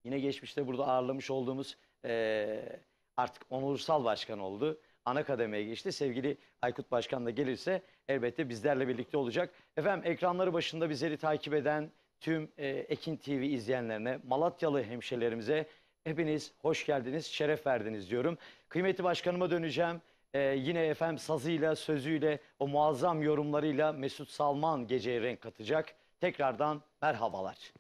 Yine geçmişte burada ağırlamış olduğumuz artık onursal başkan oldu. Ana kademeye geçti. Sevgili Aykut Başkan da gelirse elbette bizlerle birlikte olacak. Efendim ekranları başında bizleri takip eden tüm Ekin TV izleyenlerine, Malatyalı hemşehrilerimize hepiniz hoş geldiniz, şeref verdiniz diyorum. Kıymetli başkanıma döneceğim. Yine efendim sazıyla, sözüyle, o muazzam yorumlarıyla Mesut Salman geceye renk katacak. Tekrardan merhabalar.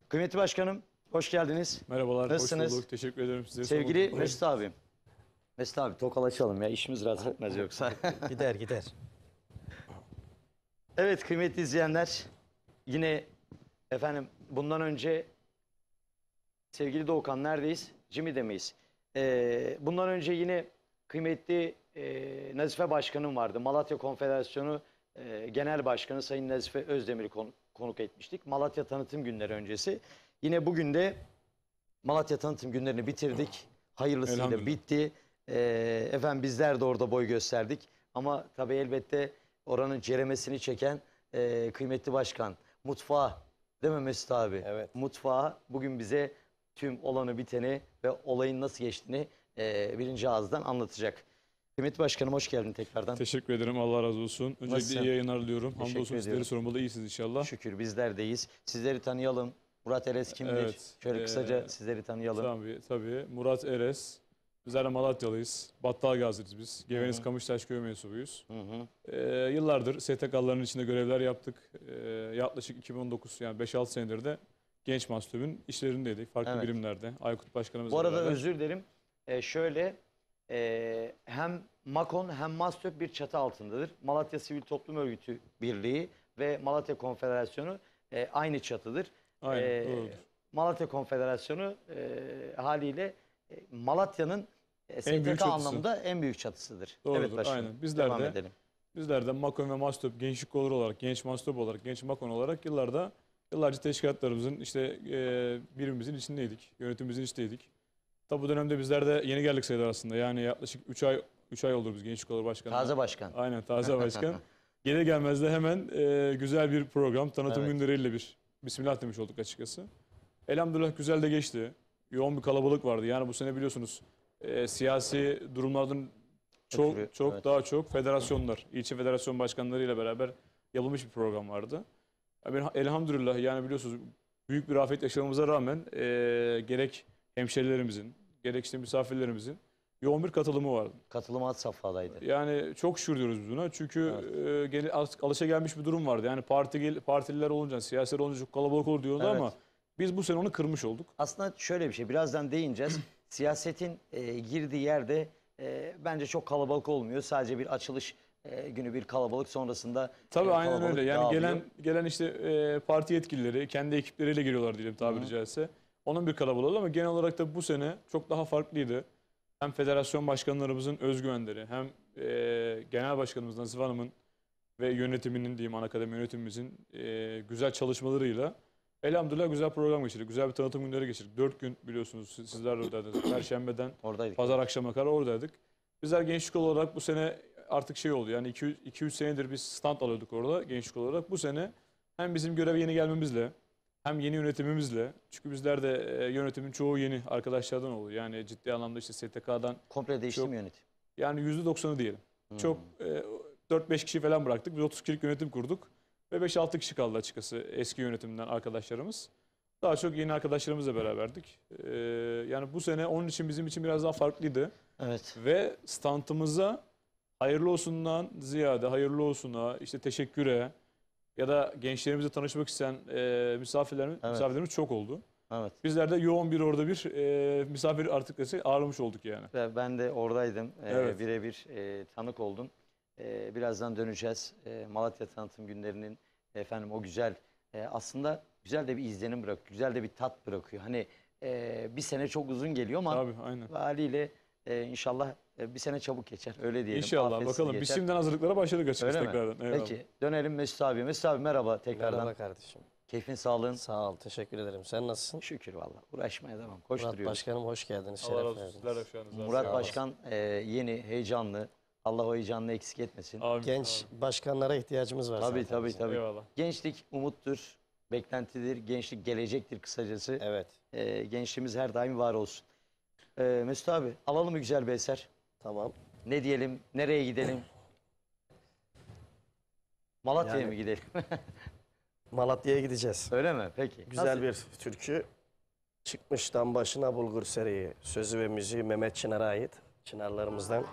Kıymetli başkanım, hoş geldiniz. Merhabalar, Nasılsınız? hoş bulduk. Teşekkür ederim size. Sevgili sorduğunuz- Mesut abim. Mesut abi tokalaşalım ya, işimiz rahat etmez yoksa. Gider gider. Evet kıymetli izleyenler, yine efendim bundan önce sevgili Doğukan neredeyiz? Jimmy'de miyiz? Bundan önce yine kıymetli Nazife Başkanım vardı. Malatya Konfederasyonu Genel Başkanı Sayın Nazife Özdemir'i konuk etmiştik. Malatya Tanıtım Günleri öncesi. Yine bugün de Malatya Tanıtım Günlerini bitirdik. Hayırlısıyla Elhamdülillah. bitti. Efendim bizler de orada boy gösterdik. Ama tabii elbette oranın ceremesini çeken kıymetli başkan. Mutfağı, değil mi Mesut abi? Evet. Mutfağı bugün bize tüm olanı biteni ve olayın nasıl geçtiğini birinci ağızdan anlatacak. Kıymetli başkanım hoş geldin tekrardan. Teşekkür ederim. Allah razı olsun. Öncelikle Nasılsın? iyi yayınlar diliyorum. Teşekkür Hamdolsun sizleri ediyorum. sormalı. İyisiniz inşallah. Şükür bizler deyiz. Sizleri tanıyalım. Murat Eres kimdir? Evet, Şöyle kısaca sizleri tanıyalım. Tabii. Murat Eres. Bizler de Malatyalıyız. Battalgazilıyız biz. Geveniz Kamıştaş Köyü mensubuyuz. Hı hı. Yıllardır STK'ların içinde görevler yaptık. Yaklaşık 2019 yani 5-6 senedir de Genç Mastop'un işlerindeydik. Farklı Evet. birimlerde. Aykut Başkanımızla Bu arada beraber. özür dilerim. Şöyle hem Makon hem Mastök bir çatı altındadır. Malatya Sivil Toplum Örgütü Birliği ve Malatya Konfederasyonu aynı çatıdır. Aynen, Ee, doğrudur. Malatya Konfederasyonu haliyle Malatya'nın En büyük STK çatısı. anlamında en büyük çatısıdır. Doğrudur, Evet başkanım. aynen. Bizler Devam de edelim. Bizler de Makon ve Mastop gençlik kolları olarak, genç Mastop olarak, genç Makon olarak yıllarca teşkilatlarımızın birimimizin içindeydik, yönetimimizin içindeydik. Tabi bu dönemde bizler de yeni geldik sayılır aslında. Yani yaklaşık 3 ay oldu biz gençlik kolları başkanı. Taze başkan. Aynen taze başkan. Gelir gelmez de hemen güzel bir program, tanıtım Evet. günleriyle bir bismillah demiş olduk açıkçası. Elhamdülillah güzel de geçti. Yoğun bir kalabalık vardı. Yani bu sene biliyorsunuz siyasi durumlardan Ötürü, evet. daha çok federasyonlar, ilçe federasyon başkanlarıyla beraber yapılmış bir program vardı. Elhamdülillah yani biliyorsunuz büyük bir afet yaşamamıza rağmen gerek hemşerilerimizin, gerek işte misafirlerimizin yoğun bir katılımı vardı. Katılım had safhadaydı. Yani çok şükür diyoruz biz buna. Çünkü alışagelmiş bir durum vardı. Yani partililer olunca, siyasiler olunca çok kalabalık olur diyordu Evet. ama biz bu sene onu kırmış olduk. Aslında şöyle bir şey, birazdan değineceğiz. Siyasetin girdiği yerde bence çok kalabalık olmuyor. Sadece bir açılış günü bir kalabalık, sonrasında Tabii aynen kalabalık öyle. Yani dağılıyor. gelen işte parti yetkilileri kendi ekipleriyle geliyorlar diyelim tabiri caizse. Onun bir kalabalığı oldu ama genel olarak da bu sene çok daha farklıydı. Hem federasyon başkanlarımızın özgüvenleri hem genel başkanımız Nazife Hanım'ın ve yönetiminin diyeyim ana akademi yönetimimizin güzel çalışmalarıyla elhamdülillah güzel program geçirdik. Güzel bir tanıtım günleri geçirdik. 4 gün biliyorsunuz sizler de oradaydık. Perşembeden Oradaydık. pazar akşama kadar oradaydık. Bizler gençlik olarak bu sene artık şey oldu. Yani 2-3 senedir biz stand alıyorduk orada gençlik olarak. Bu sene hem bizim göreve yeni gelmemizle hem yeni yönetimimizle, çünkü bizler de yönetimin çoğu yeni arkadaşlardan oluyor. Yani ciddi anlamda işte STK'dan Komple değişti çok- mi yönetim? yani %90'ı diyelim. Çok 4-5 kişi falan bıraktık. Biz 30 kişilik yönetim kurduk. Ve 5-6 kişi kaldı açıkçası eski yönetimden arkadaşlarımız. Daha çok yeni arkadaşlarımızla beraberdik. Yani bu sene onun için bizim için biraz daha farklıydı. Evet. Ve standımıza hayırlı olsundan ziyade hayırlı olsuna, işte teşekküre ya da gençlerimizle tanışmak isteyen misafirlerimiz çok oldu. Evet. Bizler de yoğun bir orada bir misafir artık desek ağırlamış olduk yani. Ve ben de oradaydım. Evet. Birebir tanık oldum. Birazdan döneceğiz. Malatya Tanıtım Günleri'nin efendim o güzel aslında güzel de bir izlenim bırakıyor. Güzel de bir tat bırakıyor. Hani bir sene çok uzun geliyor ama Tabii aynen. haliyle inşallah bir sene çabuk geçer. Öyle diyelim. İnşallah Afetsiz bakalım. Biz geçer. şimdiden hazırlıklara başladık açıkçası Öyle mi? tekrardan. Eyvallah. Peki dönelim Mesut abi. Mesut abi merhaba tekrardan. Merhaba kardeşim. Keyfin sağlığın. Sağ ol, teşekkür ederim. Sen nasılsın? Şükür valla. Uğraşmaya devam. Murat Koşturuyoruz. Başkanım hoş geldiniz, Allah şeref razı olsun. Sizler de verdiniz. şu an Murat Sağ Başkan yeni, heyecanlı. Allah o heyecanını eksik etmesin. Amin, Genç başkanlara ihtiyacımız var Tabii zaten tabii bizim. tabii. Eyvallah. Gençlik umuttur. beklentidir, gençlik gelecektir kısacası. Evet. Gençliğimiz her daim var olsun. Mesut abi alalım mı güzel bir eser? Tamam. Ne diyelim, nereye gidelim? Malatya'ya Yani- mı gidelim? Malatya'ya gideceğiz. Öyle mi? Peki. Güzel Nasıl? bir türkü. Çıkmıştan başına bulgur seriyi. Sözü ve müziği Mehmet Çınar'a ait. Çınarlarımızdan.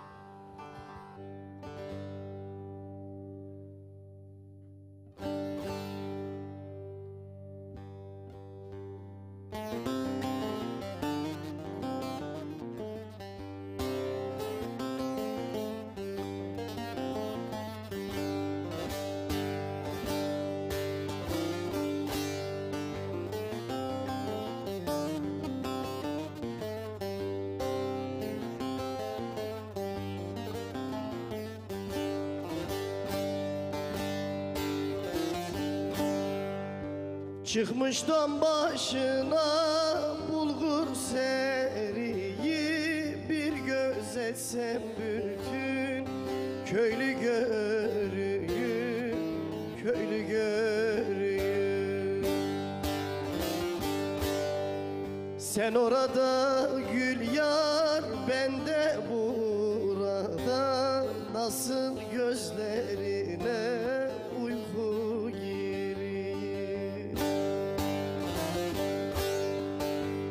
Çıkmıştan başına bulgur seriyi, bir göz etsem bütün köylü görüyüm, köylü görüyüm. Sen orada gül yar, ben de burada, nasıl gözlerine uyku girir.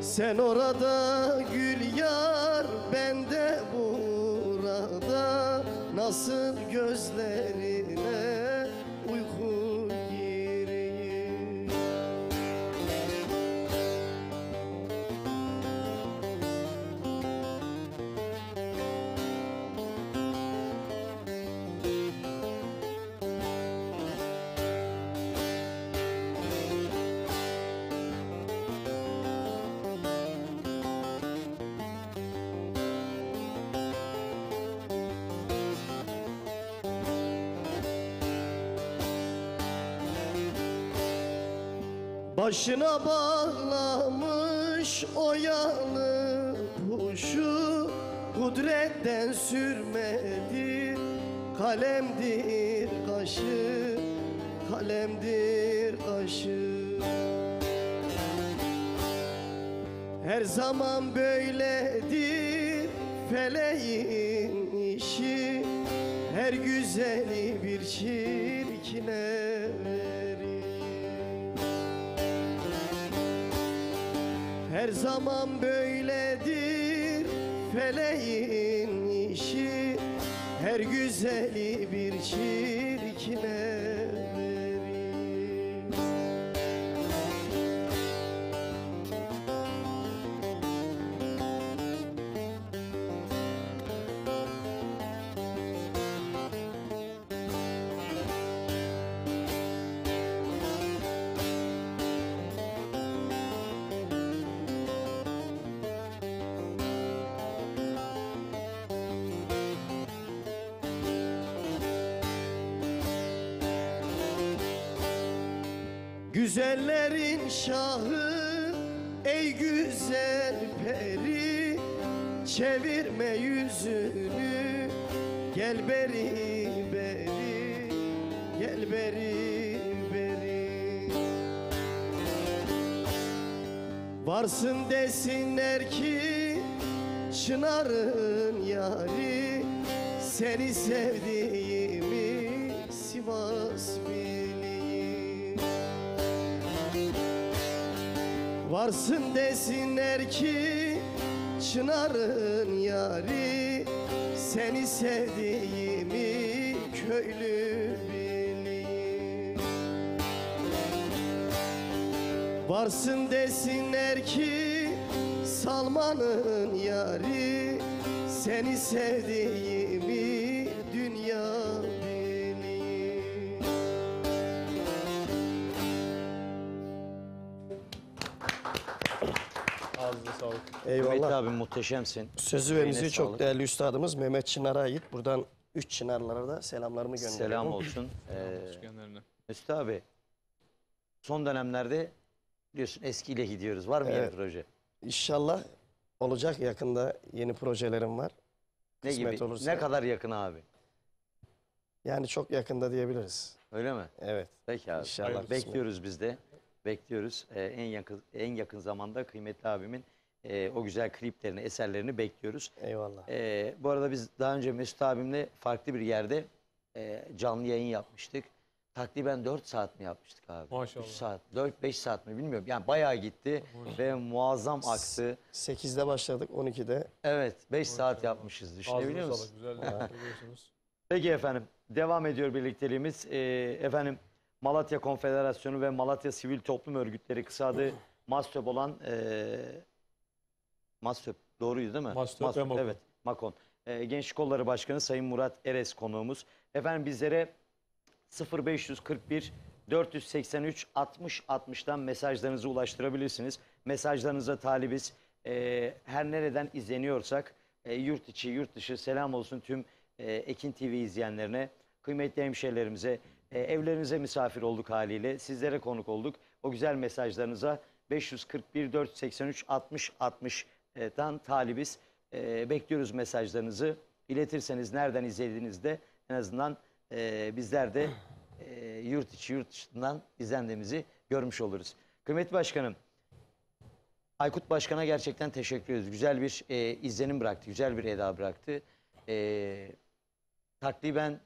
Sen orada gül yar, ben de burada, nasıl gözlerine uyku girir. Başına bağlamış oyalı kuşu, kudretten sürmedi, kalemdir kaşı, kalemdir kaşı. Her zaman böyledir feleğin işi, her güzeli bir çirkine verir. Her zaman böyledir feleğin işi, her güzeli bir çirkine verir. Güzellerin şahı, ey güzel peri, çevirme yüzünü, gel beri beri, gel beri beri. Varsın desinler ki Çınar'ın yari, seni sevdiğimi Sivas bilir. Varsın desinler ki Çınar'ın yari, seni sevdiğimi köylü bilir. Varsın desinler ki Salman'ın yari, seni sevdiğimi dünya bilir. Ağzına sağlık. Mehmet Eyvallah. abi muhteşemsin. Sözü ve Eline müziği sağlık. çok değerli üstadımız Mehmet Çınar'a ait. Buradan 3 Çınarlara da selamlarımı gönderiyorum. Selam olsun. Kendilerine. Mesut abi son dönemlerde biliyorsun eskiyle gidiyoruz. Var mı yeni Evet. proje? İnşallah olacak, yakında yeni projelerim var. Ne Kısmet gibi? olursa. Ne kadar yakın abi? Yani çok yakında diyebiliriz. Öyle mi? Evet. Peki abi. İnşallah. Hayırlısı. Bekliyoruz biz de. bekliyoruz. En yakın zamanda kıymetli abimin o güzel kliplerini, eserlerini bekliyoruz. Eyvallah. Bu arada biz daha önce Mesut abimle farklı bir yerde canlı yayın yapmıştık. Takriben 4 saat mi yapmıştık abi? Maşallah. 3 saat, 4-5 saat mi bilmiyorum. Yani bayağı gitti ve muazzam aktı. 8'de başladık, 12'de. Evet, 5 saat Maşallah. yapmışız. Düşünebiliyor Ağzına musun? sağlık. Güzel yapıyorsunuz. Peki efendim, devam ediyor birlikteliğimiz. Efendim, Malatya Konfederasyonu ve Malatya Sivil Toplum Örgütleri, kısa adı MASTÖP olan MASTÖP, doğruydu değil mi? MASTÖP ve MAKON. Evet, MAKON. Gençlik Kolları Başkanı Sayın Murat Eres konuğumuz. Efendim, bizlere 0541 483 60 60'dan mesajlarınızı ulaştırabilirsiniz. Mesajlarınıza talibiz. Her nereden izleniyorsak yurt içi, yurt dışı selam olsun tüm Ekin TV izleyenlerine, kıymetli hemşehrilerimize, evlerinize misafir olduk haliyle. Sizlere konuk olduk. O güzel mesajlarınıza 541 483 60 60'dan talibiz. Bekliyoruz mesajlarınızı. İletirseniz nereden izlediğinizde en azından bizler de yurt içi yurt dışından izlendiğimizi görmüş oluruz. Kıymetli Başkanım, Aykut Başkan'a gerçekten teşekkür ediyoruz. Güzel bir izlenim bıraktı, güzel bir eda bıraktı. Takriben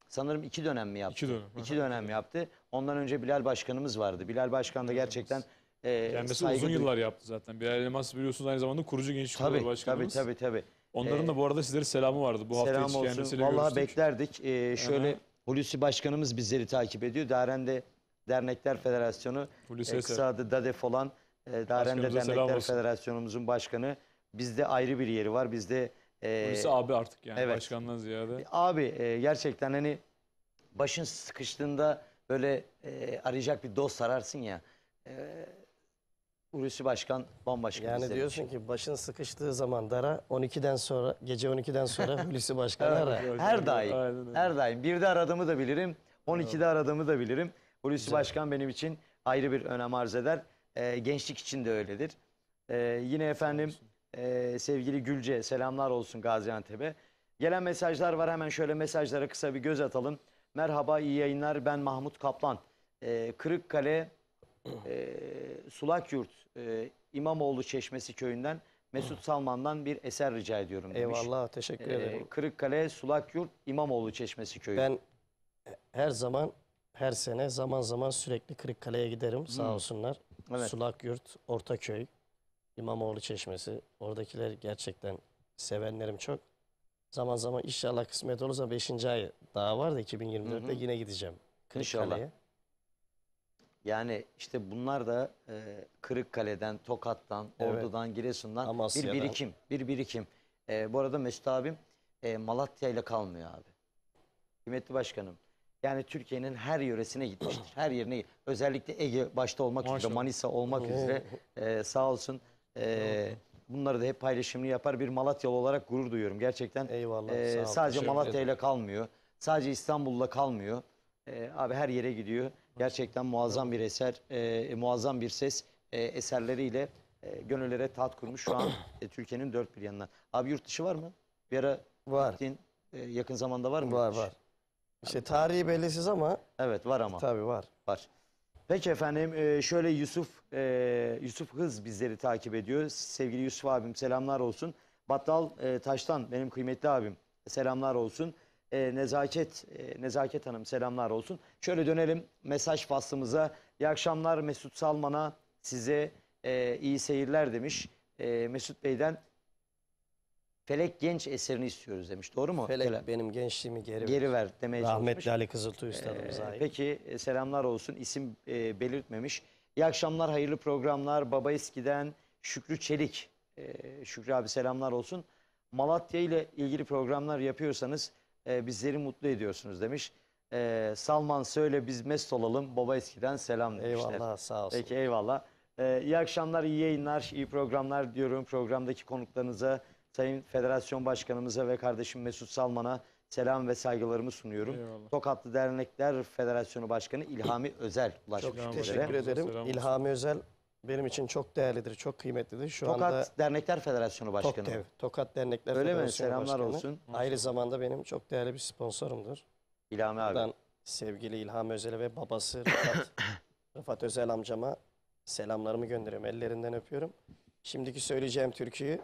sanırım 2 dönem mi yaptı? 2 dönem. 2 dönem yaptı. Ondan önce Bilal Başkanımız vardı. Bilal Başkan da gerçekten Kendisi saygı uzun duy- yıllar yaptı zaten. Bilal Elmas biliyorsunuz aynı zamanda kurucu gençlik Tabii, kolları tabii, başkanımız. tabii. Onların da bu arada sizlere selamı vardı. Bu hafta Selam hiç olsun. kendisiyle Vallahi görüştük. beklerdik. Şöyle Hulusi Başkanımız bizleri takip ediyor. Darende Dernekler Federasyonu, Hulusi Eser. kısa adı DADEF olan Darende Başkanımıza selam Dernekler olsun. Federasyonumuzun başkanı. Bizde ayrı bir yeri var. Bizde Hulusi abi artık yani evet. başkandan ziyade. abi gerçekten hani başın sıkıştığında böyle arayacak bir dost ararsın ya. Hulusi Başkan bambaşka Yani bizler diyorsun için. ki başın sıkıştığı zaman dara, 12'den sonra, gece 12'den sonra Hulusi Başkan'ı ara. Her daim. Aynen öyle. Her daim. 1'de aradığımı da bilirim. 12'de aradığımı da bilirim. Hulusi Başkan benim için ayrı bir önem arz eder. Gençlik için de öyledir. Yine efendim sevgili Gülce, selamlar olsun Gaziantep'e. Gelen mesajlar var. Hemen şöyle mesajlara kısa bir göz atalım. Merhaba, iyi yayınlar. Ben Mahmut Kaplan. Kırıkkale Sulakyurt İmamoğlu Çeşmesi köyünden Mesut Salman'dan bir eser rica ediyorum demiş. Eyvallah, teşekkür ederim. Kırıkkale Sulakyurt İmamoğlu Çeşmesi köyü. Ben her zaman, her sene, zaman zaman sürekli Kırıkkale'ye giderim. Sağ olsunlar. Evet. Sulakyurt, Ortaköy, İmamoğlu Çeşmesi. Oradakiler gerçekten sevenlerim çok. Zaman zaman inşallah kısmet olursa 5. ay daha var da 2024'te yine gideceğim İnşallah. Kırıkkale'ye. Yani işte bunlar da Kırıkkale'den, Tokat'tan, Evet. Ordu'dan, Giresun'dan Amasya'dan. bir birikim. Bu arada Mesut abim Malatya ile kalmıyor abi. Kıymetli Başkanım. Yani Türkiye'nin her yöresine gitmiştir. Her yerine, özellikle Ege başta olmak üzere, Maşallah. Manisa olmak üzere sağ olsun. Bunları da hep paylaşımını yapar. Bir Malatyalı olarak gurur duyuyorum. Gerçekten Eyvallah, sağ ol, sadece teşekkür Malatya ederim. ile kalmıyor. Sadece İstanbul'la kalmıyor. Abi her yere gidiyor. Gerçekten muazzam bir eser, muazzam bir ses eserleriyle gönüllere taht kurmuş şu an Türkiye'nin dört bir yanına. Abi yurt dışı var mı? Bir ara Var, gittiğin, yakın zamanda var mı? var, yurt dışı? var. İşte tarihi bellisiz ama Evet var ama. tabii var. Var. Peki efendim şöyle Yusuf Hız bizleri takip ediyor. Sevgili Yusuf abim selamlar olsun. Battal Taş'tan benim kıymetli abim selamlar olsun. Nezaket Hanım selamlar olsun. Şöyle dönelim mesaj faslımıza. İyi akşamlar Mesut Salman'a, size iyi seyirler demiş. Mesut Bey'den Felek Genç eserini istiyoruz demiş. Doğru mu? Felek benim gençliğimi Geri ver demeye çalışmış. Rahmetli Ali Kızıltuğ üstadımıza ait. Peki selamlar olsun. İsim belirtmemiş. İyi akşamlar, hayırlı programlar. Baba eskiden Şükrü Çelik. Şükrü abi selamlar olsun. Malatya ile ilgili programlar yapıyorsanız bizleri mutlu ediyorsunuz demiş. Salman söyle biz mest olalım. Baba eskiden selam demişler. Eyvallah, sağ olsun. Peki eyvallah. İyi akşamlar, iyi yayınlar, iyi programlar diyorum. Programdaki konuklarınıza, Sayın Federasyon Başkanımıza ve kardeşim Mesut Salman'a selam ve saygılarımı sunuyorum. Eyvallah. Tokatlı Dernekler Federasyonu Başkanı İlhami Özel ulaşmış Çok bizlere. teşekkür ederim. Selam olsun. İlhami Özel benim için çok değerlidir, çok kıymetlidir. Şu Tokat anda Dernekler Federasyonu Başkanı. TOKDEV, Tokat Dernekler Öyle mi? Federasyonu Selamlar Başkanı. olsun. Aynı zamanda benim çok değerli bir sponsorumdur. İlhami abi. Buradan sevgili İlhami Özel'e ve babası Rıfat Rıfat Özel amcama selamlarımı gönderiyorum. Ellerinden öpüyorum. Şimdiki söyleyeceğim türküyü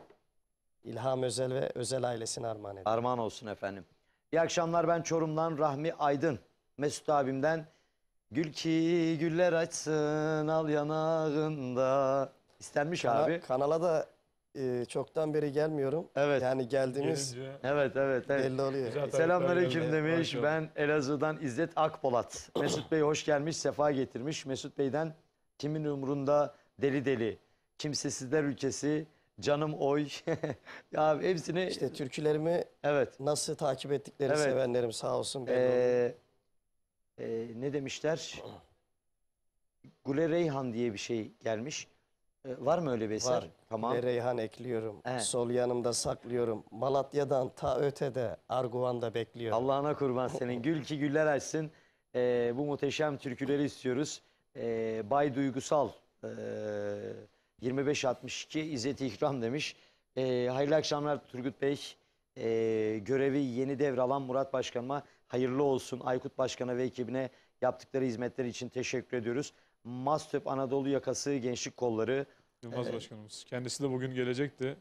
İlham Özel ve Özel ailesine armağan ediyorum. Armağan olsun efendim. İyi akşamlar, ben Çorum'dan Rahmi Aydın. Mesut abimden gül ki güller açsın al yanağında. İstenmiş abi. Kanala da çoktan beri gelmiyorum. Evet. Yani geldiğimiz Gelince Evet, evet, evet. belli oluyor. Güzel. Selamünaleyküm geldi. demiş. Maşallah. Ben Elazığ'dan İzzet Akpolat. Mesut Bey hoş gelmiş, sefa getirmiş. Mesut Bey'den kimin umurunda deli deli, kimsesizler ülkesi, canım oy. Ya hepsini İşte türkülerimi evet. nasıl takip ettikleri Evet. sevenlerim sağ olsun belli oluyor. Ne demişler? Gule Reyhan diye bir şey gelmiş. Var mı öyle bir eser? Var. Tamam. Ve Reyhan ekliyorum. Evet. Sol yanımda saklıyorum. Malatya'dan ta ötede Arguvan'da bekliyorum. Allah'ına kurban senin. Gül ki güller açsın. Bu muhteşem türküleri istiyoruz. Bay Duygusal 2562 İzzet-i İkram demiş. Hayırlı akşamlar Turgut Bey. Görevi yeni devralan Murat Başkanıma hayırlı olsun. Aykut Başkan'a ve ekibine yaptıkları hizmetler için teşekkür ediyoruz. Mastöp Anadolu Yakası Gençlik Kolları. Yılmaz Başkanımız. Kendisi de bugün gelecekti.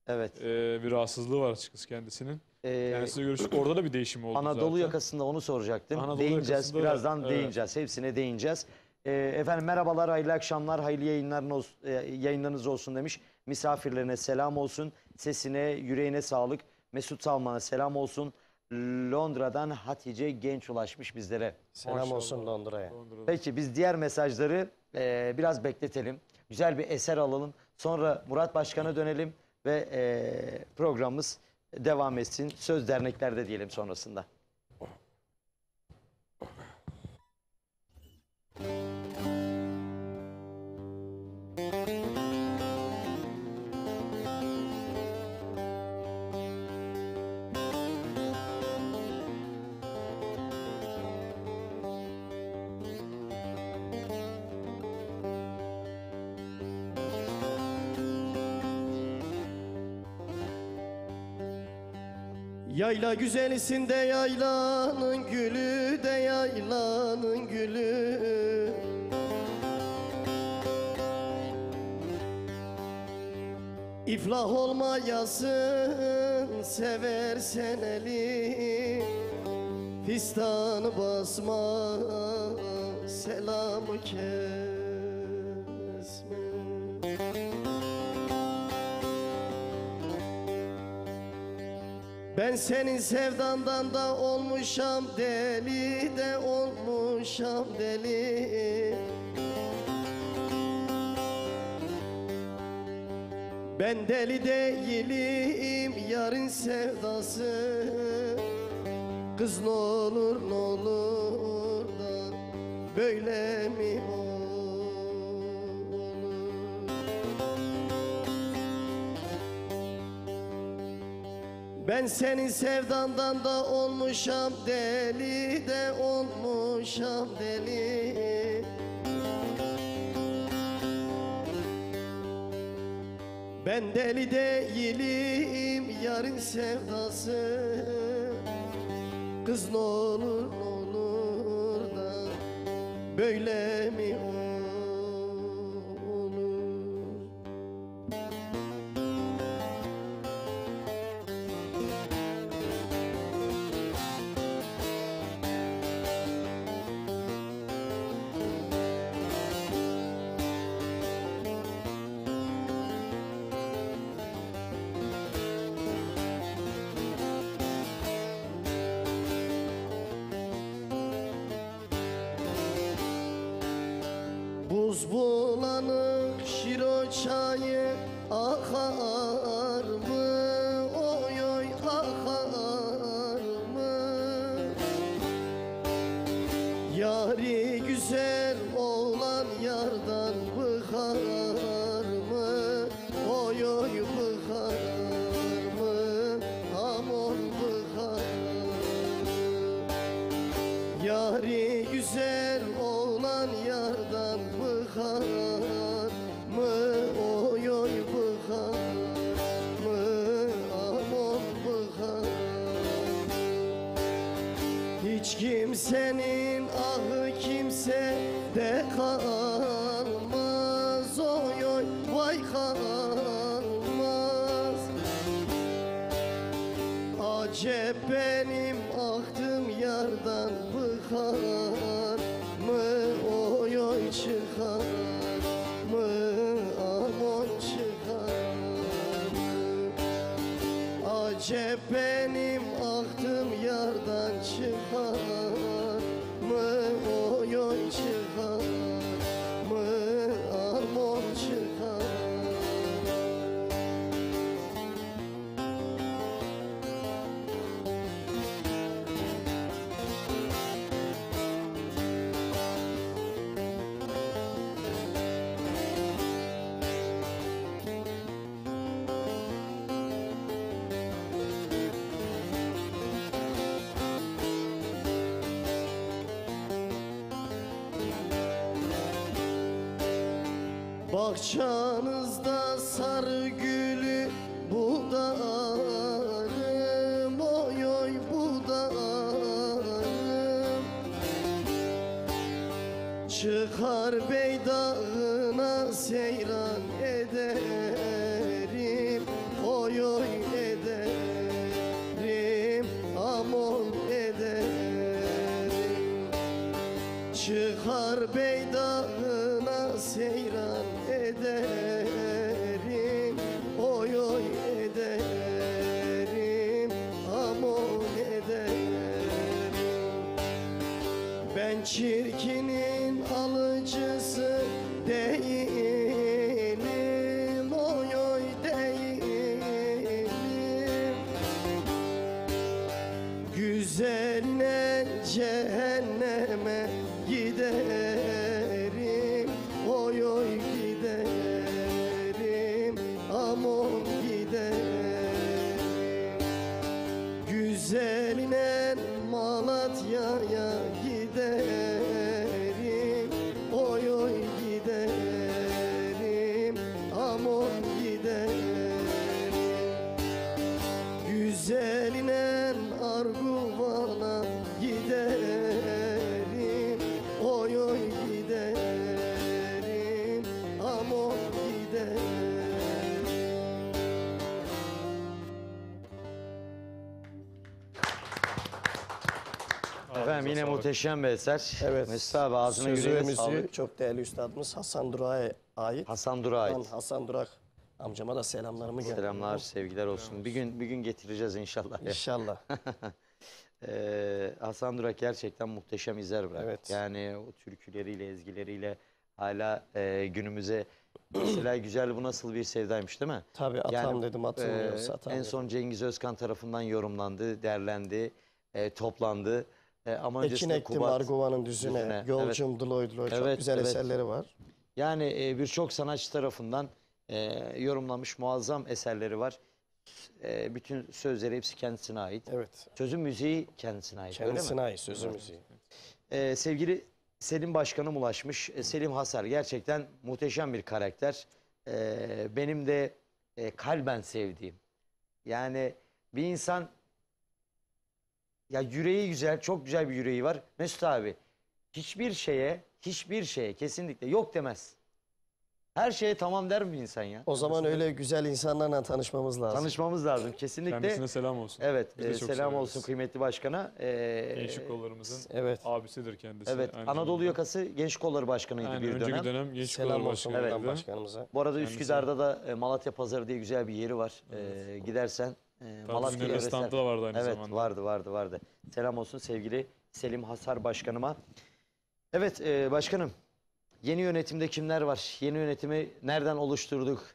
Evet. Bir rahatsızlığı var açıkçası kendisinin. Kendisiyle görüştük. Orada da bir değişim oldu Anadolu zaten. yakasında onu soracaktım. Anadolu Değineceğiz. yakasında da, Birazdan evet. değineceğiz. Hepsine değineceğiz. Efendim merhabalar, hayırlı akşamlar, hayırlı yayınlarınız olsun demiş. Misafirlerine selam olsun. Sesine, yüreğine sağlık. Mesut Salman'a selam olsun. Londra'dan Hatice Genç ulaşmış bizlere. Selam Maşallah. olsun Londra'ya. Londra'da. Peki biz diğer mesajları biraz bekletelim. Güzel bir eser alalım. Sonra Murat Başkan'a dönelim ve programımız devam etsin. Söz derneklerde diyelim sonrasında. Yayla güzelisin de yaylanın gülü de yaylanın gülü. İflah olmayasın seversen eli, fistanı basma selamı kesme. Ben senin sevdandan da olmuşam deli de olmuşam deli. Ben deli değilim yarın sevdası. Kız ne olur ne olur da böyle mi olur? Ben senin sevdandan da olmuşam deli de olmuşam deli. Ben deli değilim yarın sevdası. Kız ne olur ne olur da böyle mi olur? Buz bulanık şiro çayı akar mı? Oy oy akar mı? Yari güzel olan yardan bıkar mı? Oy oy bıkar mı? Aman bıkar mı? Yari güzel olan yardan bıkar mı? Oy oy bıkar mı? Aman bıkar mı? Hiç kimsenin ahı kimse de kal Acep benim ahtım yardan bıkar mı? Oy oy çıkar mı? Aman çıkar mı? Acep benim ahtım yardan çıkar mı? Oy oy çıkar mı? Aman çıkar. Bahçanızda sarı gülü budarım, oy oy budarım. Çıkar bey dağına seyran ederim, oy oy ederim, aman ederim. Çıkar bey dağına seyran ederim, oy oy ederim, aman ederim. Ben çirkinin alıcısı değilim, oy oy değilim. Güzeline cehenneme giderim, oy oy giderim, aman giderim. Güzeline Malatya'ya giderim, oy oy giderim, aman giderim. Güzeline Arguvan'a giderim, oy oy giderim, aman giderim. Efendim yine sağlık. muhteşem bir eser. Evet. Mesut abi ağzına Sözü ve yüreğine müziği sağlık. çok değerli üstadımız Hasan Durak'a ait. Hasan Durak'a Ben ait. Hasan Durak amcama da selamlarımı gönderiyorum. Selamlar, sevgiler olsun. Bir gün getireceğiz inşallah. İnşallah. Hasan Durak gerçekten muhteşem izler bıraktı. Evet. Yani o türküleriyle, ezgileriyle hala günümüze mesela güzel bu nasıl bir sevdaymış değil mi? Tabii atam Yani, dedim, atılmıyorsa atam En dedim. son Cengiz Özkan tarafından yorumlandı, derlendi, toplandı. Ama Ekin öncesinde ektim Kubat Arguvan'ın düzüne, düzüne, Yolcum Dloy Dloy, çok Evet, güzel evet. eserleri var. Yani birçok sanatçı tarafından yorumlanmış muazzam eserleri var. Bütün sözleri hepsi kendisine ait. Evet. Sözün müziği kendisine ait Kendisine öyle mi? ait sözü müziği. Sevgili Selim Başkanım ulaşmış. Selim Hasar gerçekten muhteşem bir karakter. Benim de kalben sevdiğim. Yani bir insan ya yüreği güzel, çok güzel bir yüreği var. Mesut abi hiçbir şeye kesinlikle yok demez. Her şeye tamam der mi insan ya? O zaman öyle güzel insanlarla tanışmamız lazım. Tanışmamız lazım kesinlikle. Kendisine selam olsun. Evet, Biz de çok selam severiz. olsun kıymetli başkana. Gençlik kollarımızın Evet. abisidir kendisi. Evet, aynı Anadolu zamanda. Yakası Genç Kolları Başkanıydı Aynen, bir önceki dönem. dönem Gençlik Selam Kolları olsun Başkanıydı. buradan başkanımıza. Bu arada Kendisi- Üsküdar'da da Malatya Pazarı diye güzel bir yeri var. Gidersen Malatya Tabii standı da vardı aynı Evet, zamanda. vardı. Selam olsun sevgili Selim Hasar Başkanıma. Evet başkanım, yeni yönetimde kimler var? Yeni yönetimi nereden oluşturduk?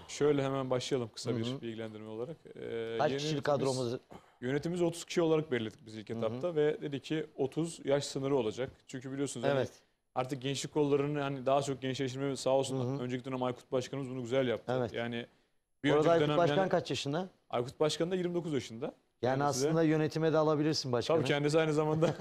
Şöyle hemen başlayalım kısa bir bilgilendirme olarak. Kaç Yeni kişilik yönetimimiz- kadromuzu? Yönetimimiz 30 kişi olarak belirledik biz ilk etapta ve dedi ki 30 yaş sınırı olacak. Çünkü biliyorsunuz hani Evet, artık gençlik kollarını hani daha çok gençleştirme sağ olsun önceki dönem Aykut Başkanımız bunu güzel yaptı. Evet. Yani bir Orada önceki Aykut dönem Başkan yani, kaç yaşında? Aykut Başkan da 29 yaşında. Yani Kendisi de- aslında yönetime de alabilirsin başkanı. Tabii kendisi aynı zamanda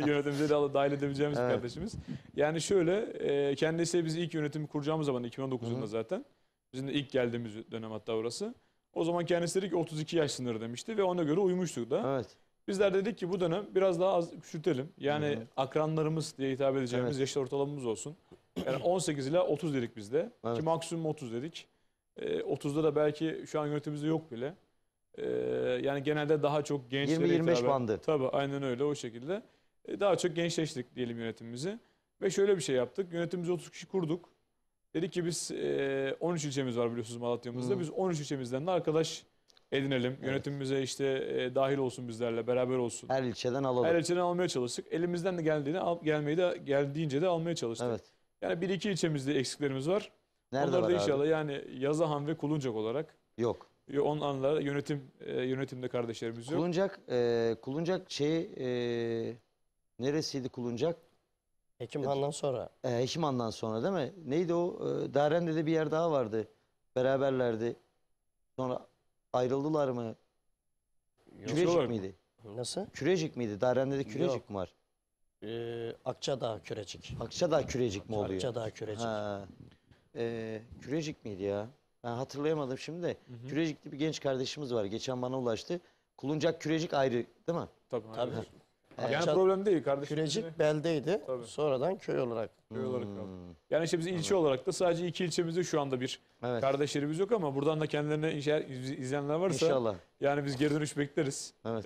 yönetimimize de dahil edebileceğimiz bir Evet. kardeşimiz. Yani şöyle kendisi biz ilk yönetimi kuracağımız zaman 2019 yılında zaten. Bizim de ilk geldiğimiz dönem hatta orası. O zaman kendisi dedi ki 32 yaş sınırı demişti ve ona göre uymuştuk da. Evet, Bizler dedik ki bu dönem biraz daha az küçültelim. Yani akranlarımız diye hitap edeceğimiz Evet. yaş ortalamamız olsun. Yani 18 ile 30 dedik biz de. Evet. Ki maksimum 30 dedik. 30'da da belki şu an yönetimimizde yok bile. Yani genelde daha çok gençlere 20-25 hitaben- bandı. Tabii aynen öyle o şekilde. Daha çok gençleştik diyelim yönetimimizi. Ve şöyle bir şey yaptık. Yönetimimizi 30 kişi kurduk. Dedik ki biz 13 ilçemiz var biliyorsunuz Malatya'mızda. Hı. Biz 13 ilçemizden de arkadaş edinelim. Yönetimimize işte dahil olsun bizlerle, beraber olsun. Her ilçeden alalım. Her ilçeden almaya çalıştık. Elimizden de geldiğince de almaya çalıştık. Evet. Yani bir iki ilçemizde eksiklerimiz var. Nerede Onları var da abi? inşallah yani Yazıhan ve Kuluncak olarak. Yok. Onlarla yönetimde kardeşlerimiz yok. Kuluncak neresiydi Kuluncak? Hekimhan'dan sonra Hekiman'dan sonra değil mi? Neydi o? Daren'de bir yer daha vardı. Beraberlerdi. Sonra ayrıldılar mı? Yok. Kürecik olarak mı? miydi? nasıl? Kürecik miydi? Daren'de de Kürecik Yok. mi var? Akçadağ Kürecik. Akçadağ Kürecik mi oluyor? Akçadağ Kürecik. Ha. Kürecik miydi ya? Ben hatırlayamadım şimdi de. Hı hı. Kürecik'te bir genç kardeşimiz var. Geçen bana ulaştı. Kuluncak Kürecik ayrı değil mi? Tabii. Tabii. aynen. Evet. Yani Akça- problem değil kardeşim. Kürecik beldeydi. Tabii. Sonradan köy olarak. Köy olarak Hmm. kaldı. Yani işte biz ilçe olarak da sadece iki ilçemizde şu anda bir Evet. kardeşlerimiz yok ama buradan da kendilerine izleyenler varsa İnşallah. yani biz geri dönüş bekleriz. Evet.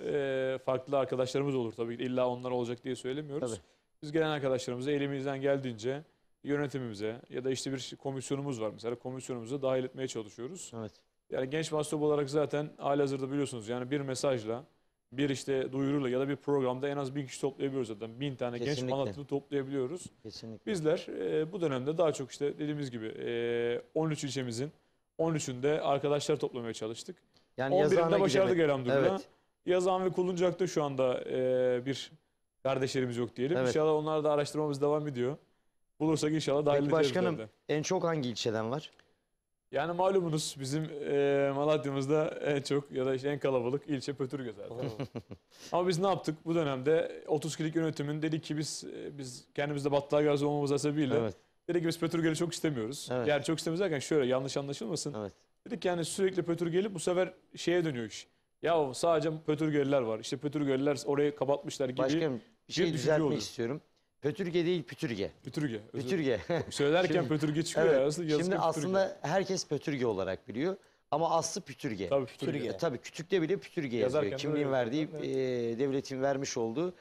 Farklı arkadaşlarımız olur tabii ki. İlla onlar olacak diye söylemiyoruz. Tabii. Biz gelen arkadaşlarımıza elimizden geldiğince yönetimimize ya da işte bir komisyonumuz var mesela komisyonumuza dahil etmeye çalışıyoruz. Evet. Yani genç mahsup olarak zaten halihazırda biliyorsunuz yani bir mesajla bir işte duyuruyla ya da bir programda en az 1000 kişi toplayabiliyoruz zaten. 1000 tane genç Kesinlikle. Malatyalı toplayabiliyoruz. Kesinlikle. Bizler bu dönemde daha çok işte dediğimiz gibi 13 ilçemizin 13'ünde arkadaşlar toplamaya çalıştık. Yani 11'inde Yazıhan'a başardık gidelim. elhamdülillah. Evet. Yazıhan ve Kuluncak'ta şu anda bir kardeşlerimiz yok diyelim. Evet. İnşallah onlar da araştırmamız devam ediyor. Bulursak inşallah dahil Peki edeceğiz başkanım zaten. en çok hangi ilçeden var? Yani malumunuz bizim Malatya'mızda en çok ya da işte en kalabalık ilçe Pötürge zaten. Ama biz ne yaptık bu dönemde 30 kişilik yönetimin dedik ki biz kendimizde Battal Gazi olmamız hasebiyle Evet. dedik ki biz Pötürge'yi çok istemiyoruz. Evet. Yani çok istemiyoruz derken şöyle yanlış anlaşılmasın. Evet. Dedik yani sürekli Pötürgeli bu sefer şeye dönüyor iş. Ya sadece Pötürgeliler var. İşte Pötürgeliler orayı kapatmışlar gibi. Başkanım bir şey bir düşünce düzeltmek oluyor. istiyorum. Pötürge değil Pütürge. Pötürge. Pütürge. Söylerken Şimdi- Pötürge çıkıyor Evet. ya. Aslında yazık Şimdi ki Pötürge. aslında herkes Pötürge olarak biliyor. Ama aslı Pütürge. Tabii Pötürge. Pütürge. Tabii küçükte bile Pütürge Yazarken yazıyor. de Kimliğin öyle verdiği, yazıyor. devletin vermiş olduğu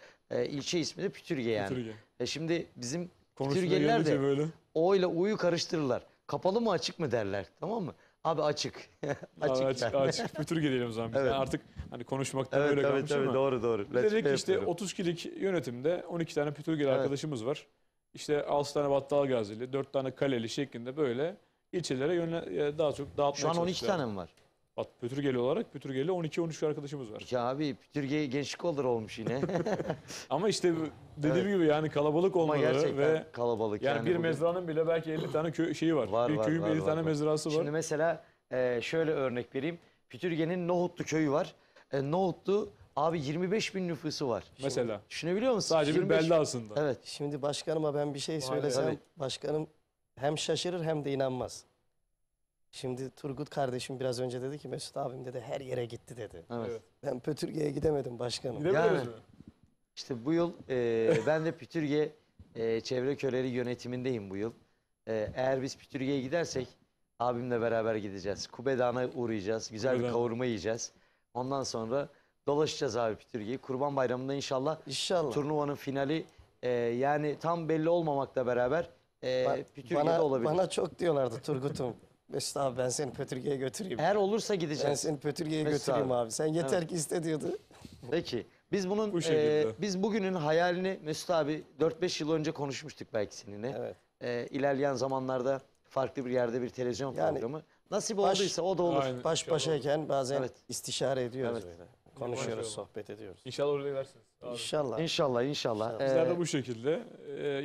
ilçe ismi de Pütürge yani. Pötürge. Şimdi bizim Konuşmaya Pütürgeliler gelince de böyle. O ile U'yu karıştırırlar. Kapalı mı açık mı derler. Tamam mı? Abi açık. açık. Açık, der. açık Pötürge diyelim o zaman. Biz. Evet. Yani artık hani konuşmaktan Evet öyle tabii kalmış tabii ama. doğru doğru. Biz dedik Latife ki işte yapıyorum. 30 kişilik yönetimde 12 tane Pötürgeli Evet. arkadaşımız var. İşte 6 tane Battal Gazili, 4 tane Kaleli şeklinde böyle ilçelere daha çok dağıtmaya Şu an 12 çalıştılar. tane mi var? Pötürgeli olarak Pötürgeli 12-13 arkadaşımız var. Ya abi Pütürge gençlik olur olmuş yine. Ama işte dediğim gibi yani kalabalık Ama olmaları gerçekten ve kalabalık. yani bir bugün. mezranın bile belki 50 tane şeyi var. Var, bir var, köyün var, 50 var, tane var. mezrası var. Şimdi mesela şöyle örnek vereyim. Pütürge'nin Nohutlu köyü var. Nohutlu abi 25 bin nüfusu var. Mesela. Düşünebiliyor musun? Sadece bir 25 belde aslında. Evet. Şimdi başkanıma ben bir şey söylesem tabii. başkanım hem şaşırır hem de inanmaz. Şimdi Turgut kardeşim biraz önce dedi ki Mesut abim dedi her yere gitti dedi. Evet. Evet. Ben Pötürge'ye gidemedim başkanım. Gidebiliyoruz Yani. mu? İşte bu yıl ben de Pütürge Çevre Köyleri yönetimindeyim bu yıl. Eğer biz Pütürge'ye gidersek abimle beraber gideceğiz. Kubedağ'a uğrayacağız. Güzel bir Kubedağ. kavurma yiyeceğiz. Ondan sonra dolaşacağız abi Pütürge'yi. Kurban Bayramı'nda inşallah İnşallah. turnuvanın finali yani tam belli olmamakla beraber Pütürge'de Bana, olabilir. bana çok diyorlardı Turgut'um. Mesut abi ben seni Pötürge'ye götüreyim. Eğer olursa Ben gideceğiz. seni Pötürge'ye Mesut götüreyim abi. abi. Sen yeter ki iste diyordu. Peki. Biz bunun Bu şekilde. biz bugünün hayalini Mesut abi 4-5 yıl önce konuşmuştuk belki seninle. Evet. İlerleyen zamanlarda farklı bir yerde bir televizyon Yani programı. Nasip baş- olduysa o da olur. Aynen. Baş başayken bazen Evet. istişare ediyoruz Evet. böyle. Konuşuyoruz, Maşallah. sohbet ediyoruz. İnşallah oraya gidersiniz. Abi. İnşallah. İnşallah inşallah. İnşallah. Bizler de bu şekilde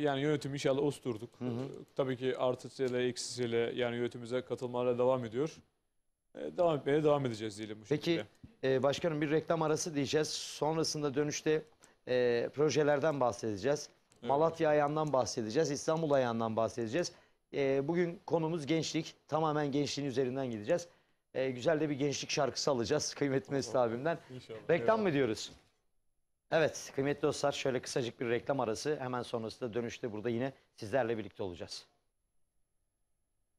yani yönetimi inşallah osturduk. Hı hı. Tabii ki artısıyla eksisiyle yani yönetimimize katılmalarla devam ediyor. Devam etmeye devam edeceğiz diyelim bu Peki şekilde. başkanım bir reklam arası diyeceğiz. Sonrasında dönüşte projelerden bahsedeceğiz. Evet. Malatya ayağından bahsedeceğiz. İstanbul ayağından bahsedeceğiz. Bugün konumuz gençlik. Tamamen gençliğin üzerinden gideceğiz. Güzel de bir gençlik şarkısı alacağız kıymetli Mesut abimden. İnşallah. Reklam mı diyoruz? Evet kıymetli dostlar şöyle kısacık bir reklam arası. Hemen sonrasında dönüşte burada yine sizlerle birlikte olacağız.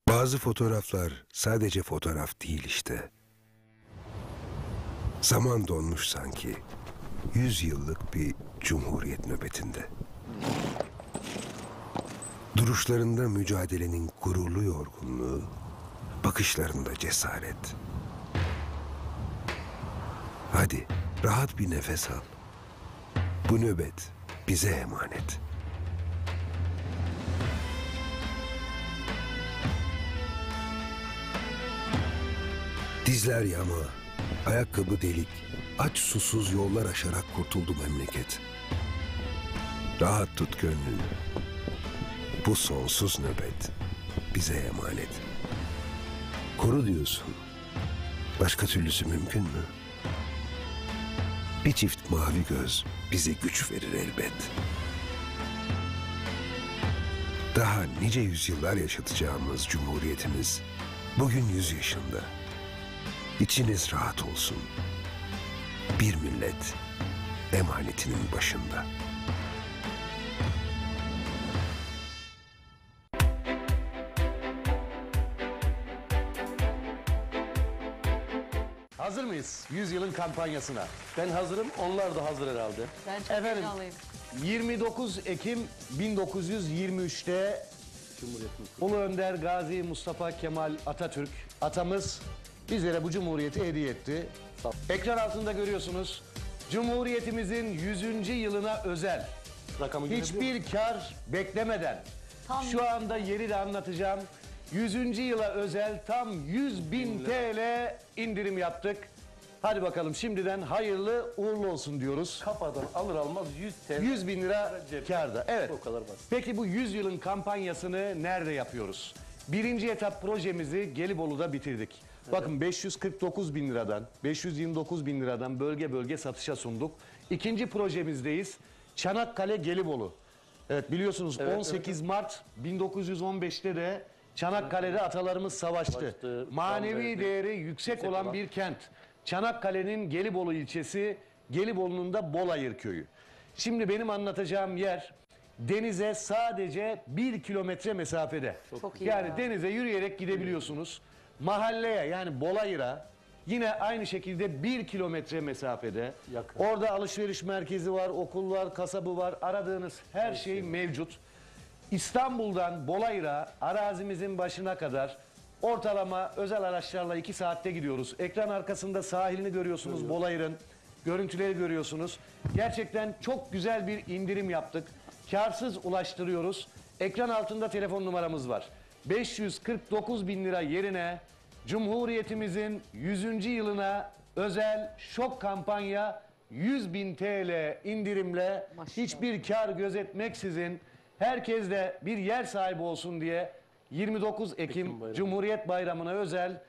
Bazı fotoğraflar sadece fotoğraf değil işte. Zaman donmuş sanki. 100 yıllık bir cumhuriyet nöbetinde. Duruşlarında mücadelenin gururlu yorgunluğu, bakışlarında cesaret. Hadi rahat bir nefes al. Bu nöbet bize emanet. Dizler yama, ayakkabı delik, aç susuz yollar aşarak kurtuldu memleket. Rahat tut gönlünü. Bu sonsuz nöbet bize emanet. Koru diyorsun. Başka türlüsü mümkün mü? Bir çift mavi göz bize güç verir elbet. Daha nice yüzyıllar yaşatacağımız cumhuriyetimiz bugün 100 yaşında. İçiniz rahat olsun. Bir millet emanetinin başında. Hazır mıyız 100 yılın kampanyasına? Ben hazırım, onlar da hazır herhalde. Ben çok Efendim, heyecanlıyım. 29 Ekim 1923'te Ulu Önder Gazi Mustafa Kemal Atatürk atamız bizlere bu cumhuriyeti hediye etti. Ekran altında görüyorsunuz. Cumhuriyetimizin 100. yılına özel hiçbir kar beklemeden şu anda yeri de anlatacağım. 100. yıla özel tam 100.000 TL indirim yaptık. Hadi bakalım şimdiden hayırlı uğurlu olsun diyoruz. Kafadan alır almaz 100 TL. 100.000 lira kârda. Evet. O kadar basit. Peki bu 100 yılın kampanyasını nerede yapıyoruz? Birinci etap projemizi Gelibolu'da bitirdik. Bakın 549 bin liradan, 529 bin liradan bölge bölge satışa sunduk. İkinci projemizdeyiz. Çanakkale Gelibolu. Evet biliyorsunuz 18 Mart 1915'te de Çanakkale'de atalarımız savaştı. Manevi değeri yüksek olan bir kent. Çanakkale'nin Gelibolu ilçesi, Gelibolu'nun da Bolayır köyü. Şimdi benim anlatacağım yer denize sadece 1 kilometre mesafede. Çok iyi Yani ya. denize yürüyerek gidebiliyorsunuz. Mahalleye yani Bolayır'a yine aynı şekilde 1 kilometre mesafede. Yakın. Orada alışveriş merkezi var, okul var, kasabı var. Aradığınız her şey mevcut. İstanbul'dan Bolayır'a arazimizin başına kadar ortalama özel araçlarla 2 saatte gidiyoruz. Ekran arkasında sahilini görüyorsunuz Bolayır'ın. Görüntüleri görüyorsunuz. Gerçekten çok güzel bir indirim yaptık. Karsız ulaştırıyoruz. Ekran altında telefon numaramız var. 549 bin lira yerine Cumhuriyetimizin 100. yılına özel şok kampanya 100.000 TL indirimle Maşallah. hiçbir kar gözetmeksizin herkes de bir yer sahibi olsun diye 29 Ekim Bayramı. Cumhuriyet Bayramı'na özel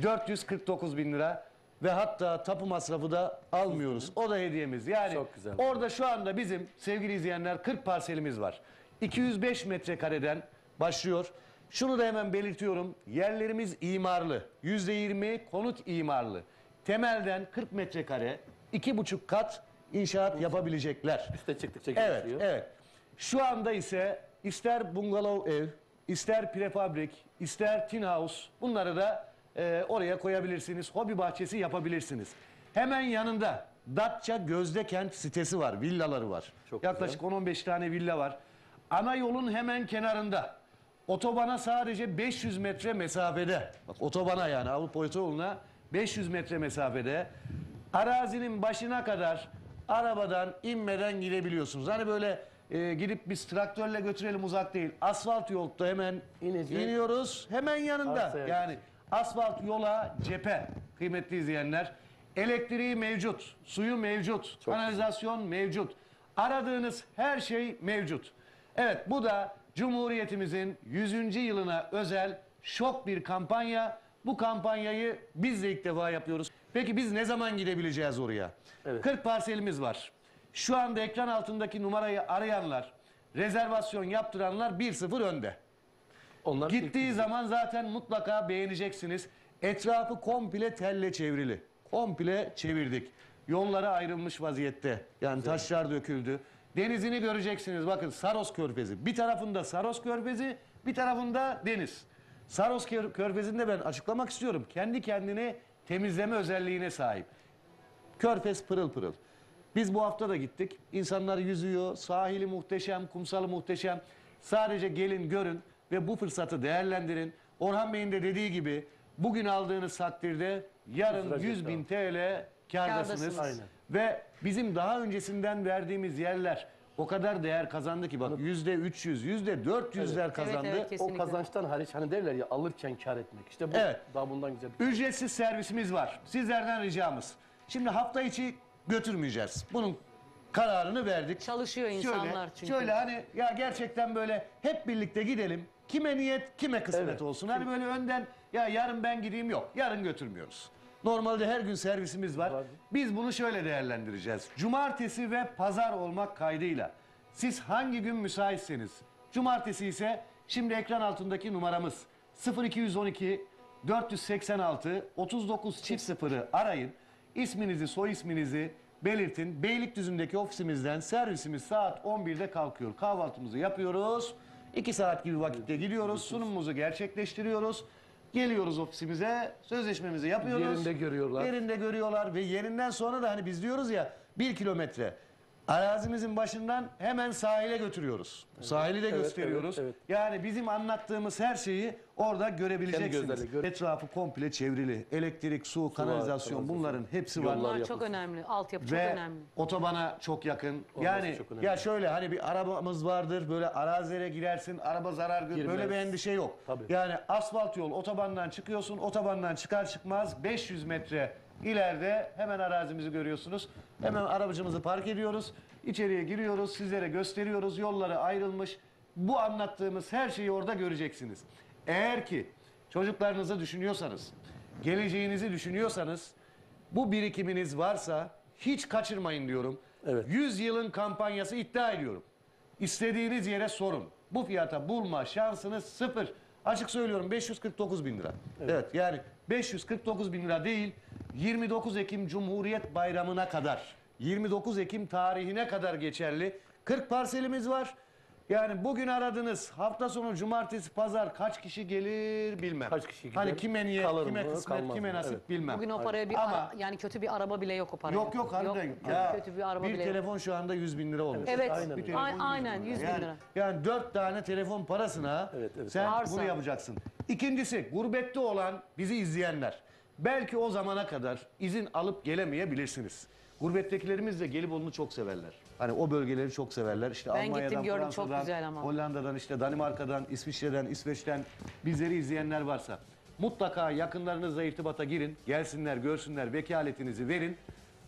449 bin lira ve hatta tapu masrafı da almıyoruz. O da hediyemiz. Yani Çok güzel. orada şu anda bizim sevgili izleyenler 40 parselimiz var. 205 metrekareden başlıyor. Şunu da hemen belirtiyorum. Yerlerimiz imarlı. %20 konut imarlı. Temelden 40 metrekare, 2,5 kat inşaat yapabilecekler. Üste çıktıkça Evet, gelişiyor. evet. Şu anda ise ister bungalov ev, ister prefabrik, ister tin house bunları da oraya koyabilirsiniz. Hobi bahçesi yapabilirsiniz. Hemen yanında Datça Gözdekent sitesi var, villaları var. Çok Yaklaşık 10-15 tane villa var. Ana yolun hemen kenarında. Otobana sadece 500 metre mesafede. Bak otobana yani Avrupa otoyoluna 500 metre mesafede. Arazinin başına kadar arabadan inmeden gidebiliyorsunuz. Hani böyle gidip biz traktörle götürelim uzak değil. Asfalt yolda hemen İneceğiz. iniyoruz. Hemen yanında. Arsaya Yani asfalt yola cephe kıymetli izleyenler. Elektriği mevcut, suyu mevcut, kanalizasyon mevcut. Aradığınız her şey mevcut. Evet bu da Cumhuriyetimizin 100. yılına özel şok bir kampanya. Bu kampanyayı biz de ilk defa yapıyoruz. Peki biz ne zaman gidebileceğiz oraya? Evet. 40 parselimiz var. Şu anda ekran altındaki numarayı arayanlar, rezervasyon yaptıranlar 1-0 önde. Onlar Gittiği zaman zaten mutlaka beğeneceksiniz. Etrafı komple telle çevrili. Komple çevirdik. Yollara ayrılmış vaziyette. Yani taşlar döküldü. Denizini göreceksiniz. Bakın Saros Körfezi. Bir tarafında Saros Körfezi, bir tarafında deniz. Saros Körfezi'nde ben açıklamak istiyorum. Kendi kendini temizleme özelliğine sahip. Körfez pırıl pırıl. Biz bu hafta da gittik. İnsanlar yüzüyor. Sahili muhteşem, kumsalı muhteşem. Sadece gelin görün ve bu fırsatı değerlendirin. Orhan Bey'in de dediği gibi bugün aldığınız takdirde yarın 100.000 TL kârdasınız. Aynen. Ve bizim daha öncesinden verdiğimiz yerler o kadar değer kazandı ki bak %300, %400'ler kazandı. Evet, O kesinlikle. kazançtan hariç hani derler ya alırken kar etmek. İşte bu Evet. daha bundan güzel. Ücretsiz servisimiz var. Sizlerden ricamız. Şimdi hafta içi götürmeyeceğiz. Bunun kararını verdik. Çalışıyor insanlar çünkü. Şöyle hani ya gerçekten böyle hep birlikte gidelim. Kime niyet, kime kısmet Evet. olsun. Hani böyle önden ya yarın ben gideyim yok. Yarın götürmüyoruz. Normalde her gün servisimiz var. Var. Biz bunu şöyle değerlendireceğiz. Cumartesi ve pazar olmak kaydıyla. Siz hangi gün müsaitseniz. Cumartesi ise şimdi ekran altındaki numaramız 0212 486 39 çift sıfırı arayın. İsminizi, soy isminizi belirtin. Beylikdüzü'ndeki ofisimizden servisimiz saat 11'de kalkıyor. Kahvaltımızı yapıyoruz. 2 saat gibi vakitte gidiyoruz. Sunumumuzu gerçekleştiriyoruz. Geliyoruz ofisimize, sözleşmemizi yapıyoruz. Yerinde görüyorlar. Yerinde görüyorlar ve yerinden sonra da hani biz diyoruz ya 1 kilometre. Arazimizin başından hemen sahile götürüyoruz. Sahili de Evet, gösteriyoruz. evet, Yani bizim anlattığımız her şeyi orada görebileceksiniz. gözlerle gör- Etrafı komple çevrili. Elektrik, su, kanalizasyon bunların hepsi var. Bunlar çok önemli. Altyapı çok Ve önemli. otobana çok yakın. Olması Yani çok önemli. ya şöyle hani bir arabamız vardır böyle arazilere girersin araba zarar görür. Girmez. Böyle bir endişe yok. Tabii. Yani asfalt yol otobandan çıkıyorsun otobandan çıkar çıkmaz 500 metre ileride hemen arazimizi görüyorsunuz. Hemen arabacımızı park ediyoruz. İçeriye giriyoruz sizlere gösteriyoruz yolları ayrılmış. Bu anlattığımız her şeyi orada göreceksiniz. Eğer ki çocuklarınızı düşünüyorsanız, geleceğinizi düşünüyorsanız bu birikiminiz varsa hiç kaçırmayın diyorum. Evet. 100 yılın kampanyası iddia ediyorum. İstediğiniz yere sorun. Bu fiyata bulma şansınız sıfır. Açık söylüyorum 549 bin lira. Evet. Yani 549 bin lira değil 29 Ekim Cumhuriyet Bayramı'na kadar 29 Ekim tarihine kadar geçerli 40 parselimiz var. Yani bugün aradınız hafta sonu cumartesi pazar kaç kişi gelir bilmem. Kaç kişi gider, Hani kime niyet kalır kime mı, kısmet kalmaz kime mı? nasip Evet. bilmem. Bugün o paraya bir Ama- yani kötü bir araba bile yok o paraya. Yok harbiden yok. Kötü bir araba bir bile yok. telefon şu anda 100 bin lira olmuş. Evet. Aynen öyle. Aynen 100 bin Yani, lira. yani 4 tane telefon parasına Evet. sen Arsa. bunu yapacaksın. İkincisi gurbette olan bizi izleyenler. Belki o zamana kadar izin alıp gelemeyebilirsiniz. Gurbettekilerimiz de Gelibolu'nu çok severler. Hani o bölgeleri çok severler. İşte Ben Almanya'dan, gittim, gördüm, çok Fransa'dan, güzel ama. Hollanda'dan, işte Danimarka'dan, İsviçre'den, İsveç'ten bizleri izleyenler varsa mutlaka yakınlarınızla irtibata girin. Gelsinler, görsünler, vekaletinizi verin.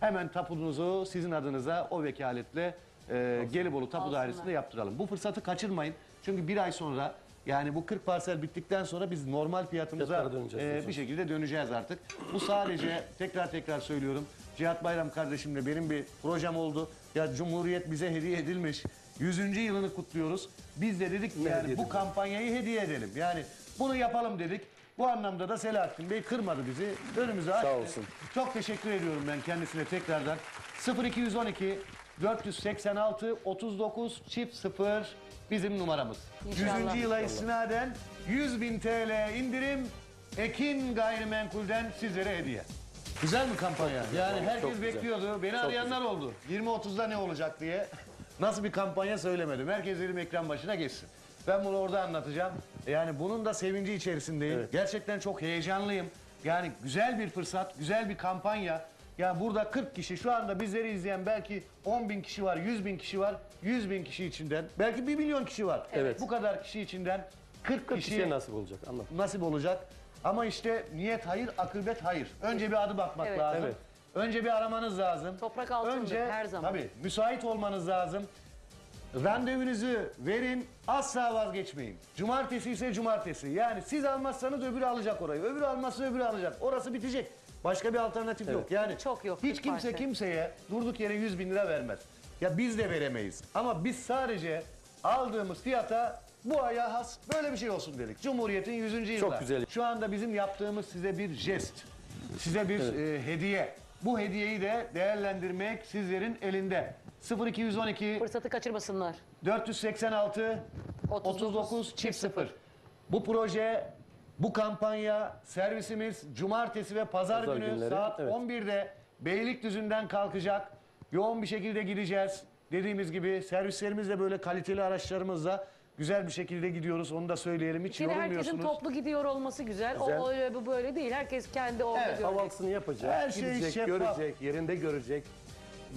Hemen tapunuzu sizin adınıza o vekaletle Gelibolu Tapu Alsınlar. Dairesi'nde yaptıralım. Bu fırsatı kaçırmayın. Çünkü bir ay sonra yani bu 40 parsel bittikten sonra biz normal fiyatımıza Fiyatlara döneceğiz. bir şekilde döneceğiz artık. Bu sadece tekrar söylüyorum. Cihat Bayram kardeşimle benim bir projem oldu. Ya Cumhuriyet bize hediye edilmiş. 100. yılını kutluyoruz. Biz de dedik ki yani bu kampanyayı hediye edelim. Yani bunu yapalım dedik. Bu anlamda da Selahattin Bey kırmadı bizi. Önümüzü açtı. olsun. Çok teşekkür ediyorum ben kendisine tekrardan. 0212 486 39 çift 0 bizim numaramız. İnşallah. 100. yıla istinaden 100.000 TL indirim Ekin Gayrimenkul'den sizlere hediye. Güzel mi kampanya? Yani herkes bekliyordu. Beni arayanlar oldu. 20-30'da ne olacak diye. Nasıl bir kampanya söylemedim. Herkes dedim ekran başına geçsin. Ben bunu orada anlatacağım. Yani bunun da sevinci içerisindeyim. Gerçekten çok heyecanlıyım. Yani güzel bir fırsat, güzel bir kampanya. Ya burada 40 kişi şu anda bizleri izleyen belki 10 bin kişi var, 100 bin kişi var. 100 bin kişi içinden belki 1 milyon kişi var. Evet. Bu kadar kişi içinden 40 40 kişi kişiye nasip olacak anladım. nasip olacak. Ama işte niyet hayır, akıbet hayır. Önce bir adım atmak Evet. lazım. Evet. Önce bir aramanız lazım. Toprak altındır Önce, her zaman. Tabii müsait olmanız lazım. Randevunuzu verin, asla vazgeçmeyin. Cumartesi ise cumartesi. Yani siz almazsanız öbürü alacak orayı. Öbürü almazsa öbürü alacak. Orası bitecek. Başka bir alternatif yok. Yani Çok yok, hiç bir kimse parça. kimseye durduk yere 100 bin lira vermez. Ya biz de veremeyiz. Ama biz sadece aldığımız fiyata bu aya has böyle bir şey olsun dedik. Cumhuriyet'in 100. yılı. Çok güzel. Şu anda bizim yaptığımız size bir jest. Size bir hediye. Bu hediyeyi de değerlendirmek sizlerin elinde. 0212 Fırsatı kaçırmasınlar. 486 39 çift 0. Bu proje, bu kampanya servisimiz cumartesi ve pazar Pazar günü günleri, saat evet. 11'de Beylikdüzü'nden kalkacak. Yoğun bir şekilde gideceğiz. Dediğimiz gibi servislerimizle böyle kaliteli araçlarımızla güzel bir şekilde gidiyoruz. Onu da söyleyelim. Hiç Şimdi herkesin yorulmuyorsunuz. toplu gidiyor olması güzel. Güzel. O öyle bu böyle değil. Herkes kendi orada Evet, görecek. Havasını yapacak, Her şey gidecek, şeffaf. görecek, yerinde görecek.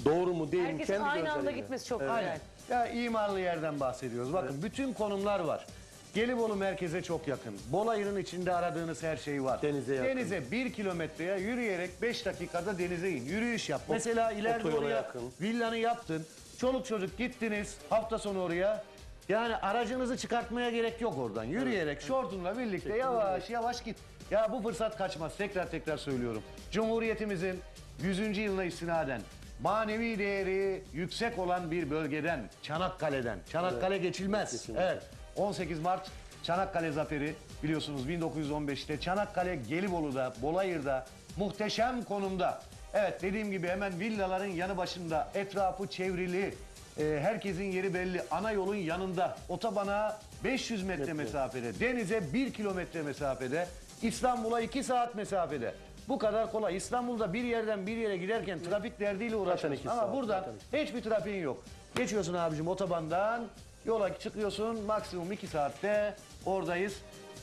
Doğru mu değil mi? Herkesin Kendi aynı anda gözleriyle. gitmesi çok Aynen. güzel. Ya imarlı yerden bahsediyoruz. Bakın bütün konumlar var. Gelibolu merkeze çok yakın. Bolayır'ın içinde aradığınız her şey var. Denize yakın. Denize 1 kilometreye yürüyerek 5 dakikada denize in. Yürüyüş yap. Mesela ileride otoyola oraya yakın. villanı yaptın. Çoluk çocuk gittiniz hafta sonu oraya. Yani aracınızı çıkartmaya gerek yok oradan. Yürüyerek şortunla birlikte yavaş yavaş git. Ya bu fırsat kaçmaz. Tekrar söylüyorum. Cumhuriyetimizin 100. yılına istinaden manevi değeri yüksek olan bir bölgeden, Çanakkale'den. Çanakkale geçilmez. Geçilmez. Evet. 18 Mart Çanakkale Zaferi biliyorsunuz 1915'te Çanakkale Gelibolu'da, Bolayır'da muhteşem konumda. Evet dediğim gibi hemen villaların yanı başında, etrafı çevrili, herkesin yeri belli, ana yolun yanında, otobana 500 metre mesafede, denize 1 kilometre mesafede, İstanbul'a 2 saat mesafede. Bu kadar kolay. İstanbul'da bir yerden bir yere giderken trafik derdiyle uğraşıyorsun. 2 Ama saat, buradan zaten. hiçbir trafiğin yok. Geçiyorsun abicim otobandan, yola çıkıyorsun, maksimum 2 saatte oradayız.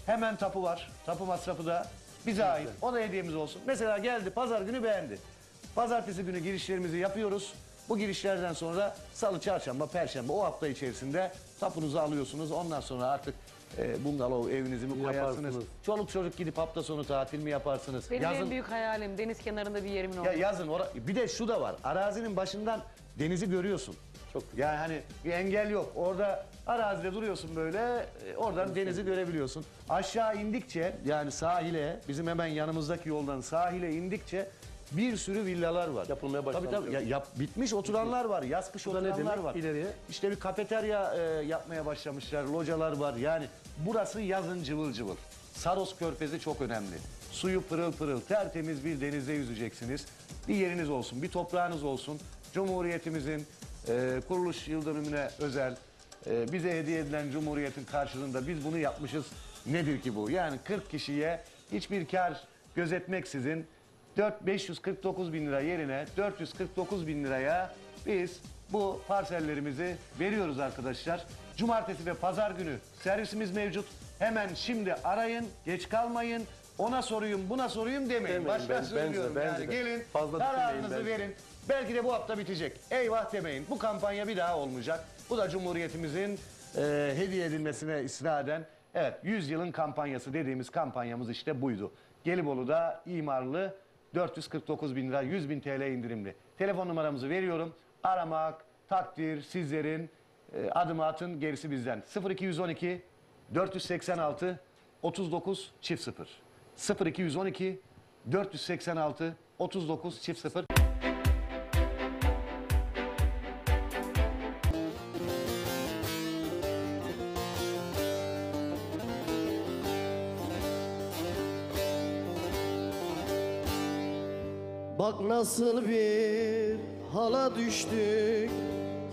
Hemen tapu var. Tapu masrafı da bize ait. O da hediyemiz olsun. Mesela geldi pazar günü beğendi. Pazartesi günü girişlerimizi yapıyoruz. Bu girişlerden sonra salı, çarşamba, perşembe o hafta içerisinde tapunuzu alıyorsunuz. Ondan sonra artık bungalov evinizi mi koyarsınız? Yaparsınız. Çoluk çocuk gidip hafta sonu tatil mi yaparsınız? Benim en büyük hayalim deniz kenarında bir yerimin Ya olması. yazın bir de şu da var. Arazinin başından denizi görüyorsun. Çok Yani hani bir engel yok. Orada arazide duruyorsun böyle. Oradan denizi görebiliyorsun. Aşağı indikçe yani sahile bizim hemen yanımızdaki yoldan sahile indikçe bir sürü villalar var. Yapılmaya başlandı. Tabii. Bitmiş oturanlar var. Yaz kış Bu da ne oturanlar demek? var. İleriye. İşte bir kafeterya yapmaya başlamışlar. Localar var. Yani burası yazın cıvıl cıvıl. Saros Körfezi çok önemli. Suyu pırıl pırıl, tertemiz bir denizde yüzeceksiniz. Bir yeriniz olsun, bir toprağınız olsun. Cumhuriyetimizin kuruluş yıl dönümüne özel bize hediye edilen Cumhuriyet'in karşılığında biz bunu yapmışız. Nedir ki bu? Yani 40 kişiye hiçbir kar gözetmeksizin 549 bin lira yerine 449 bin liraya biz bu parsellerimizi veriyoruz arkadaşlar. Cumartesi ve pazar günü servisimiz mevcut. Hemen şimdi arayın, geç kalmayın. Ona soruyum, buna soruyum demeyin. Demeyin, Baştan bence söylüyorum de. yani. Gelin, Fazla kararınızı düşünmeyin bence. verin. Belki de bu hafta bitecek. Eyvah demeyin. Bu kampanya bir daha olmayacak. Bu da Cumhuriyetimizin hediye edilmesine istinaden. Evet, 100 yılın kampanyası dediğimiz kampanyamız işte buydu. Gelibolu'da imarlı 449 bin lira, 100 bin TL indirimli. Telefon numaramızı veriyorum. Aramak, takdir sizlerin. Adımı atın, gerisi bizden. 0212 486 39 00. 0212 486 39 00. Bak nasıl bir hala düştük.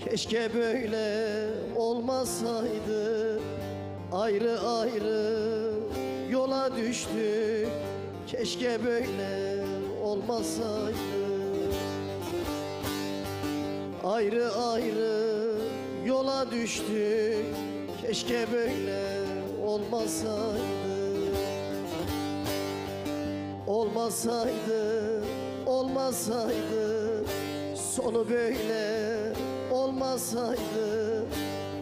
Keşke böyle olmasaydı. Ayrı ayrı yola düştük. Keşke böyle olmasaydı. Ayrı ayrı yola düştük. Keşke böyle olmasaydı. Olmasaydı, olmasaydı, sonu böyle olmasaydı,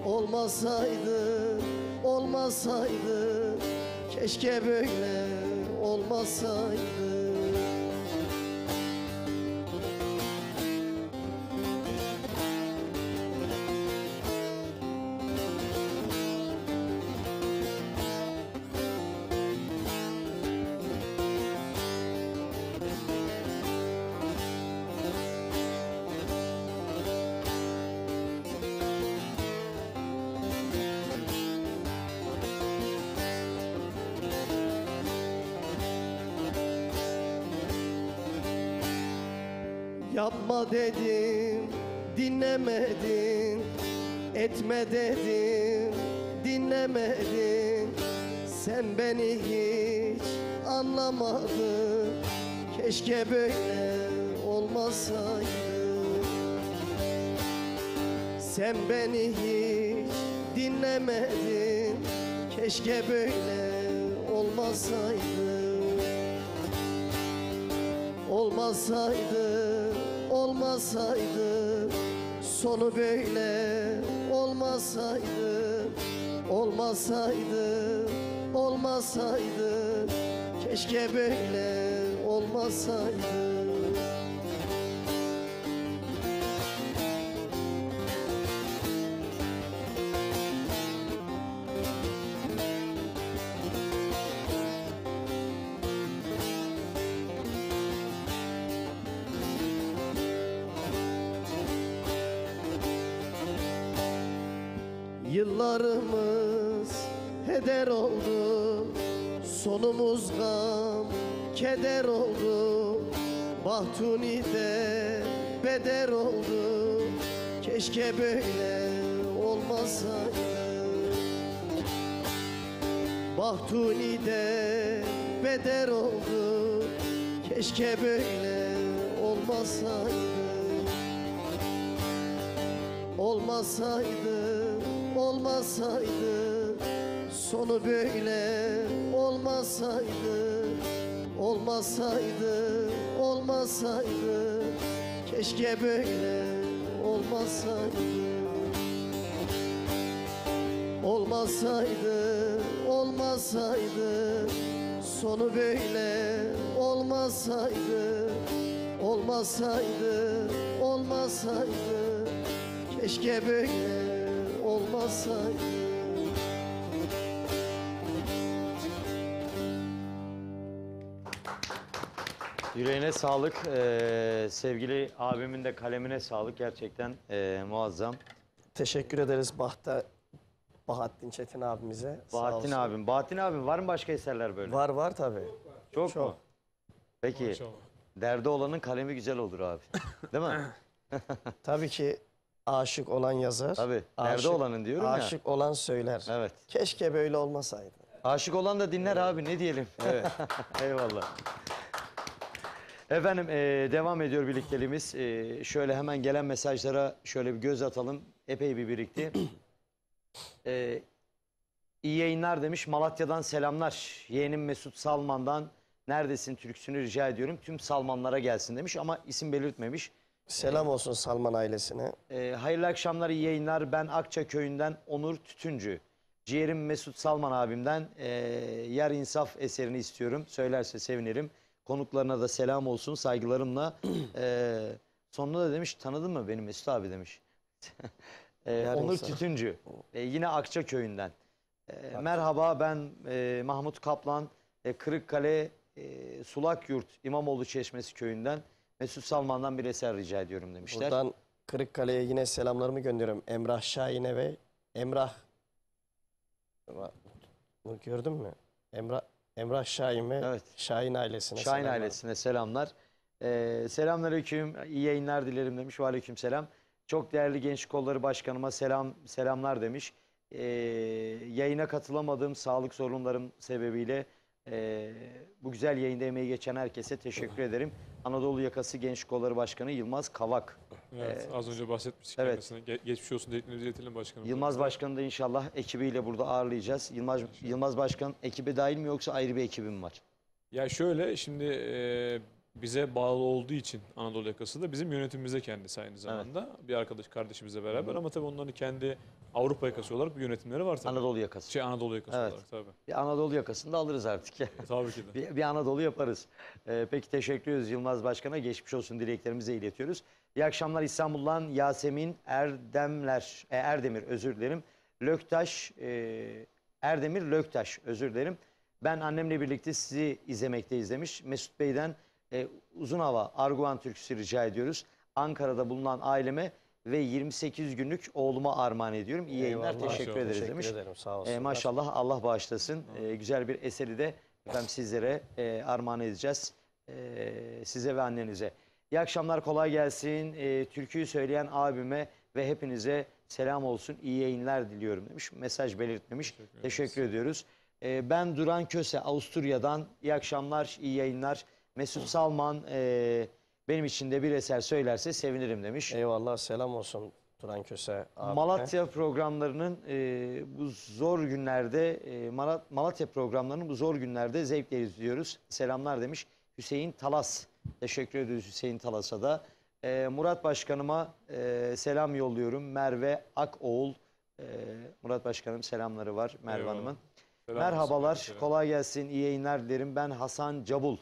olmasaydı, olmasaydı, keşke böyle olmasaydı. Yapma dedim, dinlemedin. Etme dedim, dinlemedin. Sen beni hiç anlamadın. keşke böyle olmasaydı. Sen beni hiç dinlemedin, keşke böyle olmasaydı. Olmasaydı, olmasaydı, sonu böyle olmasaydı. Olmasaydı, olmasaydı, keşke böyle olmasaydı. Yıllarımız heder oldu, sonumuz gam, keder oldu. Bahtuni'de beder oldu, keşke böyle olmasaydı. Bahtuni'de beder oldu, keşke böyle olmasaydı. Olmasaydı, olmasaydı, sonu böyle olmasaydı. Olmasaydı, olmasaydı, keşke böyle olmasaydı. Olmasaydı, olmasaydı, sonu böyle olmasaydı. Olmasaydı, olmasaydı, keşke böyle olmasaydı. Yüreğine sağlık. Sevgili abimin de kalemine sağlık. Gerçekten muazzam. Teşekkür ederiz Bahattin Çetin abimize. Sağ Bahattin olsun. abim. Bahattin abim var mı başka eserler böyle? Var tabii. Çok çok. mu? Peki. Maşallah. Derdi olanın kalemi güzel olur abi. Değil mi? Tabii ki aşık olan yazar. Tabii. Derdi Aşık- olanın diyorum ya. Aşık olan söyler. Evet. Keşke böyle olmasaydı. Aşık olan da dinler abi, ne diyelim. Evet. Eyvallah. Efendim devam ediyor birlikteliğimiz. Şöyle hemen gelen mesajlara şöyle bir göz atalım. Epey bir birikti. İyi yayınlar demiş. Malatya'dan selamlar. Yeğenim Mesut Salman'dan neredesin türküsünü rica ediyorum. Tüm Salmanlara gelsin demiş ama isim belirtmemiş. Selam olsun Salman ailesine. Hayırlı akşamlar, iyi yayınlar. Ben Akça köyünden Onur Tütüncü. Ciğerim Mesut Salman abimden Yer İnsaf eserini istiyorum. Söylerse sevinirim. Konuklarına da selam olsun saygılarımla. Sonunda da demiş, tanıdın mı beni Mesut abi demiş. Yer Onur İnsaf. Tütüncü. Yine Akça köyünden. Merhaba, ben Mahmut Kaplan. Kırıkkale Sulakyurt İmamoğlu Çeşmesi köyünden Mesut Salman'dan bir eser rica ediyorum demişler. Buradan Kırıkkale'ye yine selamlarımı gönderiyorum. Emrah Şahin'e ve Emrah. Bunu gördün mü? Emrah Şahin ve Evet. Şahin ailesine Şahin selamlar. ailesine selamlar. Selamünaleyküm, iyi yayınlar dilerim demiş. Aleyküm selam. Çok değerli Gençlik Kolları Başkanıma selamlar demiş. Yayına katılamadığım sağlık sorunlarım sebebiyle bu güzel yayında emeği geçen herkese teşekkür ederim. Anadolu Yakası Gençlik Kolları Başkanı Yılmaz Kavak. Evet, az önce bahsetmiştik evet. kendisine. Geçmiş olsun dediklerinizi iletelim başkanım. Yılmaz Başkan'ı da inşallah ekibiyle burada ağırlayacağız. Yılmaz Başkan ekibe dahil mi yoksa ayrı bir ekibim var? Ya şöyle şimdi bize bağlı olduğu için Anadolu Yakası da bizim yönetimimize kendisi aynı zamanda. Bir arkadaş kardeşimizle beraber ama tabii onların kendi Avrupa Yakası olarak bir yönetimleri var tabii. Anadolu Yakası. Anadolu Yakası Evet. olarak tabii. Bir Anadolu Yakası'nı da alırız artık. Tabii ki de. Bir Anadolu yaparız. Peki teşekkür ediyoruz Yılmaz Başkan'a. Geçmiş olsun dileklerimizi iletiyoruz. İyi akşamlar İstanbul'dan Yasemin Erdemir özür dilerim. Erdemir Löktaş özür dilerim. Ben annemle birlikte sizi izlemekteyiz demiş. Mesut Bey'den Uzun Hava Arguvan türküsü rica ediyoruz. Ankara'da bulunan aileme ve 28 günlük oğluma armağan ediyorum. İyi yayınlar, Eyvallah. teşekkür ederiz Teşekkür demiş. ederim, sağ olsun. Maşallah Allah bağışlasın. Güzel bir eseri de efendim sizlere armağan edeceğiz. Size ve annenize. İyi akşamlar, kolay gelsin. Türküyü söyleyen abime ve hepinize selam olsun. İyi yayınlar diliyorum demiş. Mesaj belirtmemiş. Teşekkür ediyoruz. Ben Duran Köse, Avusturya'dan. İyi akşamlar, iyi yayınlar. Mesut Salman benim için de bir eser söylerse sevinirim demiş. Eyvallah, selam olsun Turan Köse abime. Malatya programlarının bu zor günlerde Malatya programlarının bu zor günlerde zevkle izliyoruz. Selamlar demiş Hüseyin Talas. Teşekkür ediyoruz Hüseyin Talas'a da. Murat Başkanıma selam yolluyorum. Merve Akoğul. Murat Başkanım selamları var Merve Eyvallah. Hanım'ın. Selam Merhabalar, olsun. kolay gelsin, iyi yayınlar dilerim. Ben Hasan Cabul.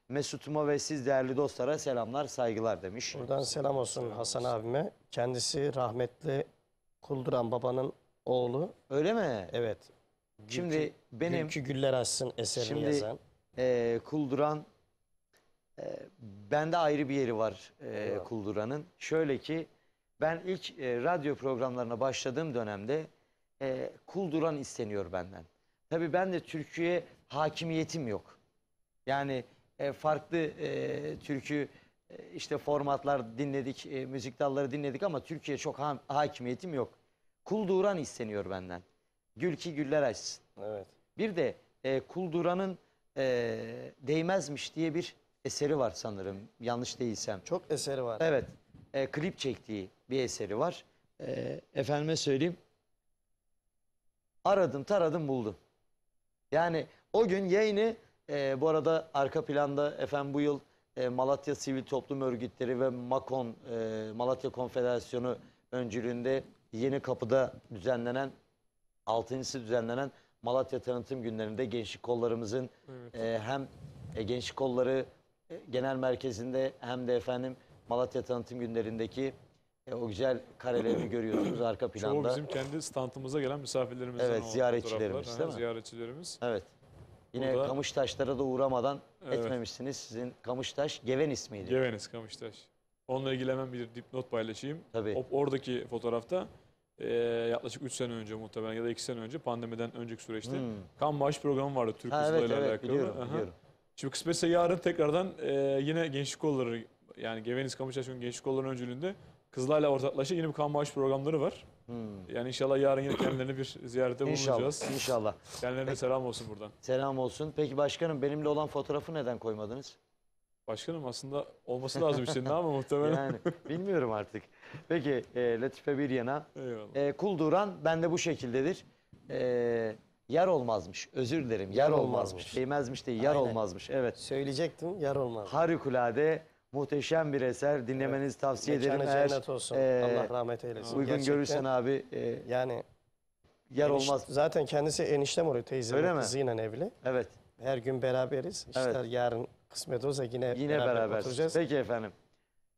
Mesut'uma ve siz değerli dostlara selamlar, saygılar demiş. Buradan selam olsun Hasan abime. Kendisi rahmetli Kulduran babanın oğlu. Öyle mi? Evet. Şimdi benim Gülkü Güller Açsın eserini Şimdi- yazan. Kulduran bende ayrı bir yeri var Eyvallah. Kulduran'ın. Şöyle ki ben ilk radyo programlarına başladığım dönemde Kulduran isteniyor benden. Tabii ben de türküye hakimiyetim yok. Yani farklı türkü işte formatlar dinledik, müzik dalları dinledik ama Türkiye'ye çok hakimiyetim yok. Kulduran isteniyor benden. Gül ki güller açsın. Evet. Bir de Kulduran'ın Değmezmiş diye bir eseri var sanırım yanlış değilsem. Çok eseri var. Evet, klip çektiği bir eseri var. Efendime söyleyeyim. Aradım taradım buldum. Yani o gün yayını bu arada arka planda efendim bu yıl Malatya Sivil Toplum Örgütleri ve MAKON Malatya Konfederasyonu öncülüğünde Yeni Kapı'da düzenlenen 6.'sı düzenlenen Malatya Tanıtım Günlerinde gençlik kollarımızın hem gençlik kolları genel merkezinde hem de efendim Malatya Tanıtım Günlerindeki o güzel karelerini görüyorsunuz arka Çoğu planda. bizim kendi standımıza gelen misafirlerimizden Evet, o ziyaretçilerimiz, fotoğraflar. değil mi? Ziyaretçilerimiz. Evet. Yine Burada- Kamıştaşlara da uğramadan Evet. etmemişsiniz. Sizin Kamıştaş Geven ismiydi. Geveniz Kamıştaş. Onunla ilgili hemen bir dipnot paylaşayım. Tabii. Oradaki fotoğrafta yaklaşık 3 sene önce muhtemelen ya da 2 sene önce pandemiden önceki süreçte kan bağış programı vardı Türk Ha, Kızılay'la evet, alakalı. biliyorum, Aha. biliyorum. Şimdi kısmetse yarın tekrardan yine gençlik kolları yani Geveniz Kamıştaş'ın gençlik kollarının öncülüğünde Kızılay'la ortaklaşa yeni bir kan bağış programları var. Yani inşallah yarın yine kendilerine bir ziyarete İnşallah, bulunacağız. inşallah. Kendilerine selam olsun buradan. Selam olsun. Peki başkanım benimle olan fotoğrafı neden koymadınız? Başkanım aslında olması lazım işte ama muhtemelen. Yani bilmiyorum artık. Peki Latife bir yana. Eyvallah. Kulduran bende bu şekildedir. Yer olmazmış. Özür dilerim. Yer olmazmış. olmazmış. Değmezmiş değil. Yer Aynen. olmazmış. Evet. Söyleyecektim, yar olmaz. Harikulade muhteşem bir eser. Dinlemenizi tavsiye ederim. Mekanı Eğer cennet olsun. Allah rahmet eylesin. uygun Gerçekten görürsen abi yani yer olmaz. zaten kendisi eniştem oluyor. Teyzemin Öyle mi? kızıyla evli. Evet. Her gün beraberiz. İşte Evet. yarın kısmet olsa yine Yine beraber. oturacağız. Peki efendim.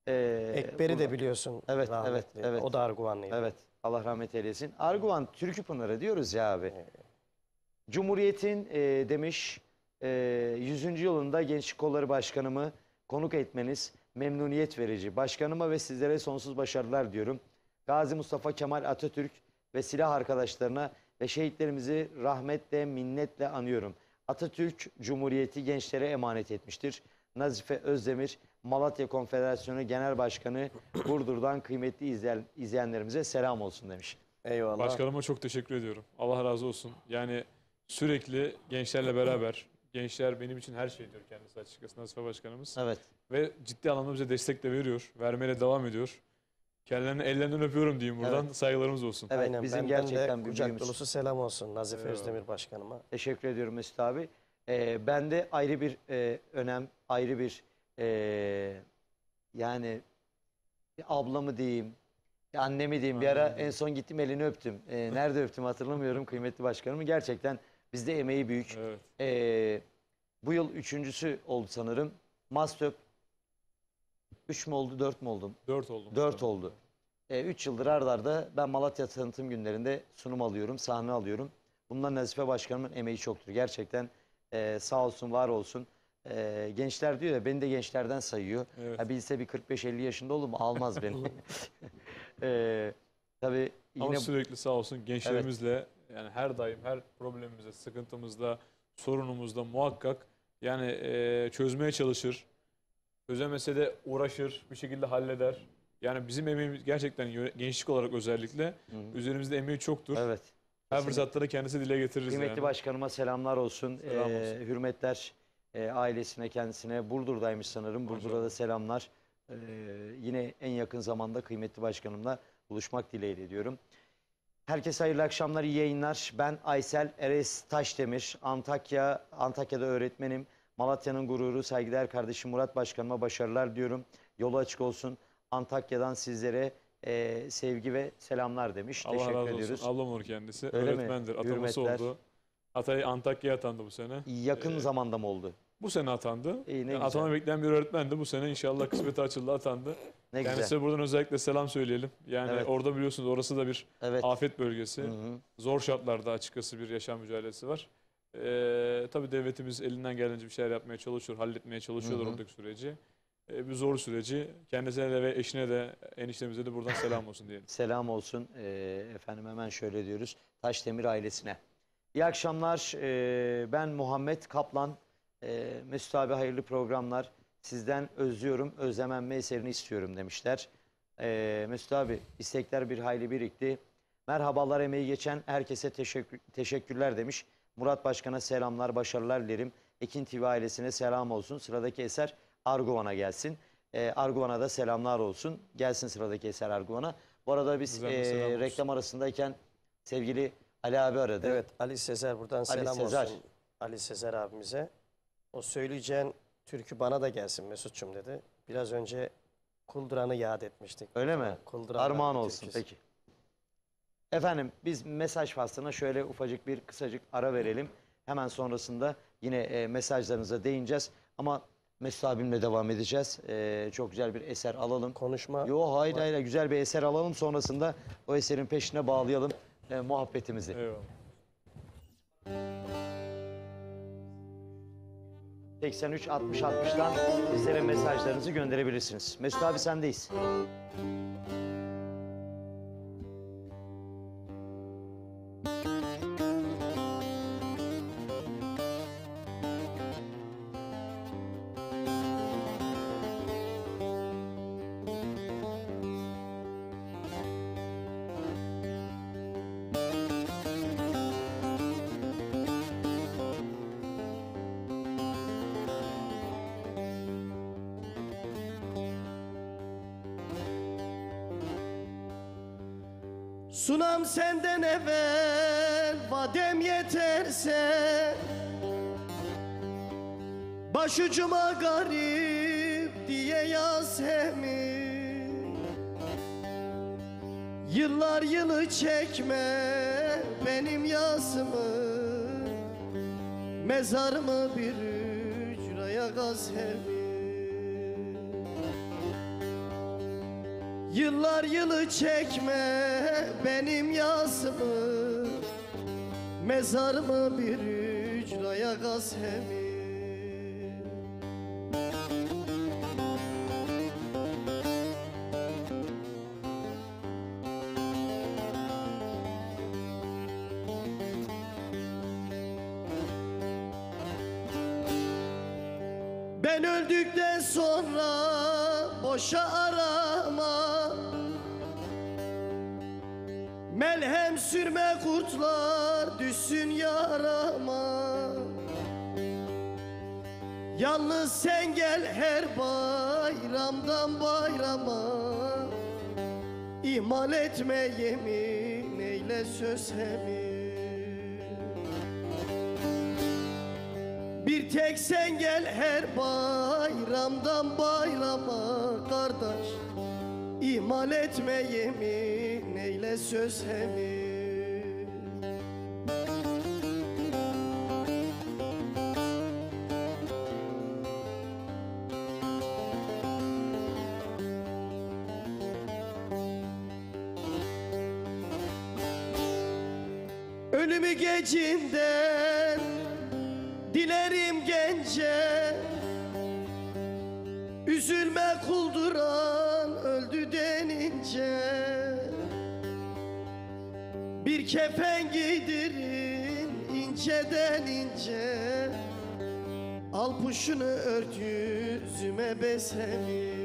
Ekber'i burada- de biliyorsun. Evet, rahmetli. evet, evet. O da Arguvanlıydı. Evet. Allah rahmet eylesin. Arguvan Türkü Pınarı diyoruz ya abi. Cumhuriyet'in demiş 100. yılında Gençlik Kolları Başkanımı konuk etmeniz memnuniyet verici. Başkanıma ve sizlere sonsuz başarılar diyorum. Gazi Mustafa Kemal Atatürk ve silah arkadaşlarına ve şehitlerimizi rahmetle, minnetle anıyorum. Atatürk Cumhuriyeti gençlere emanet etmiştir. Nazife Özdemir, Malatya Konfederasyonu Genel Başkanı, Burdur'dan kıymetli izleyenlerimize selam olsun demiş. Eyvallah. Başkanıma çok teşekkür ediyorum. Allah razı olsun. Yani sürekli gençlerle beraber, gençler benim için her şey diyor kendisi açıkçası Nazife Başkanımız. Evet. Ve ciddi anlamda bize destek de veriyor. Vermeye de devam ediyor. Kendilerine ellerinden öpüyorum diyeyim buradan. Saygılarımız olsun. Evet, Aynen, bizim benden gerçekten de bir kucak büyüğümüz. dolusu selam olsun Nazife Eyvallah. Özdemir Başkanıma. Teşekkür ediyorum Mesut abi. Bende ayrı bir önem, ayrı bir yani ablamı diyeyim, annemi diyeyim. Bir ara en son gittim elini öptüm. Nerede öptüm hatırlamıyorum kıymetli başkanımı. Gerçekten bizde emeği büyük. Evet. Bu yıl 3.'sü oldu sanırım. Mastöp 3 mü oldu 4 mü oldu? 4 oldu. 4 oldu. 3 yıldır ard arda ben Malatya Tanıtım Günlerinde sunum alıyorum, sahne alıyorum. Bundan Nazife Başkanımın emeği çoktur. Gerçekten sağ olsun, var olsun. Gençler diyor ya, beni de gençlerden sayıyor. Evet. Ha, bilse bir 45-50 yaşında olur mu? Almaz beni. Tabii Ama yine sürekli sağ olsun gençlerimizle yani her daim her problemimizde, sıkıntımızda, sorunumuzda muhakkak yani çözmeye çalışır. Çözemese de uğraşır, bir şekilde halleder. Yani bizim emeğimiz gerçekten gençlik olarak özellikle üzerimizde emeği çoktur. evet. Her fırsatta da kendisi dile getiririz Kıymetli yani. başkanıma selamlar olsun. Selam olsun. Hürmetler ailesine, kendisine. Burdur'daymış sanırım. Burdur'a da selamlar. Yine en yakın zamanda kıymetli başkanımla buluşmak dileğiyle diyorum. Herkese hayırlı akşamlar, iyi yayınlar. Ben Aysel Eres Taşdemir. Antakya'da öğretmenim. Malatya'nın gururu, saygıdeğer kardeşim Murat Başkanıma başarılar diyorum. Yolu açık olsun. Antakya'dan sizlere sevgi ve selamlar demiş. Allah Teşekkür razı olsun. ediyoruz. Ablam olur kendisi. Öyle mi? Öğretmendir. Ataması Hürmetler. oldu. Antakya'ya atandı bu sene. Yakın zamanda mı oldu? Bu sene atandı. İyi, ne Yani güzel. atama bekleyen bir öğretmendi. Bu sene inşallah kısmeti açıldı, atandı. Ne güzel. Kendisine buradan özellikle selam söyleyelim. Yani Evet. orada biliyorsunuz orası da bir Evet. afet bölgesi. Hı hı. Zor şartlarda açıkçası bir yaşam mücadelesi var. Tabii devletimiz elinden geldiğince bir şeyler yapmaya çalışıyor, halletmeye çalışıyorlar Hı hı. oradaki süreci. Bir zor süreci. Kendisine de ve eşine de, eniştemize de buradan selam olsun diyelim. Selam olsun. Efendim hemen şöyle diyoruz. Taşdemir ailesine. İyi akşamlar. Ben Muhammed Kaplan. Mesut abi hayırlı programlar. Sizden özlüyorum, özlemem eserini istiyorum demişler. Mesut abi istekler bir hayli birikti. Merhabalar, emeği geçen herkese teşekkürler demiş. Murat Başkan'a selamlar, başarılar dilerim. Ekin TV ailesine selam olsun. Sıradaki eser Arguvan'a gelsin. Arguvan'a da selamlar olsun. Gelsin sıradaki eser Arguvan'a. Bu arada biz Güzel bir selam olsun. reklam arasındayken sevgili Ali abi aradı. Evet, Ali Sezer buradan selam Sezer. olsun. Ali Sezer abimize. O söyleyeceğin türkü bana da gelsin Mesut'cum dedi. Biraz önce Kulduran'ı yad etmiştik. Öyle mi? Kulduran'ın Armağan olsun türküsü. peki. Efendim biz mesaj faslına şöyle ufacık bir kısacık ara verelim. Hemen sonrasında yine mesajlarınıza değineceğiz. Ama Mesut abimle devam edeceğiz. Çok güzel bir eser alalım. Konuşma. Yo hayır hayır güzel bir eser alalım, sonrasında o eserin peşine bağlayalım muhabbetimizi. Eyvallah. 83 60 60'dan bizlere mesajlarınızı gönderebilirsiniz. Mesut abi sendeyiz. Sunam senden evvel vadem yeterse, başucuma garip diye yaz hemin. Yıllar yılı çekme benim yazımı, mezarımı bir hücraya gaz hemin. Yıllar yılı çekme benim yazımı, mezarımı bir hücraya gaz hemin. Ben öldükten sonra boşa arama, melhem sürme kurtlar düşsün yarama. Yalnız sen gel her bayramdan bayrama, ihmal etme yemin eyle söz hemin. Bir tek sen gel her bayramdan bayrama kardeş, ihmal etme yemin eyle söz hemin. Ölümü gecinden dilerim gence, üzülme kulduran öldü denince. Bir kefen giydirin inceden ince, al puşunu ört yüzüme besemin.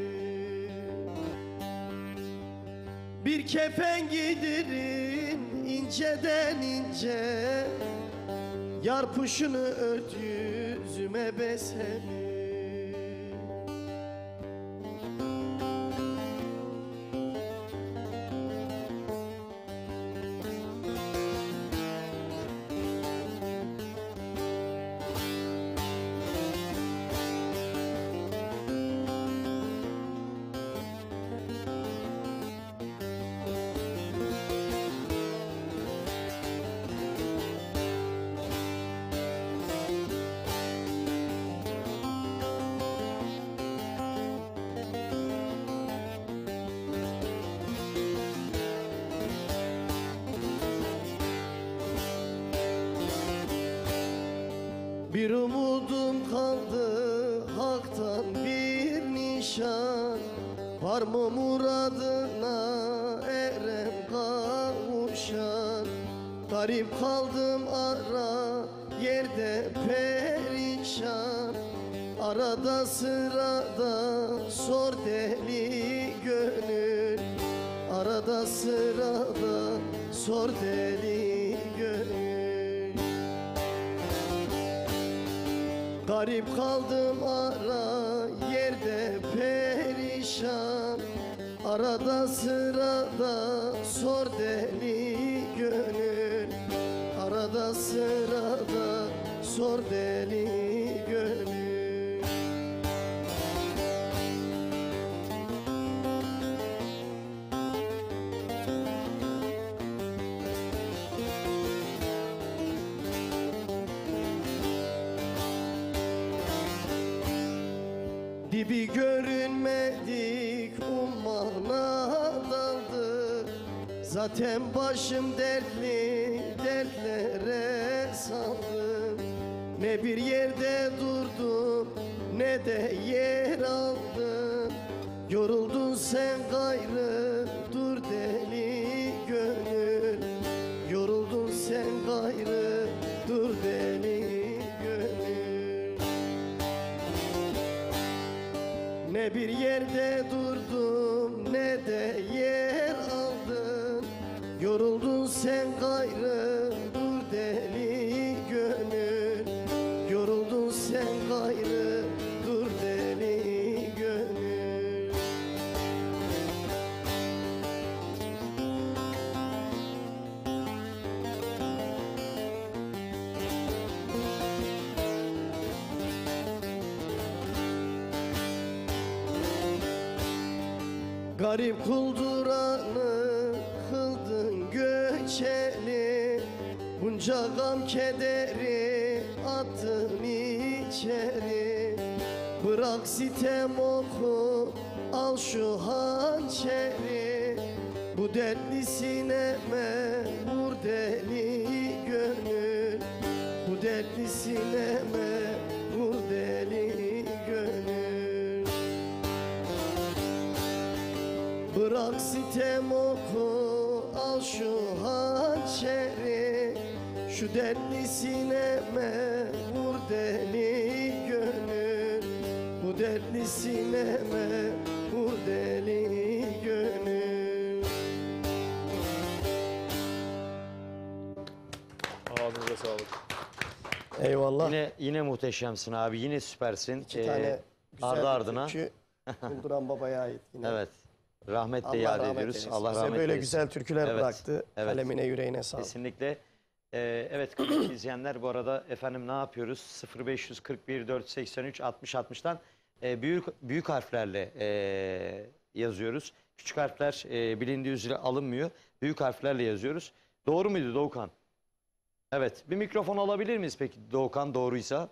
Bir kefen giydirin inceden ince, yar puşunu ört yüzüme yüzüme besemi. Bir umudum kaldı haktan bir nişan. Var mı muradına eren kavuşan? Garip kaldım ara yerde perişan. Arada sırada sor deli gönül. Arada sırada sor deli gönül. Garip kaldım ara yerde perişan. Arada sırada sor deli gönül. Arada sırada sor deli gönül. Dibi görünmedik ummana daldı. Zaten başım dertli dertlere saldım. Ne bir yerde durdum ne de yer aldım. Yoruldun sen gayrı dur deli gönül. Yoruldun sen gayrı dur deli gönül. Ne bir yerde durdum ne de yer aldım. Yoruldun sen gayrı dur deli gönül. Yoruldun sen gayrı dur deli gönül. Garip kulduranı kıldın göçeli. Bunca gam kederi attın içeri. Bırak sitem oku al şu hançeri. Bu dertli sineme vur deli gönül. Bu dertli sineme vur deli gönül. Bırak sitem oku al şu hançeri. Şu dertli sineme vur deli gönül. Bu dertli sineme vur deli gönül. Ağzınıza sağlık. Eyvallah. Yine muhteşemsin abi. Yine süpersin. İki tane güzel ardı bir ardına. türkü Kulduran Baba'ya ait yine. Evet. Rahmetle Allah yad rahmet ediyoruz. eylesin. Allah Bize rahmet böyle eylesin. güzel türküler Evet, bıraktı. evet. Kalemine yüreğine sağlık. Kesinlikle. Evet kıymetli izleyenler, bu arada efendim ne yapıyoruz? 0541 483 60 60'tan büyük harflerle yazıyoruz. Küçük harfler bilindiği üzere alınmıyor. Büyük harflerle yazıyoruz. Doğru muydu Doğukan? Evet. Bir mikrofon alabilir miyiz peki Doğukan, doğruysa?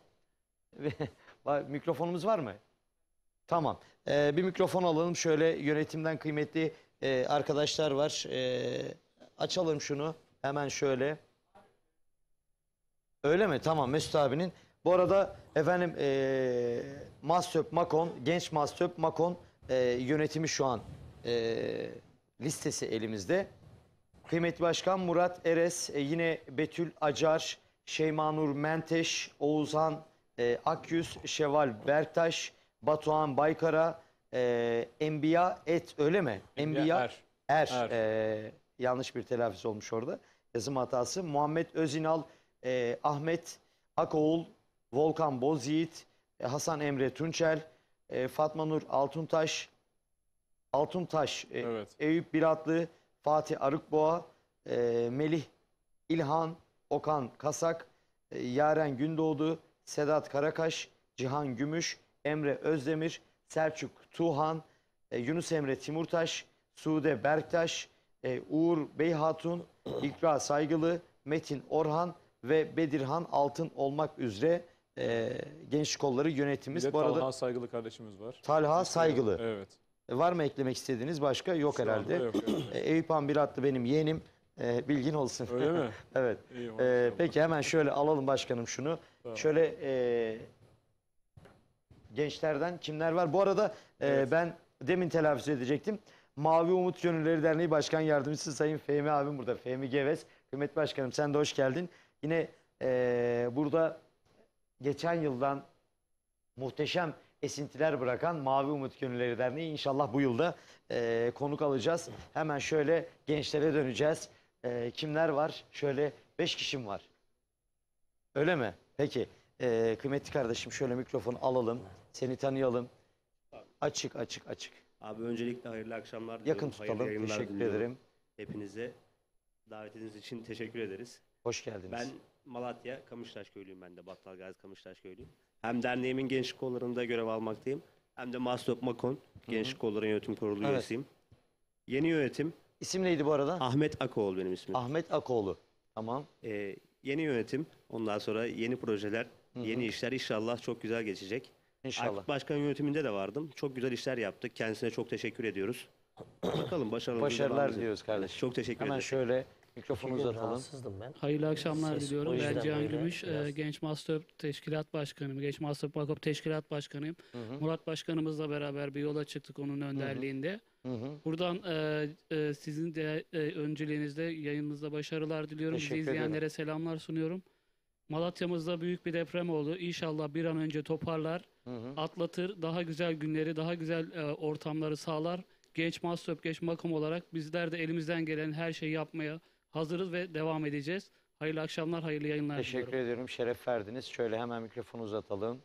Mikrofonumuz var mı? Tamam. Bir mikrofon alalım. Şöyle yönetimden kıymetli arkadaşlar var. Açalım şunu. Hemen şöyle. Öyle mi? Tamam, Mesut abinin. Bu arada efendim Mastöp Makon, Genç Mastöp Makon yönetimi şu an listesi elimizde. Kıymetli Başkan Murat Eres, yine Betül Acar, Şeymanur Menteş, Oğuzhan Akyüz, Şeval Berktaş, Batuhan Baykara, Enbiya Et, öyle mi? Enbiya Er. Yanlış bir telafisi olmuş orada. Yazım hatası. Muhammed Özinal, Ahmet Akoğul, Volkan Bozyiğit, Hasan Emre Tunçel, Fatma Nur Altuntaş, Evet. Eyüp Biratlı, Fatih Arıkboğa, Melih İlhan, Okan Kasak, Yaren Gündoğdu, Sedat Karakaş, Cihan Gümüş, Emre Özdemir, Selçuk Tuğhan, Yunus Emre Timurtaş, Sude Berktaş, Uğur Beyhatun, İkra Saygılı, Metin Orhan ve Bedirhan Altın olmak üzere Gençlik Kolları Bir yönetimimiz. de Bu arada Talha Saygılı kardeşimiz var. Talha Saygılı. Evet. Var mı eklemek istediğiniz başka? Yok Şu anda herhalde. yok, evet. Eyüp Han Biratlı benim yeğenim. Bilgin olsun. Öyle mi? Evet. İyi, maşallah. Peki hemen şöyle alalım başkanım şunu. Tamam. Şöyle gençlerden kimler var? Bu arada Evet. ben demin telaffuz edecektim. Mavi Umut Gönülleri Derneği Başkan Yardımcısı Sayın Fehmi abim burada. Fehmi Gevez. Kıymetli başkanım sen de hoş geldin. Yine burada geçen yıldan muhteşem esintiler bırakan Mavi Umut Gönülleri Derneği inşallah bu yılda konuk alacağız. Hemen şöyle gençlere döneceğiz. Kimler var? Şöyle 5 kişim var. Öyle mi? Peki. Kıymetli kardeşim şöyle mikrofonu alalım. Seni tanıyalım. Açık. Abi öncelikle hayırlı akşamlar diliyorum. Yakın Hayırlı tutalım. yayınlar Teşekkür diliyorum. ederim. Hepinize davetiniz için teşekkür ederiz. Hoş geldiniz. Ben Malatya Kamıştaş köylüyüm, ben de Battalgazi Kamıştaş köylüyüm. Hem derneğimin gençlik kollarında görev almaktayım. Hem de Mastop Makon Gençlik Kolları Yönetim Kurulu Evet. üyesiyim. Yeni yönetim İsim neydi bu arada? Ahmet Akoğlu benim ismim. Ahmet Akoğlu. Tamam. Yeni yönetim, ondan sonra yeni projeler, yeni işler inşallah çok güzel geçecek. İnşallah. Aykut Başkan yönetiminde de vardım. Çok güzel işler yaptık. Kendisine çok teşekkür ediyoruz. Bakalım Başarılar diliyoruz kardeşim. Çok teşekkür Hemen ederim. şöyle mikrofonu Bugün uzatalım. rahatsızdım ben. Hayırlı akşamlar Ses diliyorum. o Ben yüzden Cihan böyle Gümüş, biraz- Genç Master Teşkilat Başkanıyım. Genç Master Makop Teşkilat Başkanıyım. Murat Başkanımızla beraber bir yola çıktık onun önderliğinde. Buradan sizin de önceliğinizde yayınınızda başarılar diliyorum. Bizi Teşekkür ederim. izleyenlere selamlar sunuyorum. Malatya'mızda büyük bir deprem oldu. İnşallah bir an önce toparlar, atlatır, daha güzel günleri, daha güzel ortamları sağlar. Genç Master, Genç Makom olarak bizler de elimizden gelen her şeyi yapmaya hazırız ve devam edeceğiz. Hayırlı akşamlar, hayırlı yayınlar Teşekkür diliyorum. ediyorum. Şeref verdiniz. Şöyle hemen mikrofonu uzatalım.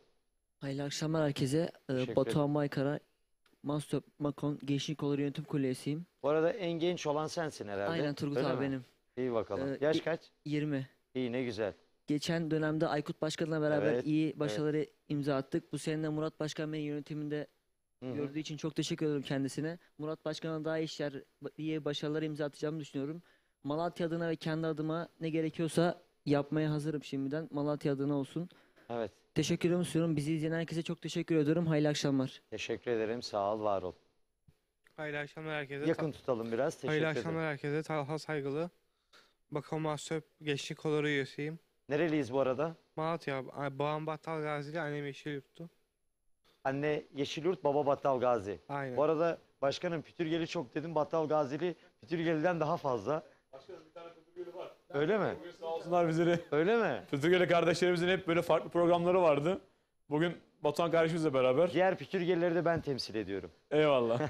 Hayırlı akşamlar herkese. Teşekkür Batuhan Baykara, Mastop Makon Gençlik Kolları Yönetim Kurulu üyesiyim. Bu arada en genç olan sensin herhalde. Aynen Turgut Öyle abi mi? benim. İyi bakalım. Ee, Yaş i- kaç? 20. İyi ne güzel. Geçen dönemde Aykut Başkan'la beraber Evet, iyi başarıları imza attık. Bu sene de Murat Başkan Bey'in yönetiminde Hı hı. gördüğü için çok teşekkür ederim kendisine. Murat Başkan'a daha iyi işler, iyi başarılar imza atacağımı düşünüyorum. Malatya adına ve kendi adıma ne gerekiyorsa yapmaya hazırım şimdiden. Malatya adına olsun. Evet. Teşekkür ediyorum. Bizi izleyen herkese çok teşekkür ediyorum. Hayırlı akşamlar. Teşekkür ederim. Sağ ol, var ol. Hayırlı akşamlar herkese. Yakın tutalım biraz. Teşekkür Hayırlı ederim. akşamlar herkese. Talha Saygılı. Bakan Mahsöp Gençlik Kolları üyesiyim. Nereliyiz bu arada? Malatya. Babam Battalgazi'li, annem Yeşilyurt'tu. Anne Yeşilyurt, baba Battal Gazi. Aynen. Bu arada başkanım Pütürgeli çok dedim. Battal Gazili Pütürgeli'den daha fazla. Başkanım bir tane Pütürgeli var. Öyle mi? Bugün sağ olsunlar bizleri. Öyle mi? Pütürgeli kardeşlerimizin hep böyle farklı programları vardı. Bugün Batuhan kardeşimizle beraber. Diğer Pütürgelileri de ben temsil ediyorum. Eyvallah.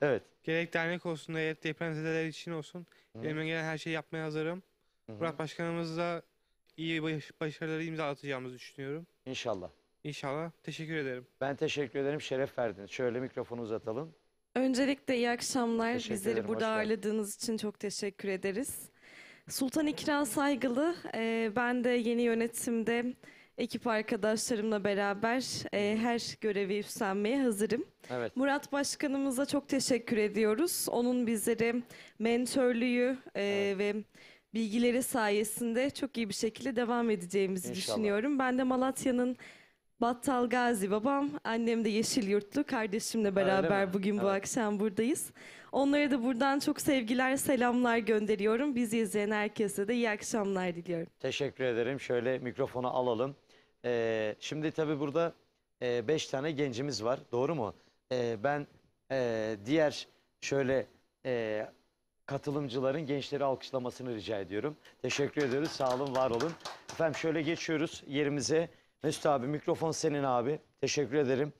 Evet. Gerek dernek olsun, gerek depremzedeler için olsun. Elime gelen her şeyi yapmaya hazırım. Murat Başkanımızla iyi başarıları imza atacağımızı düşünüyorum. İnşallah. İnşallah. Teşekkür ederim. Ben teşekkür ederim. Şeref verdiniz. Şöyle mikrofonu uzatalım. Öncelikle iyi akşamlar. Teşekkür Bizleri ederim, burada hoş geldin. ağırladığınız için çok teşekkür ederiz. Sultan İkra Saygılı. Ben de yeni yönetimde ekip arkadaşlarımla beraber her görevi üstlenmeye hazırım. Evet. Murat Başkanımıza çok teşekkür ediyoruz. Onun bizlere mentörlüğü ve bilgileri sayesinde çok iyi bir şekilde devam edeceğimizi İnşallah. düşünüyorum. Ben de Malatya'nın Battal Gazi babam, annem de Yeşilyurtlu, kardeşimle beraber mi? bugün bu Evet. akşam buradayız. Onlara da buradan çok sevgiler, selamlar gönderiyorum. Bizi izleyen herkese de iyi akşamlar diliyorum. Teşekkür ederim. Şöyle mikrofonu alalım. Şimdi tabii burada 5 tane gencimiz var. Doğru mu? Ben diğer şöyle katılımcıların gençleri alkışlamasını rica ediyorum. Teşekkür ediyoruz. Sağ olun, var olun. Efendim şöyle geçiyoruz yerimize. Mesut abi mikrofon senin abi. Teşekkür ederim.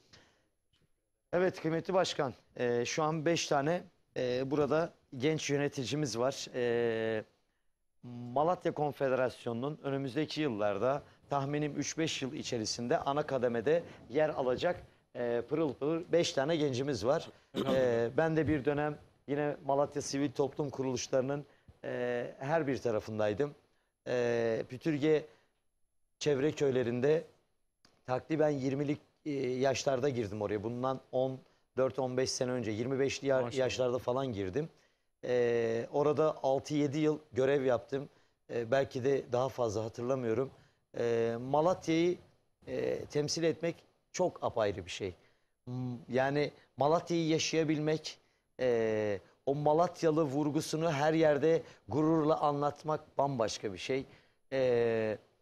Evet kıymetli başkan. Şu an 5 tane burada genç yöneticimiz var. Malatya Konfederasyonu'nun önümüzdeki yıllarda tahminim 3-5 yıl içerisinde ana kademede yer alacak pırıl pırıl 5 tane gencimiz var. Ben de bir dönem yine Malatya Sivil Toplum Kuruluşlarının her bir tarafındaydım. Pütürge çevre köylerinde takriben 20'lik yaşlarda girdim oraya. Bundan 14-15 sene önce 25'li yaşlarda falan girdim. Orada 6-7 yıl görev yaptım. Belki de daha fazla hatırlamıyorum. Malatya'yı temsil etmek çok apayrı bir şey. Yani Malatya'yı yaşayabilmek, o Malatyalı vurgusunu her yerde gururla anlatmak bambaşka bir şey.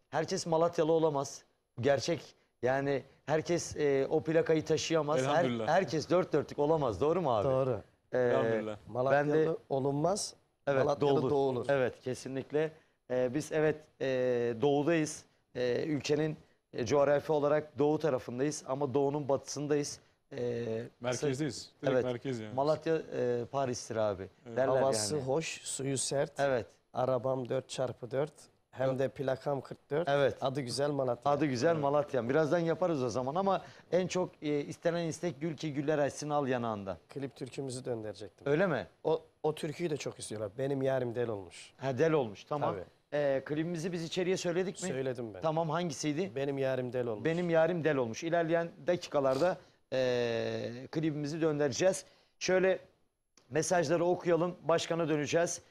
Herkes Malatyalı olamaz. Gerçek, yani herkes o plakayı taşıyamaz. Herkes dört dörtlük olamaz. Doğru mu abi? Doğru. Malatyalı olunmaz, evet, Malatyalı doğulur. Evet, kesinlikle. Biz evet doğudayız. Ülkenin coğrafi olarak doğu tarafındayız ama doğunun batısındayız. Merkezdeyiz. Direkt evet, merkez yani. Malatya Paris'tir abi. Evet. Derler Havası yani. hoş, suyu sert. Evet. Arabam 4x4. Hem de plakam 44. Evet. Adı güzel Malatya. Adı güzel Malatya. Birazdan yaparız o zaman ama en çok istenen istek gül ki güller açsın al yanağında. Klip türkümüzü döndürecektim. Öyle mi? O türküyü de çok istiyorlar. Benim yarim del olmuş. Ha, del olmuş, tamam. Tabii. Klibimizi biz içeriye söyledik mi? Söyledim ben. Tamam, hangisiydi? Benim yarim del olmuş. Benim yarim del olmuş. İlerleyen dakikalarda klibimizi döndüreceğiz. Şöyle mesajları okuyalım. Başkana döneceğiz.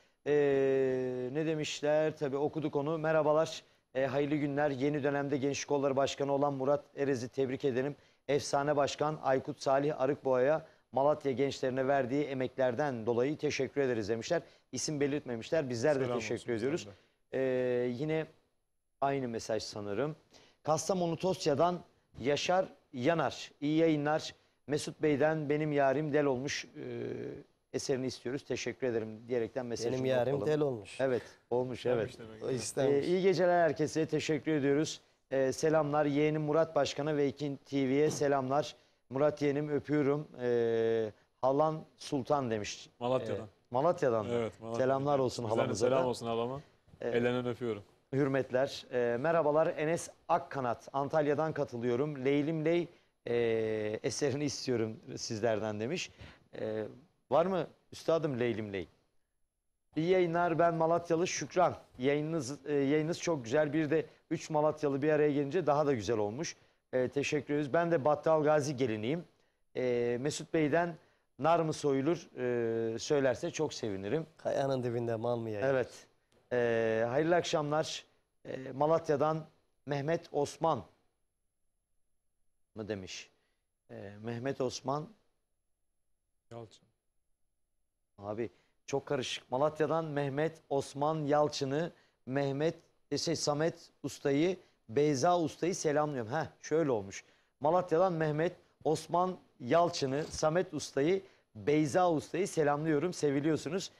Ne demişler? Tabii okuduk onu. Merhabalar, hayırlı günler. Yeni dönemde Gençlik Kolları Başkanı olan Murat Erez'i tebrik edelim. Efsane Başkan Aykut Salih Arıkboğa'ya Malatya gençlerine verdiği emeklerden dolayı teşekkür ederiz demişler. İsim belirtmemişler. Bizler de teşekkür ediyoruz. Yine aynı mesaj sanırım. Kastamonu Tosya'dan Yaşar Yanar. İyi yayınlar. Mesut Bey'den benim yarim del olmuş eserini istiyoruz. Teşekkür ederim diyerekten mesajı Benim yarim bakalım. del olmuş. Evet, olmuş, evet. O istemiş. İyi geceler herkese. Teşekkür ediyoruz. Selamlar. Yeğenim Murat Başkan'a ve İkin TV'ye selamlar. Murat yeğenim öpüyorum. Halan Sultan demiş. Malatya'dan. Malatya'dan mı? Evet, Malatya'dan. Selamlar olsun Bizden de halamıza selam da. olsun halama. Ellerinden öpüyorum. Hürmetler. Merhabalar, Enes Akkanat. Antalya'dan katılıyorum. Leylim Ley eserini istiyorum sizlerden demiş. Var mı üstadım Leylim Ley? İyi yayınlar, ben Malatyalı Şükran. Yayınınız çok güzel. Bir de 3 Malatyalı bir araya gelince daha da güzel olmuş. Teşekkür ederiz. Ben de Battal Gazi geliniyim. Mesut Bey'den nar mı soyulur söylerse çok sevinirim. Kayanın dibinde mal mı yayılır? Evet. Hayırlı akşamlar. Malatya'dan Mehmet Osman mı demiş? Mehmet Osman. Yalçın. Abi çok karışık. Malatya'dan Mehmet Osman Yalçın'ı, Samet Usta'yı, Beyza Usta'yı selamlıyorum. Şöyle olmuş. Malatya'dan Mehmet Osman Yalçın'ı, Samet Usta'yı, Beyza Usta'yı selamlıyorum. Seviliyorsunuz.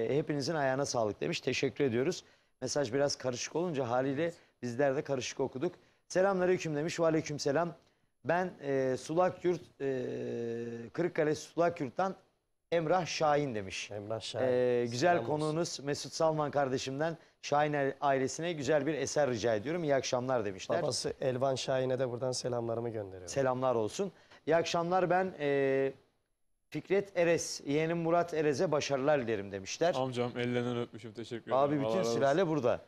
Hepinizin ayağına sağlık demiş. Teşekkür ediyoruz. Mesaj biraz karışık olunca haliyle bizler de karışık okuduk. Selamünaleyküm demiş. Ve aleykümselam. Ben Sulakyurt, Kırıkkale Sulakyurt'tan Emrah Şahin demiş. Emrah Şahin. Güzel Selam konuğunuz olsun. Mesut Salman kardeşimden Şahin ailesine güzel bir eser rica ediyorum. İyi akşamlar demişler. Babası Elvan Şahin'e de buradan selamlarımı gönderiyorum. Selamlar olsun. İyi akşamlar, ben Fikret Erez, yeğenim Murat Erez'e başarılar dilerim demişler. Amcam ellerinden öpmüşüm. Teşekkür ederim. Abi Allah bütün razı olsun. sülale burada.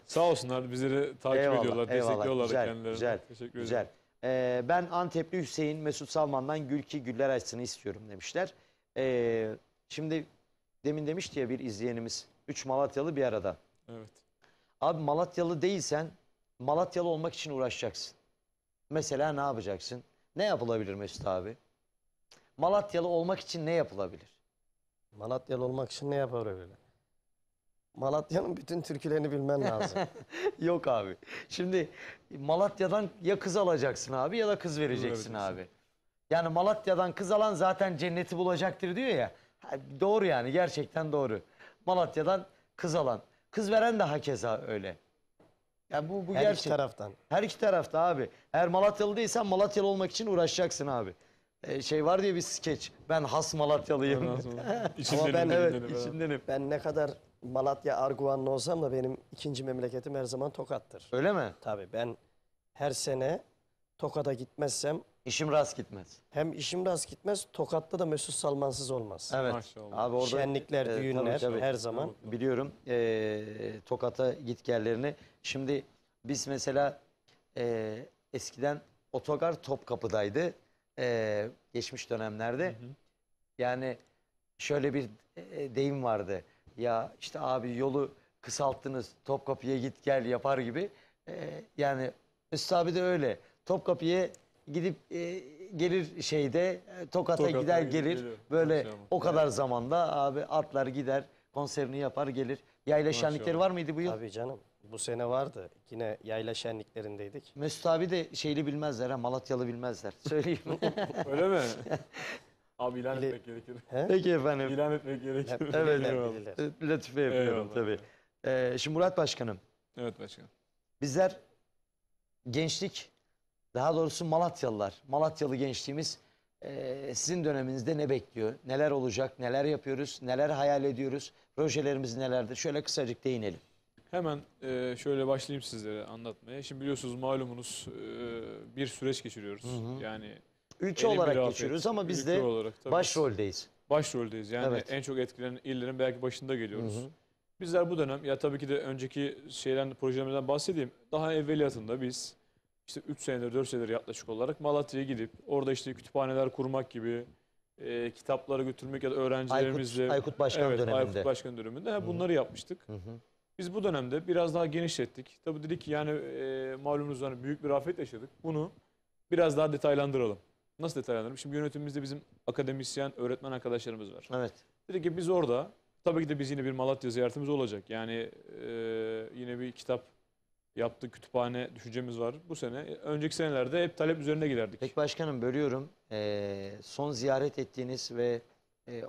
Sağ olsunlar, bizleri takip ediyorlar, destekliyorlar güzel, kendilerini. güzel, Teşekkür güzel. ederim. Ben Antepli Hüseyin Mesut Salman'dan gül ki güller açsın istiyorum demişler. Şimdi demin demişti ya bir izleyenimiz, 3 Malatyalı bir arada. Evet. Abi Malatyalı değilsen Malatyalı olmak için uğraşacaksın. Mesela ne yapacaksın? Ne yapılabilir Mesut abi? Malatyalı olmak için ne yapılabilir? Malatyalı olmak için ne yapabilir? Malatya'nın bütün türkülerini bilmen lazım. Yok abi. Şimdi Malatya'dan ya kız alacaksın abi ya da kız vereceksin abi. Yani Malatya'dan kız alan zaten cenneti bulacaktır diyor ya. Doğru yani, gerçekten doğru. Malatya'dan kız alan. Kız veren de hakeza öyle. Ya bu Her gerçek. iki taraftan. Her iki tarafta abi. Eğer Malatyalı değilsen Malatyalı olmak için uğraşacaksın abi. Şey var diye bir skeç. Ben has Malatyalıyım. Ama ben evet, içindenim. Ben ne kadar Malatya Arguvanlı olsam da benim ikinci memleketim her zaman Tokat'tır. Öyle mi? Tabii ben her sene Tokat'a gitmezsem İşim rast gitmez. hem işim rast gitmez, Tokat'ta da Mesut Salmansız olmaz. Evet. Maşallah. Abi orada Şenlikler, tabii, düğünler tabii. her zaman. Biliyorum Tokat'a gitgellerini. Şimdi biz mesela eskiden otogar Topkapı'daydı. Geçmiş dönemlerde. Yani şöyle bir deyim vardı. Ya işte abi yolu kısalttınız, Topkapı'ya git gel yapar gibi. Yani Mesut abi de öyle. Topkapı'ya gidip gelir Tokat'a gider gidip gelir. geliyor. Böyle Maşallah. o kadar zamanda abi atlar gider, konserini yapar gelir. Yayla Maşallah. şenlikleri var mıydı bu yıl? Tabii canım. Bu sene vardı. Yine yayla şenliklerindeydik. Mesut abi de şeyli bilmezler ha, Malatyalı bilmezler. Söyleyeyim. Öyle mi? Abi ilan etmek gerekir. Peki efendim. İlan etmek gerekir. Evet. Bilirler. Latife yapıyorum Eyvallah. tabii. Şimdi Murat Başkanım, Evet başkanım. bizler gençlik, daha doğrusu Malatyalılar, Malatyalı gençliğimiz sizin döneminizde ne bekliyor? Neler olacak, neler yapıyoruz, neler hayal ediyoruz, projelerimiz nelerdir? Şöyle kısacık değinelim. Hemen şöyle başlayayım sizlere anlatmaya. Şimdi biliyorsunuz malumunuz bir süreç geçiriyoruz. Yani Ülke elin bir olarak afet, geçiyoruz ama biz ülke de olarak tabii başroldeyiz. başroldeyiz. Yani Evet. en çok etkilenen illerin belki başında geliyoruz. Hı hı. Bizler bu dönem ya tabii ki de önceki projelerimizden bahsedeyim. Daha evveliyatında biz işte 3 senedir 4 senedir yaklaşık olarak Malatya'ya gidip orada işte kütüphaneler kurmak gibi kitapları götürmek ya da öğrencilerimizle Aykut Başkan evet, döneminde. Aykut Başkan döneminde bunları yapmıştık. Hı hı. Biz bu dönemde biraz daha genişlettik. Tabii dedik ki yani malumunuz hani büyük bir afet yaşadık. Bunu biraz daha detaylandıralım. Nasıl detaylandıralım? Şimdi yönetimimizde bizim akademisyen, öğretmen arkadaşlarımız var. Evet. Dedik ki biz orada, tabii ki de biz yine bir Malatya ziyaretimiz olacak. Yani yine bir kitap yaptık, kütüphane düşüncemiz var bu sene. Önceki senelerde hep talep üzerine giderdik. Peki başkanım bölüyorum. Son ziyaret ettiğiniz ve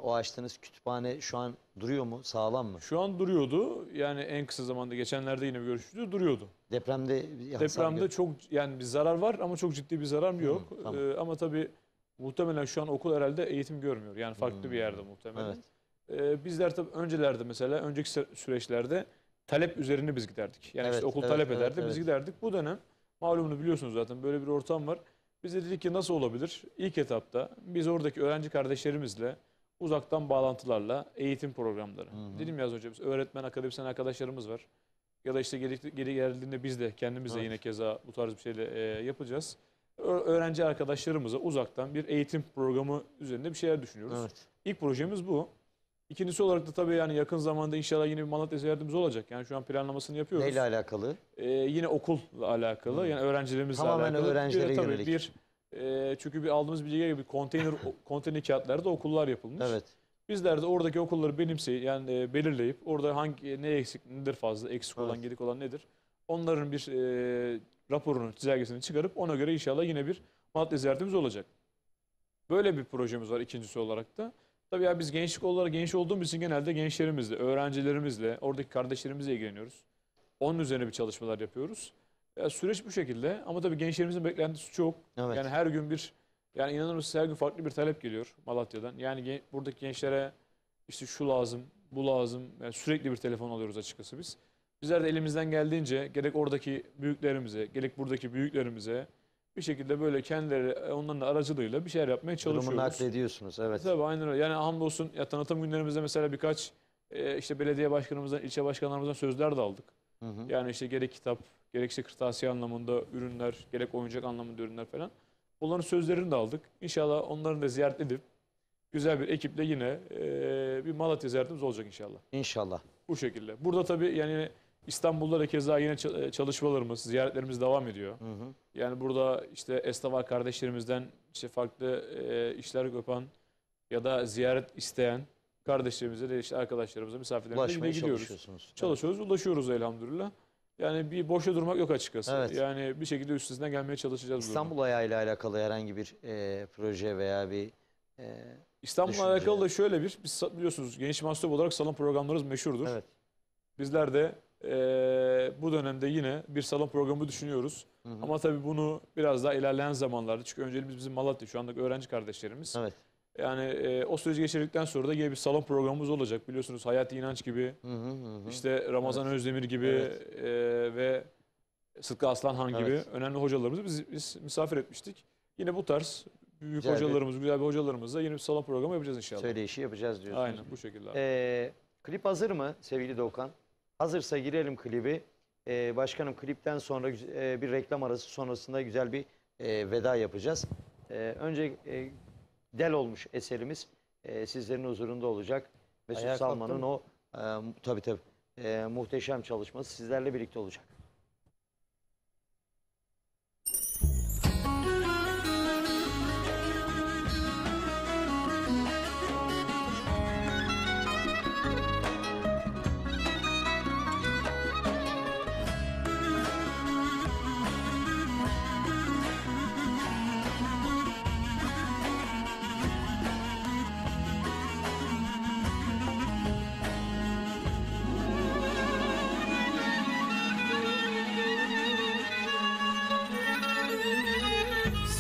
o açtığınız kütüphane şu an duruyor mu? Sağlam mı? Şu an duruyordu. Yani en kısa zamanda geçenlerde yine bir görüştü, duruyordu. Depremde Depremde çok yani bir zarar var ama çok ciddi bir zarar yok. tamam. Ama tabii muhtemelen şu an okul herhalde eğitim görmüyor. Yani farklı bir yerde muhtemelen. Bizler tabii öncelerde mesela önceki süreçlerde talep üzerine biz giderdik. Yani Evet, işte okul evet, talep evet, ederdi, evet. biz giderdik. Bu dönem malumunu biliyorsunuz zaten böyle bir ortam var. Biz de dedik ki nasıl olabilir? İlk etapta biz oradaki öğrenci kardeşlerimizle uzaktan bağlantılarla eğitim programları. Dedim ya az önce biz öğretmen, akademisyen arkadaşlarımız var. Ya da işte geri geldiğinde biz de kendimiz de Evet. yine keza bu tarz bir şeyle yapacağız. Öğrenci arkadaşlarımıza uzaktan bir eğitim programı üzerinde bir şeyler düşünüyoruz. Evet. İlk projemiz bu. İkincisi olarak da tabii yani yakın zamanda inşallah yine bir Malatya ziyaretimiz olacak. Yani şu an planlamasını yapıyoruz. Neyle alakalı? Yine okulla alakalı. Yani öğrencilerimizle Tamamen alakalı. öğrencilere Bir de tabii yönelik. çünkü bir aldığımız bilgiye göre bir konteyner kağıtlarda okullar yapılmış. Evet. Bizler de oradaki okulları belirleyip orada ne eksik, nedir fazla, eksik olan, Evet. gedik olan nedir? Onların bir raporunu, çizelgesini çıkarıp ona göre inşallah yine bir Malatya ziyaretimiz olacak. Böyle bir projemiz var ikincisi olarak da. Tabii ya biz gençlik olarak genç olduğumuz için genelde gençlerimizle, öğrencilerimizle, oradaki kardeşlerimizle ilgileniyoruz. Onun üzerine bir çalışmalar yapıyoruz. Ya süreç bu şekilde ama tabii gençlerimizin beklentisi çok. Evet. Yani her gün yani inanır mısınız her gün farklı bir talep geliyor Malatya'dan. Yani buradaki gençlere işte şu lazım, bu lazım. Yani sürekli bir telefon alıyoruz açıkçası biz. Bizler de elimizden geldiğince gerek oradaki büyüklerimize, gerek buradaki büyüklerimize bir şekilde böyle kendileri onların da aracılığıyla bir şeyler yapmaya çalışıyoruz. Durumu naklediyorsunuz. Evet. Tabii aynen öyle. Yani hamdolsun ya tanıtım günlerimizde mesela birkaç işte belediye başkanımızdan, ilçe başkanlarımızdan sözler de aldık. Hı hı. Yani işte gerek kitap, gerek işte kırtasiye anlamında ürünler, gerek oyuncak anlamında ürünler falan. Onların sözlerini de aldık. İnşallah onların da ziyaret edip güzel bir ekiple yine bir Malatya ziyaretimiz olacak inşallah. İnşallah. Bu şekilde. Burada tabii yani İstanbul'da da keza yine çalışmalarımız, ziyaretlerimiz devam ediyor. Hı hı. Yani burada işte esnaf kardeşlerimizden işte farklı işler yapan ya da ziyaret isteyen kardeşlerimize de işte arkadaşlarımıza, misafirlerimize yine Ulaşmaya gidiyoruz. çalışıyorsunuz. Çalışıyoruz, ulaşıyoruz elhamdülillah. Yani bir boşa durmak yok açıkçası. Evet. Yani bir şekilde üstesinden gelmeye çalışacağız. bu İstanbul ayağıyla alakalı herhangi bir proje veya bir İstanbul'la düşünce. alakalı da şöyle biz biliyorsunuz Genç Mahsup olarak salon programlarımız meşhurdur. Evet. Bizler de bu dönemde yine bir salon programı düşünüyoruz. Hı hı. Ama tabii bunu biraz daha ilerleyen zamanlarda çünkü önceliğimiz bizim Malatya şu andaki öğrenci kardeşlerimiz. Evet. Yani o süreci geçirdikten sonra da yine bir salon programımız olacak. Biliyorsunuz Hayati İnanç gibi, işte Ramazan Özdemir gibi ve Sıtkı Aslanhan gibi önemli hocalarımızı biz misafir etmiştik. Yine bu tarz büyük Güzel hocalarımız, güzel bir hocalarımızla yeni bir salon programı yapacağız inşallah. Söyleşi yapacağız diyorsunuz. Aynen bu şekilde abi. Klip hazır mı sevgili Doğukan? Hazırsa girelim klibi. Başkanım klipten sonra bir reklam arası sonrasında güzel bir veda yapacağız. Önce del olmuş eserimiz sizlerin huzurunda olacak. Mesut Ayağa Salman'ın kalktın o tabii muhteşem çalışması sizlerle birlikte olacak.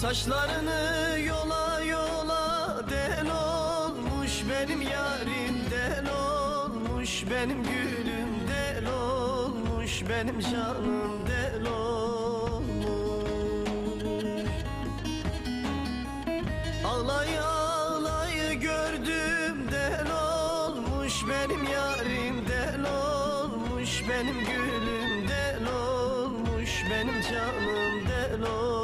Saçlarını yola yola del olmuş benim yarim del olmuş benim gülüm del olmuş benim canım del olmuş. Ağlay ağlay gördüm del olmuş benim yarim del olmuş benim gülüm del olmuş benim canım del olmuş.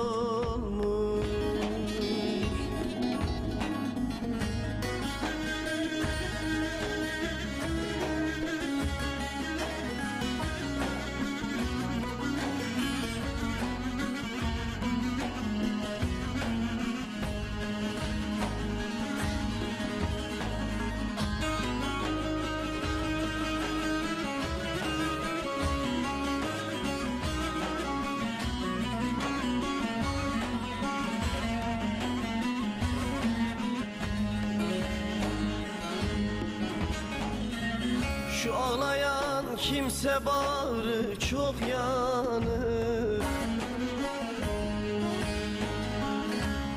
Şu ağlayan kimse bağrı çok yanır,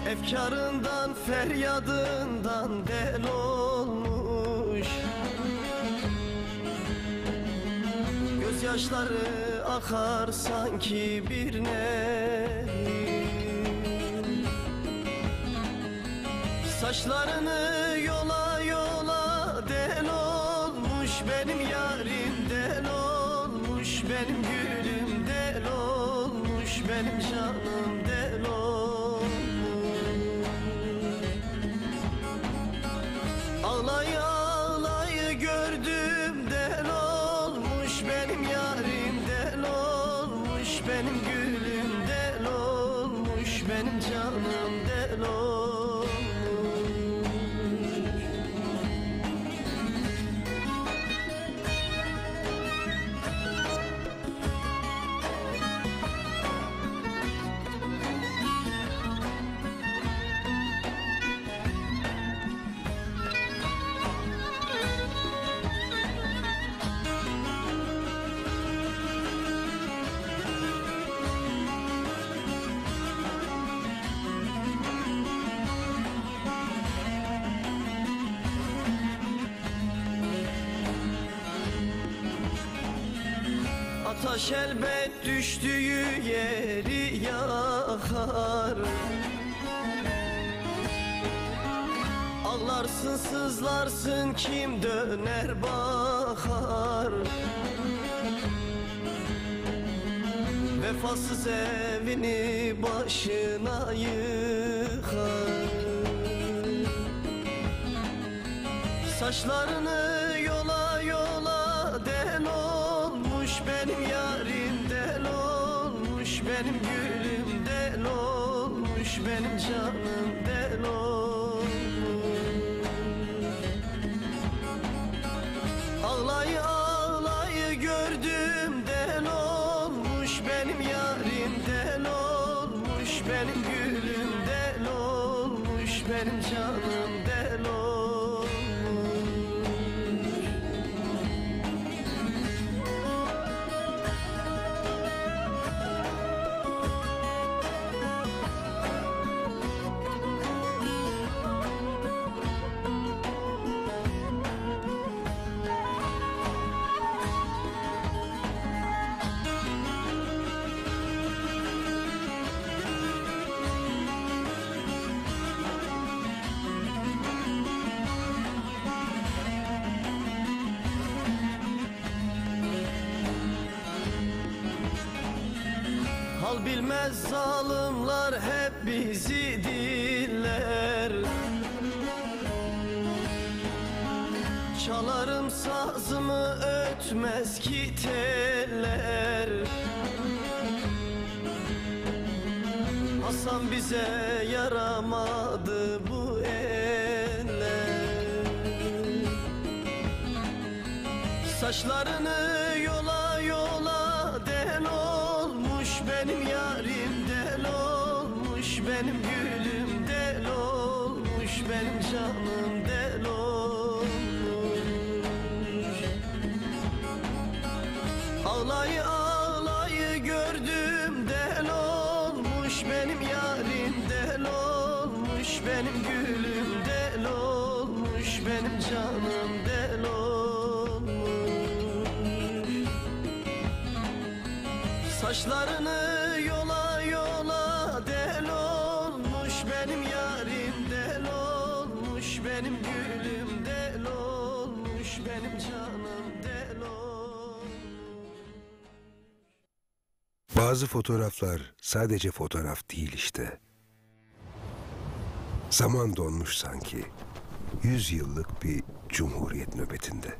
efkarından feryadından del olmuş. Gözyaşları akar sanki bir nehir. Saçlarını yola yola del olmuş benim yarim del olmuş benim gülüm del olmuş benim canım del olmuş. Ağlay ağlay gördüm del olmuş benim yarim del olmuş benim gülüm del olmuş benim canım del olmuş. Ataş elbet düştüğü yeri yakar. Ağlarsın sızlarsın kim döner bakar. Vefasız evini başına yıkar. Saçlarını yola yola del olmuş benim yarim del olmuş benim gülüm del olmuş benim canım del olmuş. Ağlay ağlay gördüm del olmuş benim yarim del olmuş benim gülüm del olmuş benim canım del olmuş. Mal bilmez zalimler hep bizi diller. Çalarım sazımı ötmez ki teller. Hasan bize yaramadı bu eller. Saçlarını yola yola del olmuş benim yarim, del olmuş benim gülüm, del olmuş benim canım, del olmuş. Ağlayı ağlayı gördüm, del olmuş benim yarim, del olmuş benim gülüm, del olmuş benim canım, del olmuş. Saçlarını yola yola del olmuş benim yarim, del olmuş benim gülüm, del olmuş benim canım, del olmuş. Bazı fotoğraflar sadece fotoğraf değil işte. Zaman donmuş sanki. 100 yıllık bir cumhuriyet nöbetinde.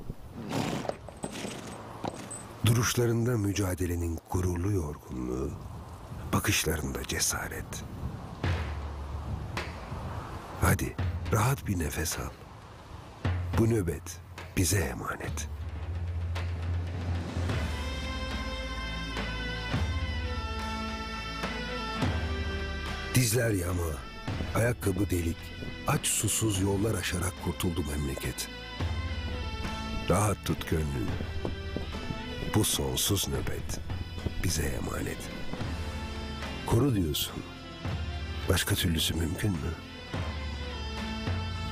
Duruşlarında mücadelenin gururlu yorgunluğu, bakışlarında cesaret. Hadi rahat bir nefes al. Bu nöbet bize emanet. Dizler yama, ayakkabı delik, aç susuz yollar aşarak kurtuldu memleket. Rahat tut gönlünü. Bu sonsuz nöbet bize emanet. Koru diyorsun. Başka türlüsü mümkün mü?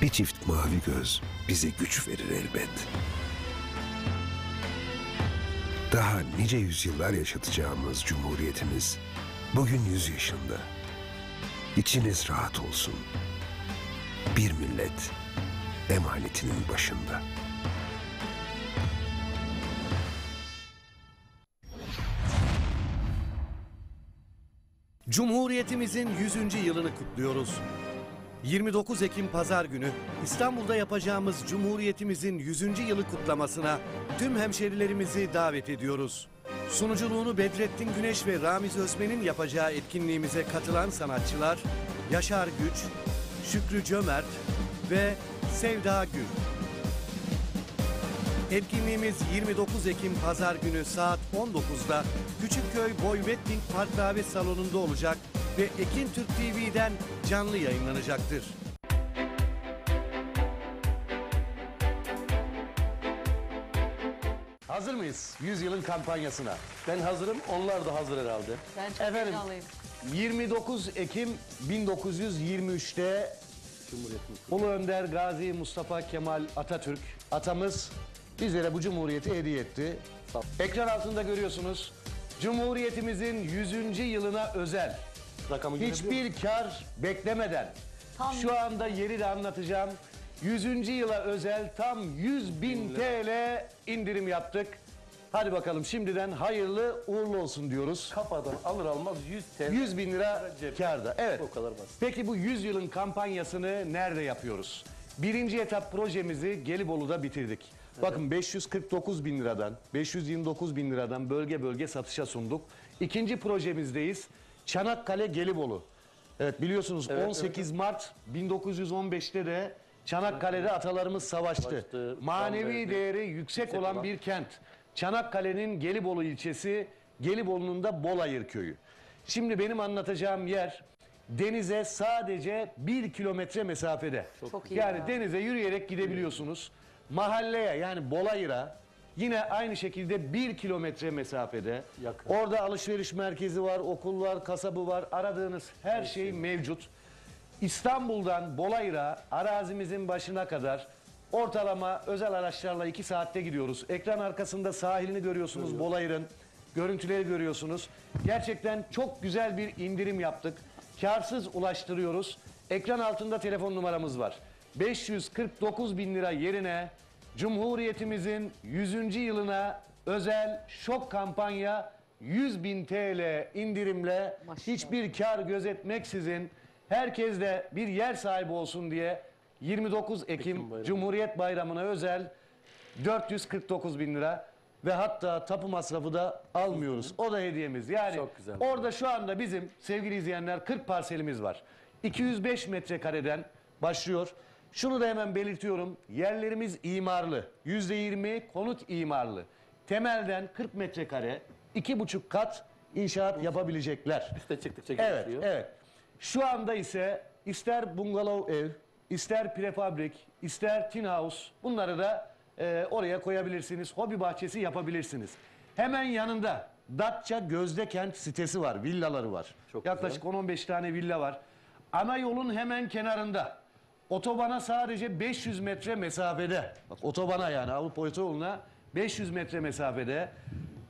Bir çift mavi göz bize güç verir elbet. Daha nice yüzyıllar yaşatacağımız cumhuriyetimiz bugün 100 yaşında. İçiniz rahat olsun. Bir millet emanetinin başında. Cumhuriyetimizin 100. yılını kutluyoruz. 29 Ekim Pazar günü İstanbul'da yapacağımız Cumhuriyetimizin 100. yılı kutlamasına tüm hemşerilerimizi davet ediyoruz. Sunuculuğunu Bedrettin Güneş ve Ramiz Özmen'in yapacağı etkinliğimize katılan sanatçılar Yaşar Güç, Şükrü Cömert ve Sevda Gül. Etkinliğimiz 29 Ekim Pazar günü saat 19'da Küçükköy Boy Wedding Park Davet Salonu'nda olacak ve Ekin Türk TV'den canlı yayınlanacaktır. Hazır mıyız 100 yılın kampanyasına? Ben hazırım, onlar da hazır herhalde. Ben çok Efendim, heyecanlıyım. 29 Ekim 1923'te Ulu Önder Gazi Mustafa Kemal Atatürk atamız bizlere bu cumhuriyeti hediye etti. Ekran altında görüyorsunuz. Cumhuriyetimizin 100. yılına özel. Rakamı görebiliyor Hiçbir kar beklemeden şu anda yeri de anlatacağım. 100. yıla özel tam 100.000 TL indirim yaptık. Hadi bakalım şimdiden hayırlı uğurlu olsun diyoruz. Kafadan alır almaz 100 TL. 100.000 lira kârda. Evet. O kadar basit. Peki bu 100 yılın kampanyasını nerede yapıyoruz? Birinci etap projemizi Gelibolu'da bitirdik. Bakın 549.000 liradan, 529.000 liradan bölge bölge satışa sunduk. İkinci projemizdeyiz. Çanakkale Gelibolu. Evet biliyorsunuz 18 Mart 1915'te de Çanakkale'de atalarımız savaştı. Manevi değeri yüksek olan bir kent. Çanakkale'nin Gelibolu ilçesi, Gelibolu'nun da Bolayır köyü. Şimdi benim anlatacağım yer denize sadece 1 kilometre mesafede. Çok iyi Yani ya. denize yürüyerek gidebiliyorsunuz. Mahalleye yani Bolayır'a yine aynı şekilde 1 kilometre mesafede. Yakın. Orada alışveriş merkezi var, okul var, kasabı var. Aradığınız her şey mevcut. İstanbul'dan Bolayır'a arazimizin başına kadar ortalama özel araçlarla 2 saatte gidiyoruz. Ekran arkasında sahilini görüyorsunuz Bolayır'ın. Görüntüleri görüyorsunuz. Gerçekten çok güzel bir indirim yaptık. Karsız ulaştırıyoruz. Ekran altında telefon numaramız var. 549.000 lira yerine Cumhuriyetimizin 100. yılına özel şok kampanya 100.000 TL indirimle hiçbir kar gözetmeksizin herkes de bir yer sahibi olsun diye 29 Ekim Cumhuriyet Bayramı'na özel 449.000 lira ve hatta tapu masrafı da almıyoruz. O da hediyemiz. Yani Çok güzel. orada şu anda bizim sevgili izleyenler 40 parselimiz var. 205 metrekareden başlıyor. Şunu da hemen belirtiyorum. Yerlerimiz imarlı. %20 konut imarlı. Temelden 40 metrekare, 2,5 kat inşaat yapabilecekler. Üste çıktıkça Evet, genişliyor. evet. Şu anda ise ister bungalov ev, ister prefabrik, ister tin house bunları da oraya koyabilirsiniz. Hobi bahçesi yapabilirsiniz. Hemen yanında Datça Gözdekent sitesi var, villaları var. Çok Yaklaşık 10-15 tane villa var. Ana yolun hemen kenarında. Otobana sadece 500 metre mesafede. Bak otobana yani Avrupa otoyoluna 500 metre mesafede.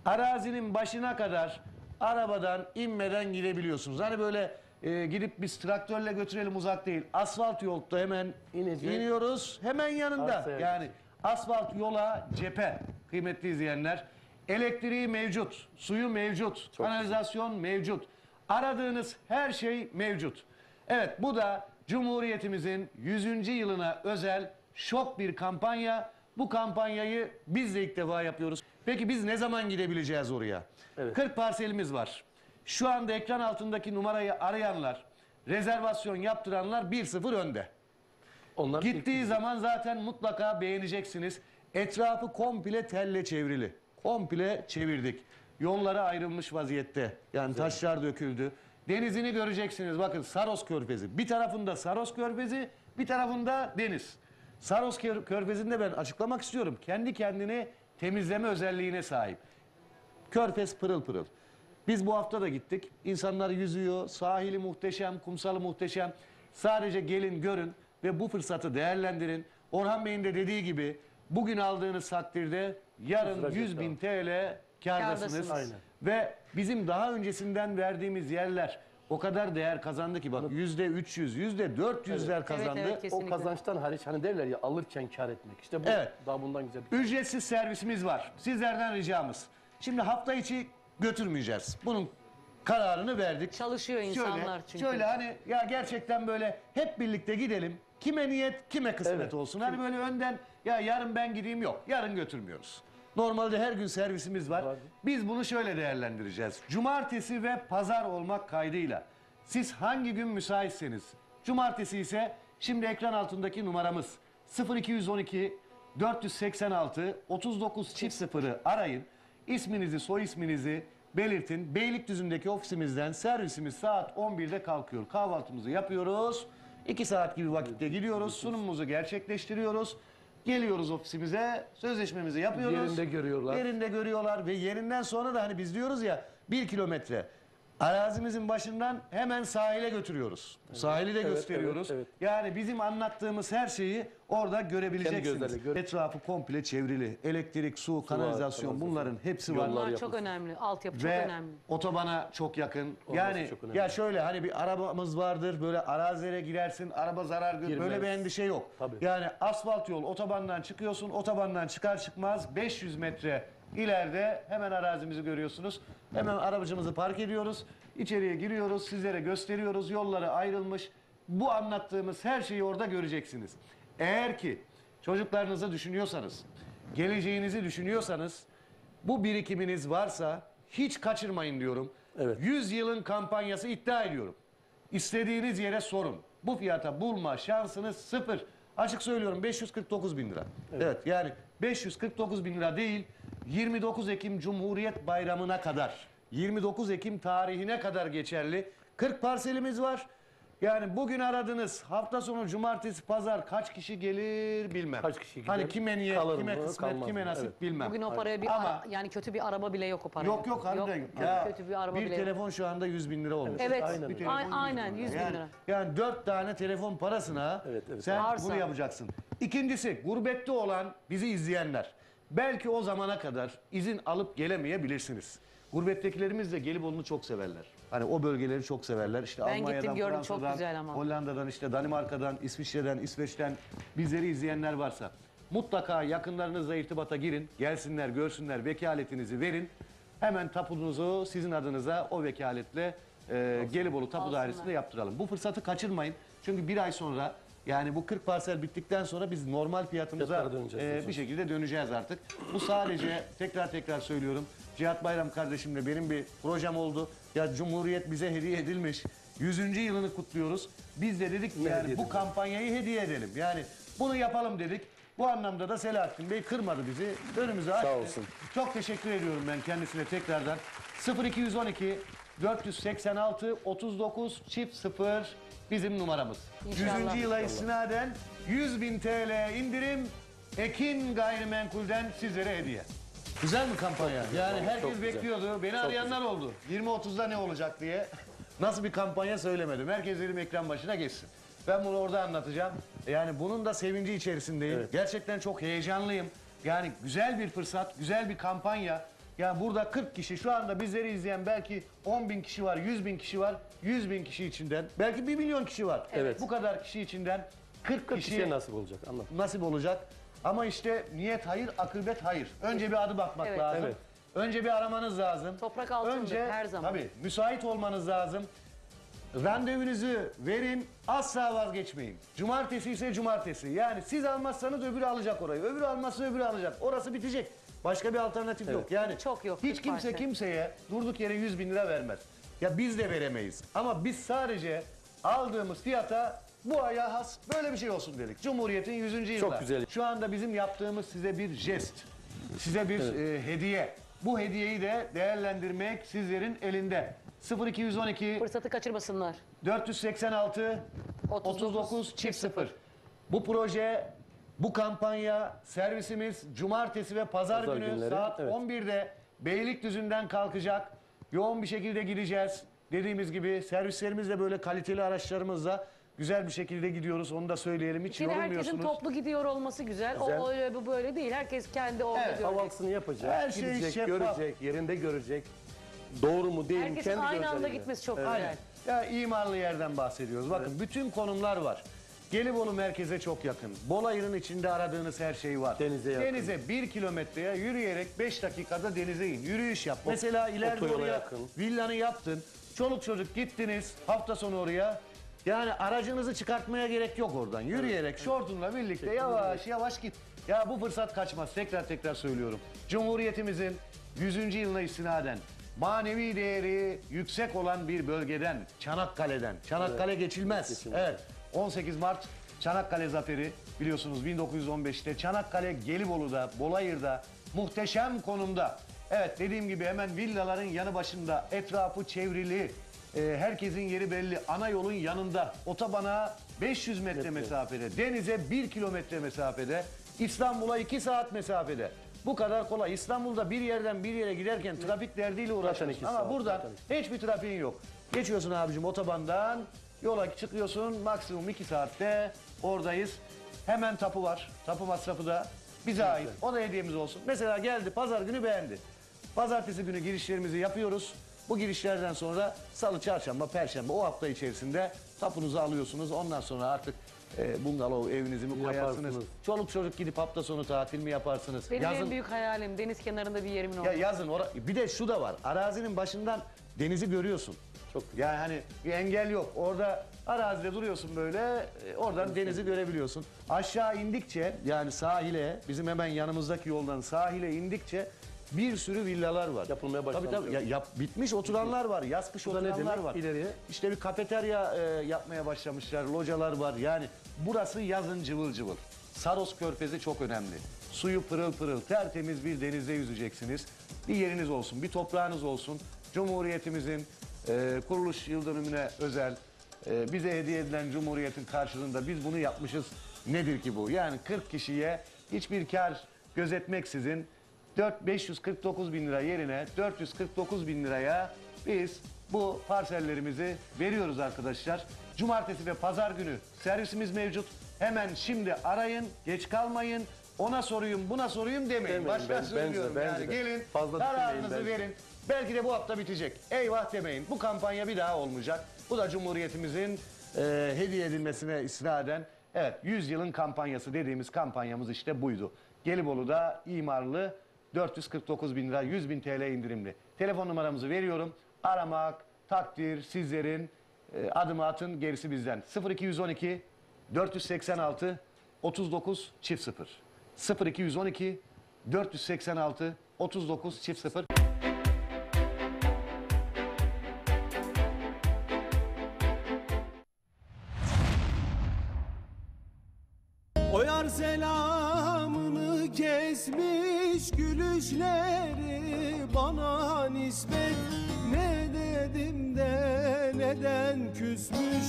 Arazinin başına kadar arabadan inmeden gidebiliyorsunuz. Hani böyle gidip biz traktörle götürelim uzak değil. Asfalt yolda hemen iniyoruz. Hemen yanında. Arsaya Yani asfalt yola cephe kıymetli izleyenler. Elektriği mevcut, suyu mevcut, kanalizasyon mevcut. Aradığınız her şey mevcut. Evet bu da Cumhuriyetimizin 100. yılına özel şok bir kampanya. Bu kampanyayı biz de ilk defa yapıyoruz. Peki biz ne zaman gidebileceğiz oraya? 40 parselimiz var. Şu anda ekran altındaki numarayı arayanlar, rezervasyon yaptıranlar 1-0 önde. Onlar Gittiği zaman zaten mutlaka beğeneceksiniz. Etrafı komple telle çevrili. Komple çevirdik. Yollara ayrılmış vaziyette. Yani taşlar döküldü. Denizini göreceksiniz. Bakın Saros Körfezi. Bir tarafında Saros Körfezi, bir tarafında deniz. Saros Körfezi'nde ben açıklamak istiyorum. Kendi kendini temizleme özelliğine sahip. Körfez pırıl pırıl. Biz bu hafta da gittik. İnsanlar yüzüyor. Sahili muhteşem, kumsalı muhteşem. Sadece gelin görün ve bu fırsatı değerlendirin. Orhan Bey'in de dediği gibi bugün aldığınız takdirde yarın 100.000 TL kârdasınız. Aynen. Ve bizim daha öncesinden verdiğimiz yerler o kadar değer kazandı ki bak %300, %400'ler kazandı. O kazançtan hariç hani derler ya alırken kar etmek. İşte bu daha bundan güzel bir Ücretsiz servisimiz var. Sizlerden ricamız. Şimdi hafta içi götürmeyeceğiz. Bunun kararını verdik. Çalışıyor insanlar çünkü. Şöyle hani ya gerçekten böyle hep birlikte gidelim. Kime niyet, kime kısmet Evet. olsun. Hani böyle önden ya yarın ben gideyim yok. Yarın götürmüyoruz. Normalde her gün servisimiz var. Biz bunu şöyle değerlendireceğiz. Cumartesi ve pazar olmak kaydıyla. Siz hangi gün müsaitseniz. Cumartesi ise şimdi ekran altındaki numaramız 0212 486 39 çift 0'ı arayın. İsminizi, soy isminizi belirtin. Beylikdüzü'ndeki ofisimizden servisimiz saat 11'de kalkıyor. Kahvaltımızı yapıyoruz. 2 saat gibi vakitte gidiyoruz. Sunumumuzu gerçekleştiriyoruz. Geliyoruz ofisimize, sözleşmemizi yapıyoruz. Yerinde görüyorlar. Yerinde görüyorlar ve yerinden sonra da hani biz diyoruz ya 1 kilometre. Arazimizin başından hemen sahile götürüyoruz. Sahili de gösteriyoruz. evet. Yani bizim anlattığımız her şeyi orada görebileceksiniz. gözlerle Etrafı komple çevrili. Elektrik, su, kanalizasyon bunların hepsi var. Bunlar çok önemli. Altyapı çok Ve önemli. otobana çok yakın. Olması Yani çok önemli. ya şöyle hani bir arabamız vardır böyle arazilere girersin araba zarar görür. Girmez. Böyle bir endişe yok. Tabii. Yani asfalt yol otobandan çıkıyorsun otobandan çıkar çıkmaz 500 metre ileride hemen arazimizi görüyorsunuz. Hemen arabacımızı park ediyoruz. İçeriye giriyoruz sizlere gösteriyoruz yolları ayrılmış. Bu anlattığımız her şeyi orada göreceksiniz. Eğer ki çocuklarınızı düşünüyorsanız, geleceğinizi düşünüyorsanız bu birikiminiz varsa hiç kaçırmayın diyorum. Evet. 100 yılın kampanyası iddia ediyorum. İstediğiniz yere sorun. Bu fiyata bulma şansınız sıfır. Açık söylüyorum 549.000 lira. Evet yani 549.000 lira değil 29 Ekim Cumhuriyet Bayramı'na kadar 29 Ekim tarihine kadar geçerli 40 parselimiz var. Yani bugün aradınız hafta sonu cumartesi pazar kaç kişi gelir bilmem. Kaç kişi gider, Hani kime niyet, kalır kime mı, kısmet, kalmaz kime mı? nasip Evet. bilmem. Bugün o paraya bir Ama yani kötü bir araba bile yok o paraya. yok harbiden yok. Kötü bir araba bir bile yok. telefon şu anda 100.000 lira olmuş. Evet. Aynen Bir öyle. telefon 100.000 Aynen 100 bin Yani- lira. Yani 4 tane telefon parasına sen Arsa. bunu yapacaksın. İkincisi gurbette olan bizi izleyenler. Belki o zamana kadar izin alıp gelemeyebilirsiniz. Gurbettekilerimiz de Gelibolu'nu çok severler. Hani o bölgeleri çok severler. İşte Ben Almanya'dan, gittim, gördüm, çok Fransa'dan, güzel ama. Hollanda'dan, işte Danimarka'dan, İsviçre'den, İsveç'ten bizleri izleyenler varsa mutlaka yakınlarınızla irtibata girin. Gelsinler, görsünler, vekaletinizi verin. Hemen tapunuzu sizin adınıza o vekaletle Gelibolu Tapu Dairesi'nde yaptıralım. Bu fırsatı kaçırmayın. Çünkü bir ay sonra yani bu 40 parsel bittikten sonra biz normal fiyatımıza Fiyatlara döneceğiz. bir şekilde döneceğiz artık. Bu sadece tekrar söylüyorum. Cihat Bayram kardeşimle benim bir projem oldu. Ya Cumhuriyet bize hediye edilmiş. 100. yılını kutluyoruz. Biz de dedik ki yani bu kampanyayı hediye edelim. Yani bunu yapalım dedik. Bu anlamda da Selahattin Bey kırmadı bizi. Önümüzü açtı. Sağ olsun. Çok teşekkür ediyorum ben kendisine tekrardan. 0212 486 39 0 bizim numaramız. İnşallah. 100. yıla istinaden 100.000 TL indirim Ekin Gayrimenkul'den sizlere hediye. Güzel mi kampanya? Yani herkes bekliyordu. Beni arayanlar oldu. 20-30'da ne olacak diye. Nasıl bir kampanya söylemedim. Herkes dedim ekran başına geçsin. Ben bunu orada anlatacağım. Yani bunun da sevinci içerisindeyim. Evet. Gerçekten çok heyecanlıyım. Yani güzel bir fırsat, güzel bir kampanya. Yani burada 40 kişi, şu anda bizleri izleyen belki 10.000 kişi var, 100.000 kişi var. 100.000 kişi içinden, belki 1 milyon kişi var. Evet. Bu kadar kişi içinden 40 kişiye kişi nasip olacak. Anladım. nasip olacak. Ama işte niyet hayır, akıbet hayır. Önce bir adım atmak Evet. lazım. Evet. Önce bir aramanız lazım. Toprak altındır her zaman. Tabii müsait olmanız lazım. Randevunuzu verin, asla vazgeçmeyin. Cumartesi ise cumartesi. Yani siz almazsanız öbürü alacak orayı. Öbürü almazsa öbürü alacak. Orası bitecek. Başka bir alternatif yok. Yani Çok yok, hiç bir kimse parça. kimseye durduk yere 100.000 lira vermez. Ya biz de veremeyiz. Ama biz sadece aldığımız fiyata bu aya has böyle bir şey olsun dedik. Cumhuriyet'in 100. yılı. Çok güzel. Şu anda bizim yaptığımız size bir jest. Size bir hediye. Bu hediyeyi de değerlendirmek sizlerin elinde. 0212 Fırsatı kaçırmasınlar. 486 39 0. Bu proje, bu kampanya, servisimiz cumartesi ve pazar Pazar günü günleri, saat evet. 11'de Beylikdüzü'nden kalkacak. Yoğun bir şekilde gideceğiz. Dediğimiz gibi servislerimizle böyle kaliteli araçlarımızla güzel bir şekilde gidiyoruz. Onu da söyleyelim. Hiç Şimdi herkesin yorulmuyorsunuz. toplu gidiyor olması güzel. Güzel. O öyle bu böyle değil. Herkes kendi orada Evet, görecek. Havasını yapacak, Her şey gidecek, şeffaf. görecek, yerinde görecek. Doğru mu değil mi? Herkesin Kendi aynı anda gözleriyle. gitmesi çok Aynen. güzel. Ya imarlı yerden bahsediyoruz. Bakın bütün konumlar var. Gelibolu merkeze çok yakın. Bolayır'ın içinde aradığınız her şey var. Denize yakın. Denize 1 kilometreye yürüyerek 5 dakikada denize in. Yürüyüş yap. Mesela ileride otoyola oraya yakın. villanı yaptın. Çoluk çocuk gittiniz hafta sonu oraya. Yani aracınızı çıkartmaya gerek yok oradan. Yürüyerek şortunla birlikte yavaş yavaş git. Ya bu fırsat kaçmaz. Tekrar söylüyorum. Cumhuriyetimizin 100. yılına istinaden manevi değeri yüksek olan bir bölgeden, Çanakkale'den. Çanakkale geçilmez. Geçilmez. Evet. 18 Mart Çanakkale Zaferi biliyorsunuz 1915'te Çanakkale Gelibolu'da, Bolayır'da muhteşem konumda. Evet dediğim gibi hemen villaların yanı başında, etrafı çevrili, herkesin yeri belli. Ana yolun yanında, otobana 500 metre mesafede, denize 1 kilometre mesafede, İstanbul'a 2 saat mesafede. Bu kadar kolay. İstanbul'da bir yerden bir yere giderken trafik derdiyle uğraşıyorsun. iki Ama saat, buradan zaten. hiçbir trafiğin yok. Geçiyorsun abicim otobandan, yola çıkıyorsun, maksimum 2 saatte oradayız. Hemen tapu var. Tapu masrafı da bize ait. O da hediyemiz olsun. Mesela geldi pazar günü beğendi. Pazartesi günü girişlerimizi yapıyoruz. Bu girişlerden sonra salı, çarşamba, perşembe o hafta içerisinde tapunuzu alıyorsunuz. Ondan sonra artık bungalov evinizi mi koyarsınız? Yaparsınız. Çoluk çocuk gidip hafta sonu tatil mi yaparsınız? Benim en büyük hayalim deniz kenarında bir yerimin Ya olması. yazın bir de şu da var. Arazinin başından denizi görüyorsun. Çok Yani hani bir engel yok. Orada arazide duruyorsun böyle. Oradan denizi görebiliyorsun. Aşağı indikçe yani sahile bizim hemen yanımızdaki yoldan sahile indikçe bir sürü villalar var. Yapılmaya başlandı. Tabii. Bitmiş oturanlar var. Yaz kış Bu da ne oturanlar demek? var. İleriye. İşte bir kafeterya yapmaya başlamışlar. Localar var. Yani burası yazın cıvıl cıvıl. Saros Körfezi çok önemli. Suyu pırıl pırıl, tertemiz bir denizde yüzeceksiniz. Bir yeriniz olsun, bir toprağınız olsun. Cumhuriyetimizin kuruluş yıl dönümüne özel bize hediye edilen Cumhuriyet'in karşılığında biz bunu yapmışız. Nedir ki bu? Yani 40 kişiye hiçbir kar gözetmeksizin 549 bin lira yerine 449 bin liraya biz bu parsellerimizi veriyoruz arkadaşlar. Cumartesi ve pazar günü servisimiz mevcut. Hemen şimdi arayın, geç kalmayın. Ona soruyum, buna soruyum demeyin. Demeyin, Baştan söylüyorum bence yani. de. Gelin, Fazla kararınızı düşünmeyin bence. verin. Belki de bu hafta bitecek. Eyvah demeyin. Bu kampanya bir daha olmayacak. Bu da Cumhuriyetimizin hediye edilmesine istinaden. Evet, 100 yılın kampanyası dediğimiz kampanyamız işte buydu. Gelibolu'da imarlı 449 bin lira, 100 bin TL indirimli. Telefon numaramızı veriyorum. Aramak, takdir sizlerin, adımı atın, gerisi bizden. 0212 486 39 çift 0. 0212 486 39 çift 0. O yar selamını kesmiş, gülüşleri bana nispet. Ne dedim de neden küsmüş,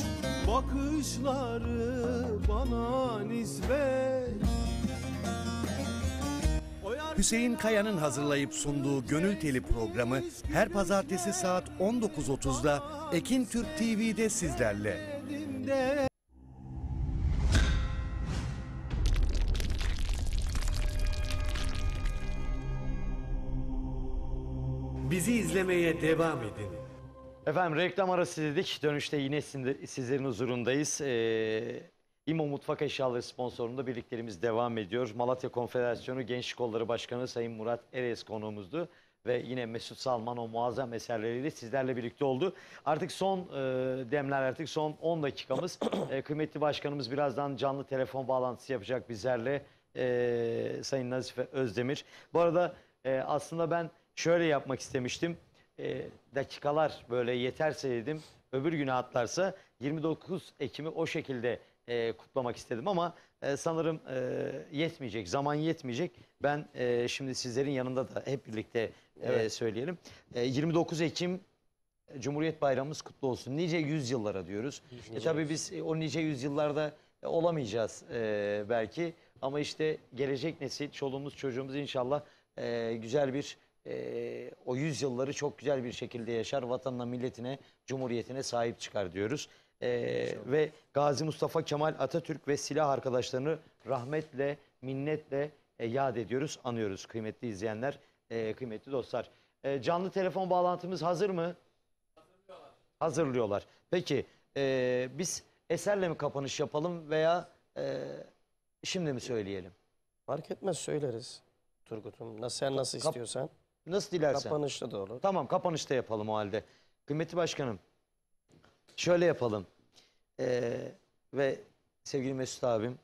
bakışları bana nispet. Hüseyin Kaya'nın hazırlayıp sunduğu Gönül Teli programı her pazartesi saat 19.30'da Ekin Türk TV'de sizlerle. Bizi izlemeye devam edin. Efendim reklam arası dedik. Dönüşte yine sizlerin huzurundayız. İMO Mutfak Eşyaları sponsorluğunda birliklerimiz devam ediyor. Malatya Konfederasyonu Gençlik Kolları Başkanı Sayın Murat Eres konuğumuzdu. Ve yine Mesut Salman o muazzam eserleriyle sizlerle birlikte oldu. Artık son demler, artık son 10 dakikamız. Kıymetli başkanımız birazdan canlı telefon bağlantısı yapacak bizlerle. Sayın Nazife Özdemir. Bu arada aslında ben şöyle yapmak istemiştim. Dakikalar böyle yeterse dedim. Öbür güne atlarsa 29 Ekim'i o şekilde kutlamak istedim ama sanırım yetmeyecek. Zaman yetmeyecek. Ben şimdi sizlerin yanında da hep birlikte söyleyelim. 29 Ekim Cumhuriyet Bayramımız kutlu olsun. Nice yüzyıllara diyoruz. Tabii biz o nice yüzyıllarda olamayacağız belki. Ama işte gelecek nesil, çoluğumuz çocuğumuz inşallah güzel bir o yüzyılları çok güzel bir şekilde yaşar. Vatanına, milletine, cumhuriyetine sahip çıkar diyoruz. Ve Gazi Mustafa Kemal Atatürk ve silah arkadaşlarını rahmetle, minnetle yad ediyoruz, anıyoruz kıymetli izleyenler, kıymetli dostlar. Canlı telefon bağlantımız hazır mı? Hazırlıyorlar. Peki biz eserle mi kapanış yapalım veya şimdi mi söyleyelim? Fark etmez, söyleriz Turgut'um. Sen nasıl istiyorsan. Nasıl dilersen. Kapanışta da olur. Tamam, kapanışta yapalım o halde. Kıymetli başkanım, şöyle yapalım. Ve sevgili Mesut abim,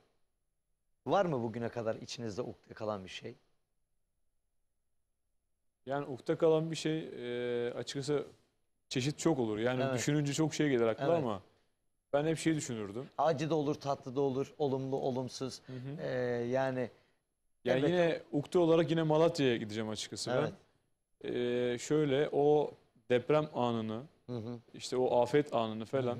var mı bugüne kadar içinizde ukde kalan bir şey? Yani ukde kalan bir şey açıkçası çeşit çok olur. Yani Evet. düşününce çok şey gelir akla Evet. ama ben hep şey düşünürdüm. Acı da olur, tatlı da olur, olumlu, olumsuz. Yani Yani evet. yine ukde olarak yine Malatya'ya gideceğim açıkçası Evet. ben. Şöyle o deprem anını, işte o afet anını falan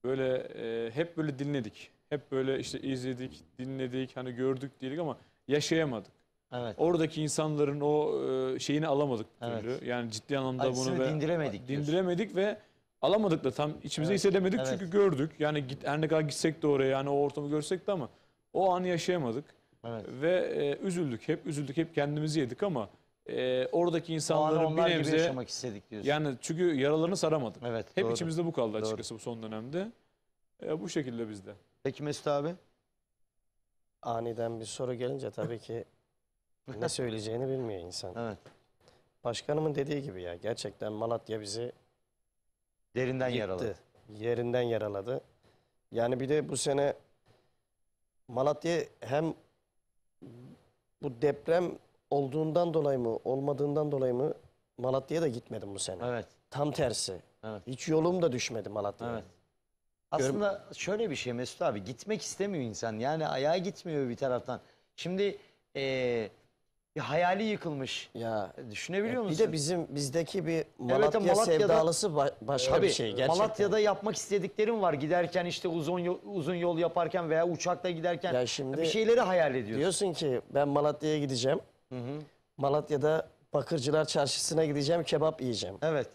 böyle hep böyle dinledik. Hep böyle işte izledik, dinledik, hani gördük diyelim ama yaşayamadık. Evet. Oradaki insanların o şeyini alamadık bir Evet. türlü. Yani ciddi anlamda Acısını bunu dindiremedik diyorsun. dindiremedik ve alamadık da tam içimize hissedemedik Evet. çünkü gördük. Yani her ne kadar gitsek de oraya, yani o ortamı görsek de ama o anı yaşayamadık. Evet. Ve üzüldük, hep kendimizi yedik ama oradaki insanların onlar bir gibi nebze yaşamak istedik diyorsun. yani çünkü yaralarını saramadık. Evet, Hep doğru. içimizde bu kaldı Doğru. açıkçası bu son dönemde. Bu şekilde bizde. Peki Mesut abi? Aniden bir soru gelince tabii ki ne söyleyeceğini bilmiyor insan. Evet. Başkanımın dediği gibi ya, gerçekten Malatya bizi Derinden yıktı. yaraladı. Yerinden yaraladı. Yani bir de bu sene Malatya hem bu deprem olduğundan dolayı mı, olmadığından dolayı mı Malatya'ya da gitmedim bu sene. Evet. Tam tersi. Evet. Hiç yolum da düşmedi Malatya'ya. Evet. Aslında şöyle bir şey Mesut abi, gitmek istemiyor insan. Yani ayağa gitmiyor bir taraftan. Şimdi bir hayali yıkılmış. Ya düşünebiliyor bir musun? de bizdeki bir Malatya Malatya'da- sevdalısı başka Tabii, bir şey gerçekten. Malatya'da yapmak istediklerim var. Giderken işte uzun yol yaparken veya uçakla giderken Ya şimdi bir şeyleri hayal ediyorsun. Diyorsun ki ben Malatya'ya gideceğim. Malatya'da Bakırcılar Çarşısı'na gideceğim, kebap yiyeceğim. Evet.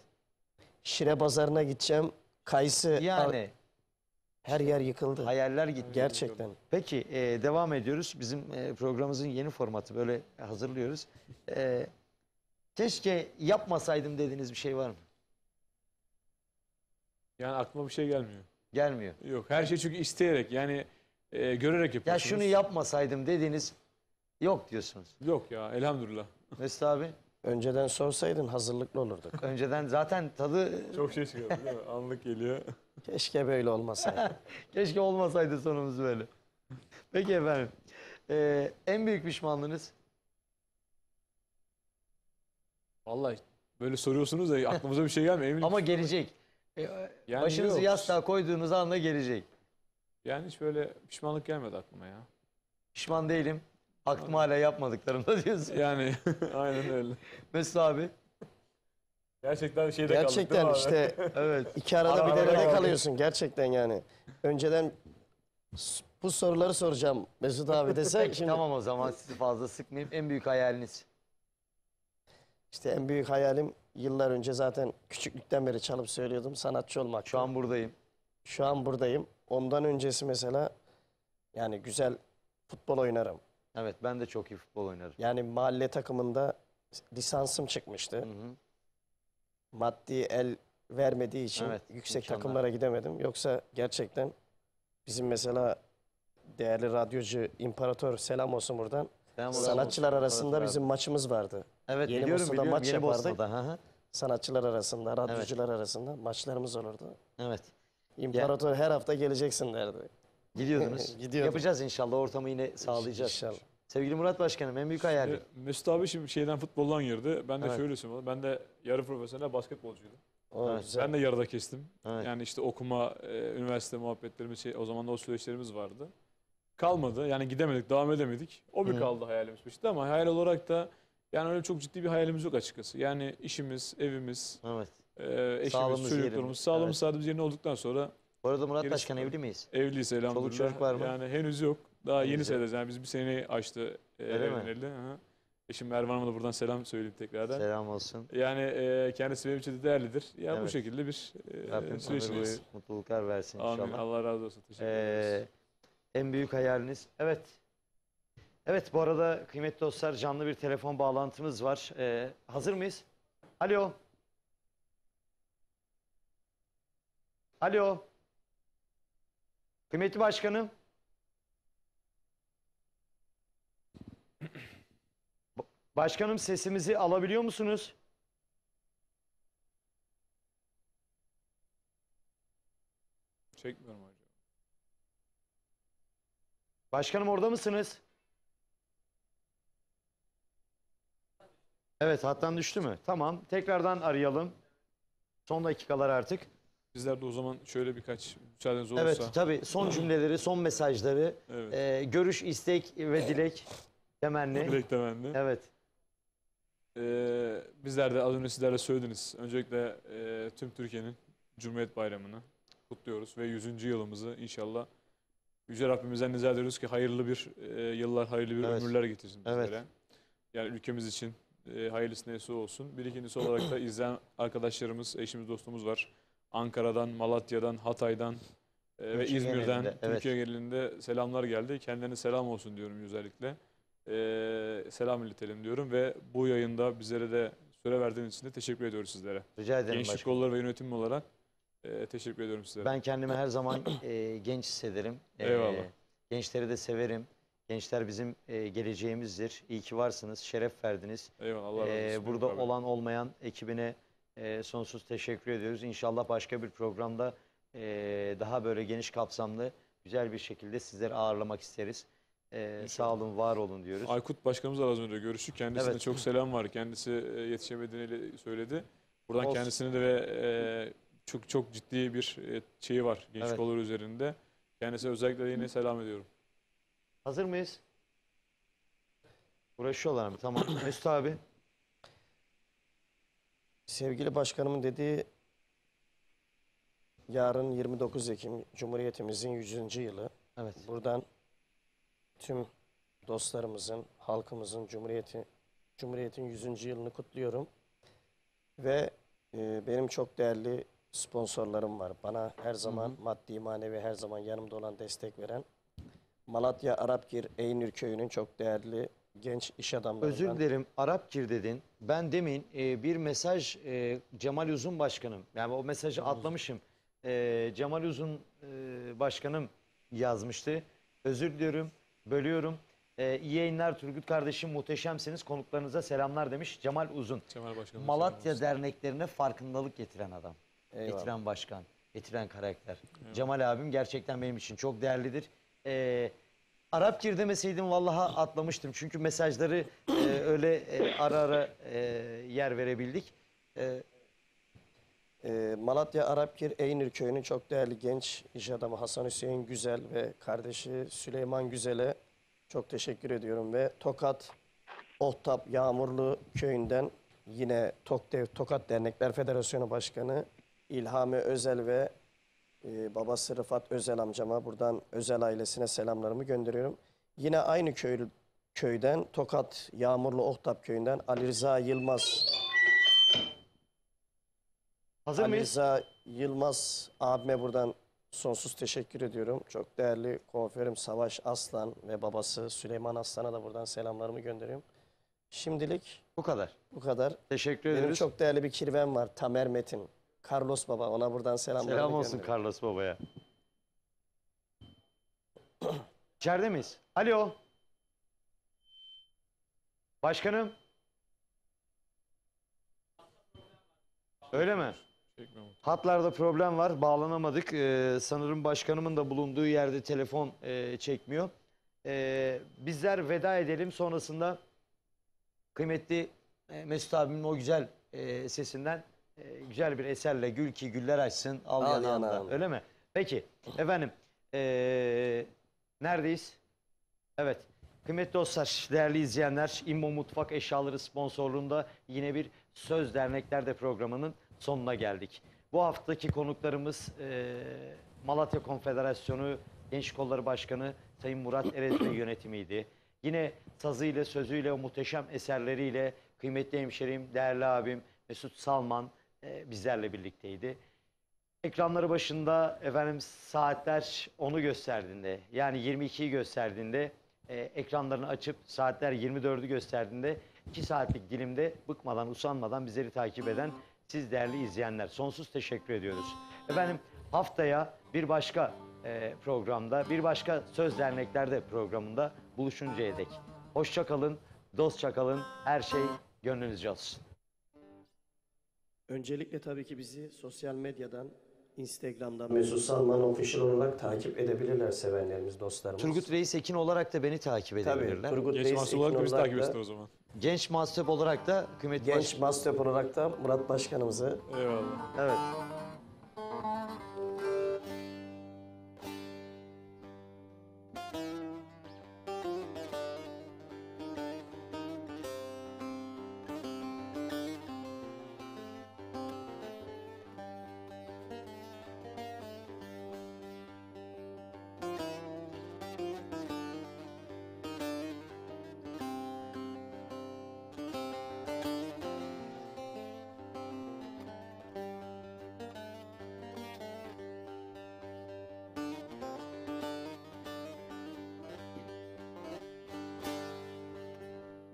Şire Pazarı'na gideceğim, kayısı. Yani her yer yıkıldı. Hayaller gitti. Gerçekten. Peki devam ediyoruz. Bizim programımızın yeni formatı, böyle hazırlıyoruz. Keşke yapmasaydım dediğiniz bir şey var mı? Yani aklıma bir şey gelmiyor. Gelmiyor. Yok, her şey çünkü isteyerek, yani görerek Ya yapıyorsunuz. şunu yapmasaydım dediğiniz Yok diyorsunuz. Yok ya, elhamdülillah. Mesut abi? Önceden sorsaydın hazırlıklı olurduk. Önceden zaten tadı... Çok şey çıkıyor değil mi? Anlık geliyor. Keşke böyle olmasaydı. Keşke olmasaydı sonumuz böyle. Peki efendim. En büyük pişmanlığınız? Vallahi böyle soruyorsunuz da aklımıza bir şey gelmiyor. Eminim Ama gelecek. Yani Başınızı yok. yastığa koyduğunuz anda gelecek. Yani hiç böyle pişmanlık gelmedi aklıma ya. Pişman değilim. Aklım hala yapmadıklarımda diyorsun. Yani aynen öyle. Mesut abi? Gerçekten şeyde kaldık değil mi Gerçekten abi? işte Evet. iki arada bir Arada derede kaldık. kalıyorsun gerçekten yani. Önceden bu soruları soracağım Mesut abi desek şimdi. Tamam o zaman sizi fazla sıkmayayım. En büyük hayaliniz? İşte en büyük hayalim yıllar önce zaten küçüklükten beri çalıp söylüyordum sanatçı olmak. Şu an buradayım. Şu an buradayım. Ondan öncesi mesela yani güzel futbol oynarım. Evet ben de çok iyi futbol oynarım. Yani mahalle takımında lisansım çıkmıştı. Hı hı. Maddi el vermediği için Evet, yüksek imkanlar. takımlara gidemedim. Yoksa gerçekten bizim mesela değerli radyocu İmparator selam olsun buradan. Selam olsun. Sanatçılar arasında Evet, bizim maçımız vardı. Evet Yeni biliyorum Bosna'da biliyorum. maç Yeni yapardık. Bosna'da. Hı hı. Sanatçılar arasında, radyocular arasında maçlarımız olurdu. Evet. İmparator her hafta geleceksin derdi. Gidiyordunuz. Gidiyordum. Yapacağız inşallah. Ortamı yine sağlayacağız. İnşallah. Sevgili Murat Başkanım en büyük hayali. Mesut abi şimdi şeyden futboldan girdi. Ben de Evet. şöyle söyleyeyim. Ben de yarı profesyonel basketbolcuydum. O Evet. güzel. Ben de yarıda kestim. Evet. Yani işte okuma, üniversite muhabbetlerimiz, o zaman da o süreçlerimiz vardı. Kalmadı. Yani gidemedik, devam edemedik. O bir Hı. kaldı hayalimiz peşinde ama hayal olarak da yani öyle çok ciddi bir hayalimiz yok açıkçası. Yani işimiz, evimiz, Evet. eşimiz, Sağlığımız çocuklarımız, yerinde. sağlığımız, Evet. saatimiz yerine olduktan sonra Bu arada Murat Gerisi Başkan var. evli miyiz? evliyiz elhamdülillah. çocuk var mı? Yani henüz yok. Daha yeni Henüz yok. sayılır. Yani biz bir seneyi aştı Öyle mi? evleneli. Hı. Eşim Merve Hanım'a da buradan selam söyleyeyim tekrardan. Selam olsun. Yani kendisi benim için de değerlidir. Yani bu Evet. şekilde bir Rabbim ömür boyu süreçteyiz. mutluluklar versin Amin. inşallah. Allah razı olsun. Teşekkür ederiz. En büyük hayaliniz? Evet. Evet bu arada kıymetli dostlar canlı bir telefon bağlantımız var. Hazır mıyız? Alo. Alo. Kıymetli başkanım. Başkanım sesimizi alabiliyor musunuz? Çekmiyorum hocam. Başkanım orada mısınız? Evet hattan düştü mü? Tamam tekrardan arayalım. Son dakikalar artık. Bizler de o zaman şöyle birkaç müsaadeniz olursa. Evet tabii son cümleleri, son mesajları, Evet. görüş, istek ve dilek, temenni. Dilek temenni. Evet. Bizler de az önce sizler de söylediniz. Öncelikle tüm Türkiye'nin Cumhuriyet Bayramı'nı kutluyoruz ve 100. yılımızı inşallah Yüce Rabbimizden niyaz ediyoruz ki hayırlı bir yıllar, hayırlı bir Evet. ömürler getirsin bizlere. Evet. Yani ülkemiz için hayırlısı neyse olsun. Bir ikincisi olarak da izleyen arkadaşlarımız, eşimiz, dostumuz var. Ankara'dan, Malatya'dan, Hatay'dan ve Türkiye İzmir'den, genelinde, evet. Türkiye genelinde selamlar geldi. Kendilerine selam olsun diyorum özellikle. Selam iletelim diyorum ve bu yayında bizlere de süre verdiğiniz için de teşekkür ediyoruz sizlere. Rica ederim Gençlik başkanım. kolları ve yönetim olarak teşekkür ediyorum sizlere. Ben kendimi her zaman genç hissederim. Eyvallah. Gençleri de severim. Gençler bizim geleceğimizdir. İyi ki varsınız, şeref verdiniz. Eyvallah, Allah razı olsun. Burada Abi. olan olmayan ekibine sonsuz teşekkür ediyoruz. İnşallah başka bir programda daha böyle geniş kapsamlı, güzel bir şekilde sizleri ağırlamak isteriz. Sağ olun, var olun diyoruz. Aykut Başkanımızla az önce görüştük. Kendisine Evet. çok selam var. Kendisi yetişemediğini söyledi. Buradan Olsun. kendisine de ve çok çok ciddi bir şeyi var genç Evet. kolları üzerinde. Kendisine özellikle yine selam ediyorum. Hazır mıyız? Uğraşıyorlar mı? Tamam. Mesut abi. Sevgili başkanımın dediği yarın 29 Ekim Cumhuriyetimizin 100. yılı. Evet. Buradan tüm dostlarımızın, halkımızın Cumhuriyet'in 100. yılını kutluyorum. Ve benim çok değerli sponsorlarım var. Bana her zaman maddi manevi her zaman yanımda olan destek veren Malatya Arapgir Eynür Köyü'nün çok değerli genç iş adamlarından. Özür dilerim. Arapgir dedin. Ben demin bir mesaj Cemal Uzun Başkanım. Yani o mesajı atlamışım. Cemal Uzun Başkanım yazmıştı. Özür diliyorum. Bölüyorum. İyi yayınlar Turgut kardeşim, muhteşemsiniz. Konuklarınıza selamlar demiş Cemal Uzun. Cemal Başkanım. Malatya derneklerine farkındalık getiren adam. Eyvallah. Getiren başkan, getiren karakter. Cemal abim gerçekten benim için çok değerlidir. Arapkir demeseydim vallahi atlamıştım. Çünkü mesajları öyle ara ara yer verebildik. Malatya Arapkir Eynir Köyü'nün çok değerli genç iş adamı Hasan Hüseyin Güzel ve kardeşi Süleyman Güzel'e çok teşekkür ediyorum. Ve Tokat Ohtap Yağmurlu Köyü'nden yine Tokat Dernekler Federasyonu Başkanı İlhami Özel ve babası Rıfat Özel amcama buradan Özel ailesine selamlarımı gönderiyorum. Yine aynı köyden Tokat Yağmurlu Ohtap Köyü'nden Ali Rıza Yılmaz. Hazır Ali mıyız? Rıza Yılmaz abime buradan sonsuz teşekkür ediyorum. Çok değerli kuaförüm Savaş Aslan ve babası Süleyman Aslan'a da buradan selamlarımı gönderiyorum. Şimdilik bu kadar. Bu kadar. Teşekkür Benim ederiz. çok değerli bir kirvem var. Tamer Metin. Carlos Baba, ona buradan selamlarımı Selam olsun gönderiyorum. Carlos Baba'ya. İçeride miyiz? Alo. Başkanım. Öyle mi? Hatlarda problem var. Bağlanamadık. Sanırım başkanımın da bulunduğu yerde telefon çekmiyor. Bizler veda edelim. Sonrasında kıymetli Mesut abimin o güzel sesinden güzel bir eserle Gül ki güller açsın al Al yanağında. yanağında. Öyle mi? Peki efendim neredeyiz? Evet. Kıymetli dostlar, değerli izleyenler, İmmo Mutfak Eşyaları sponsorluğunda yine bir Söz Dernekler'de programının sonuna geldik. Bu haftaki konuklarımız Malatya Konfederasyonu Gençlik Kolları Başkanı Sayın Murat Erezmi yönetimiydi. Yine sazıyla, sözüyle, o muhteşem eserleriyle kıymetli hemşerim, değerli abim Mesut Salman bizlerle birlikteydi. Ekranları başında efendim saatler 10'u gösterdiğinde, yani 22'yi gösterdiğinde, ekranlarını açıp saatler 24'ü gösterdiğinde 2 saatlik dilimde bıkmadan, usanmadan bizleri takip eden siz değerli izleyenler, sonsuz teşekkür ediyoruz. Efendim haftaya bir başka programda, bir başka Söz Dernekler'de programında buluşuncaya dek. Hoşça kalın, dostça kalın, her şey gönlünüzce olsun. Öncelikle tabii ki bizi sosyal medyadan, Instagram'dan Mesut Salman Official olarak takip edebilirler sevenlerimiz, dostlarımız. Turgut Reis Ekin olarak da beni takip edebilirler. Tabii, Turgut Genç Reis Mahsup Ekin olarak da bizi takip da- etsin o zaman. Genç Mahsup olarak da kıymetli Genç Master olarak da Murat Başkanımızı. Eyvallah. Evet.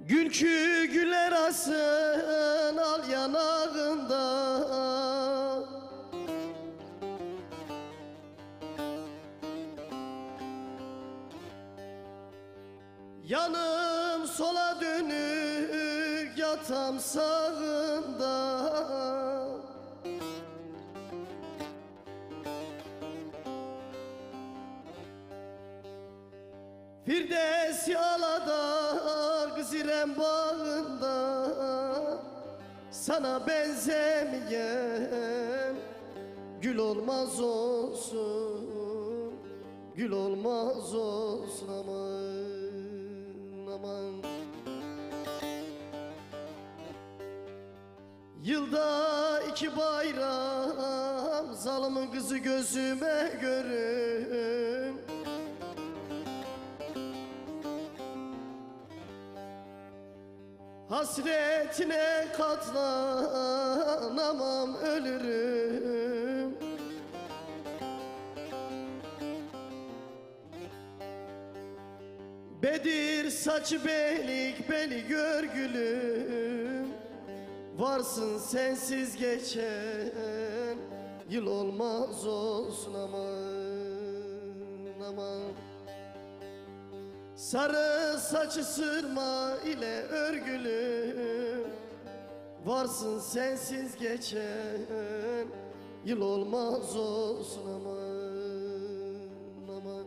Gülkü güler asın al yanağında, yanım sola dönük yatam sağında. Firdevs Alada Kızılem bağında, sana benzemeyen gül olmaz olsun, gül olmaz olsun aman aman. Yılda 2 bayram zalımın kızı gözüme görün. Hasretine katlanamam, ölürüm. Bedir saçı belik beli gör gülüm, varsın sensiz geçen yıl olmaz olsun aman aman. Sarı saçı sırma ile örgülü, varsın sensiz geçen yıl olmaz olsun aman aman.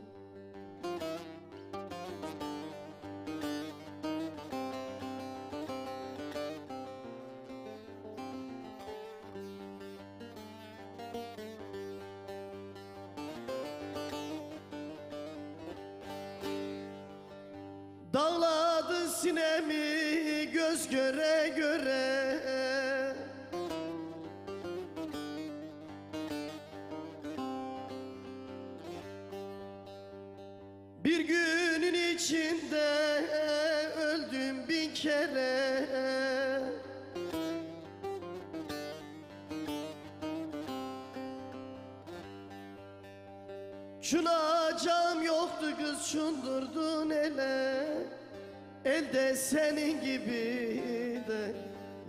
Dağladı sinemi göz göre göre, bir günün içinde öldüm bin kere. Şunacağım yoktu kız, şundurdun ele. Elde senin gibi de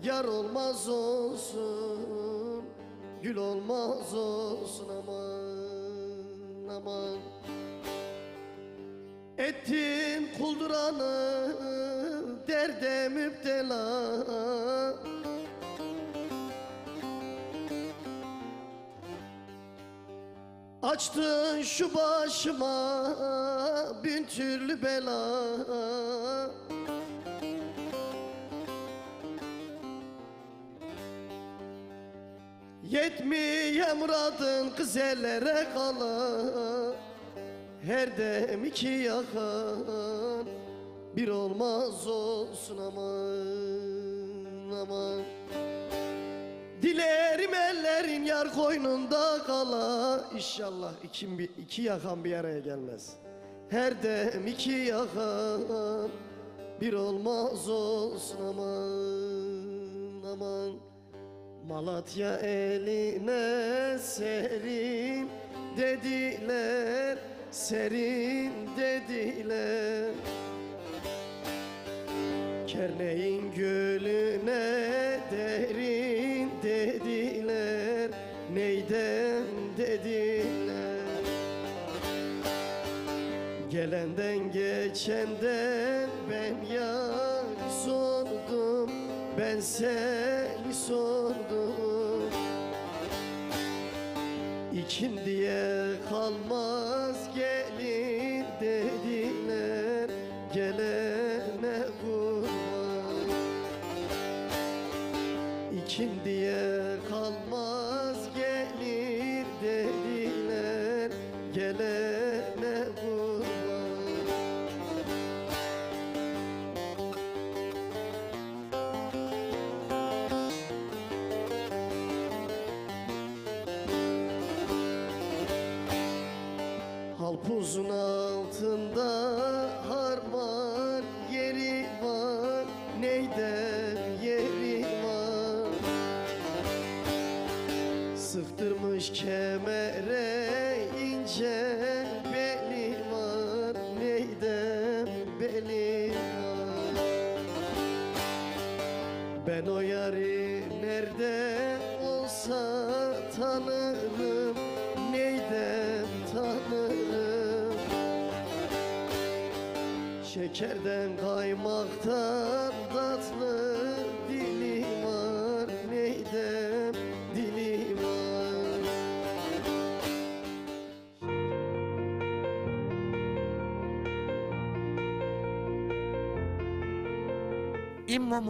yar olmaz olsun, gül olmaz olsun aman aman. Ettin kulduranı derde müptela, açtın şu başıma bin türlü bela. Yetmiye muradın kız ellere kala, her dem iki yakan bir olmaz olsun aman aman. Dilerim ellerin yar koynunda kala, İnşallah iki yakan bir araya gelmez. Her dem iki yakan bir olmaz olsun aman aman. Malatya eline serin dediler, serin dediler. Kerneğin gölüne derin dediler, neyden dediler. Gelenden geçenden ben yar sordum, ben seni sordum. İkindiye kalmaz gelin dediler, gelene kurban. İkindiye kalmaz gelir dediler, gelene kurban. Halpuzun altında harman yeri var, neyden yeri var. Sıktırmış kemere ince beli var, neyden beli var. Ben o yari nerede olsa tanırım, neyden tanırım. Şekerden kaymaktan tatlı dili var, neyden dili var. İmmo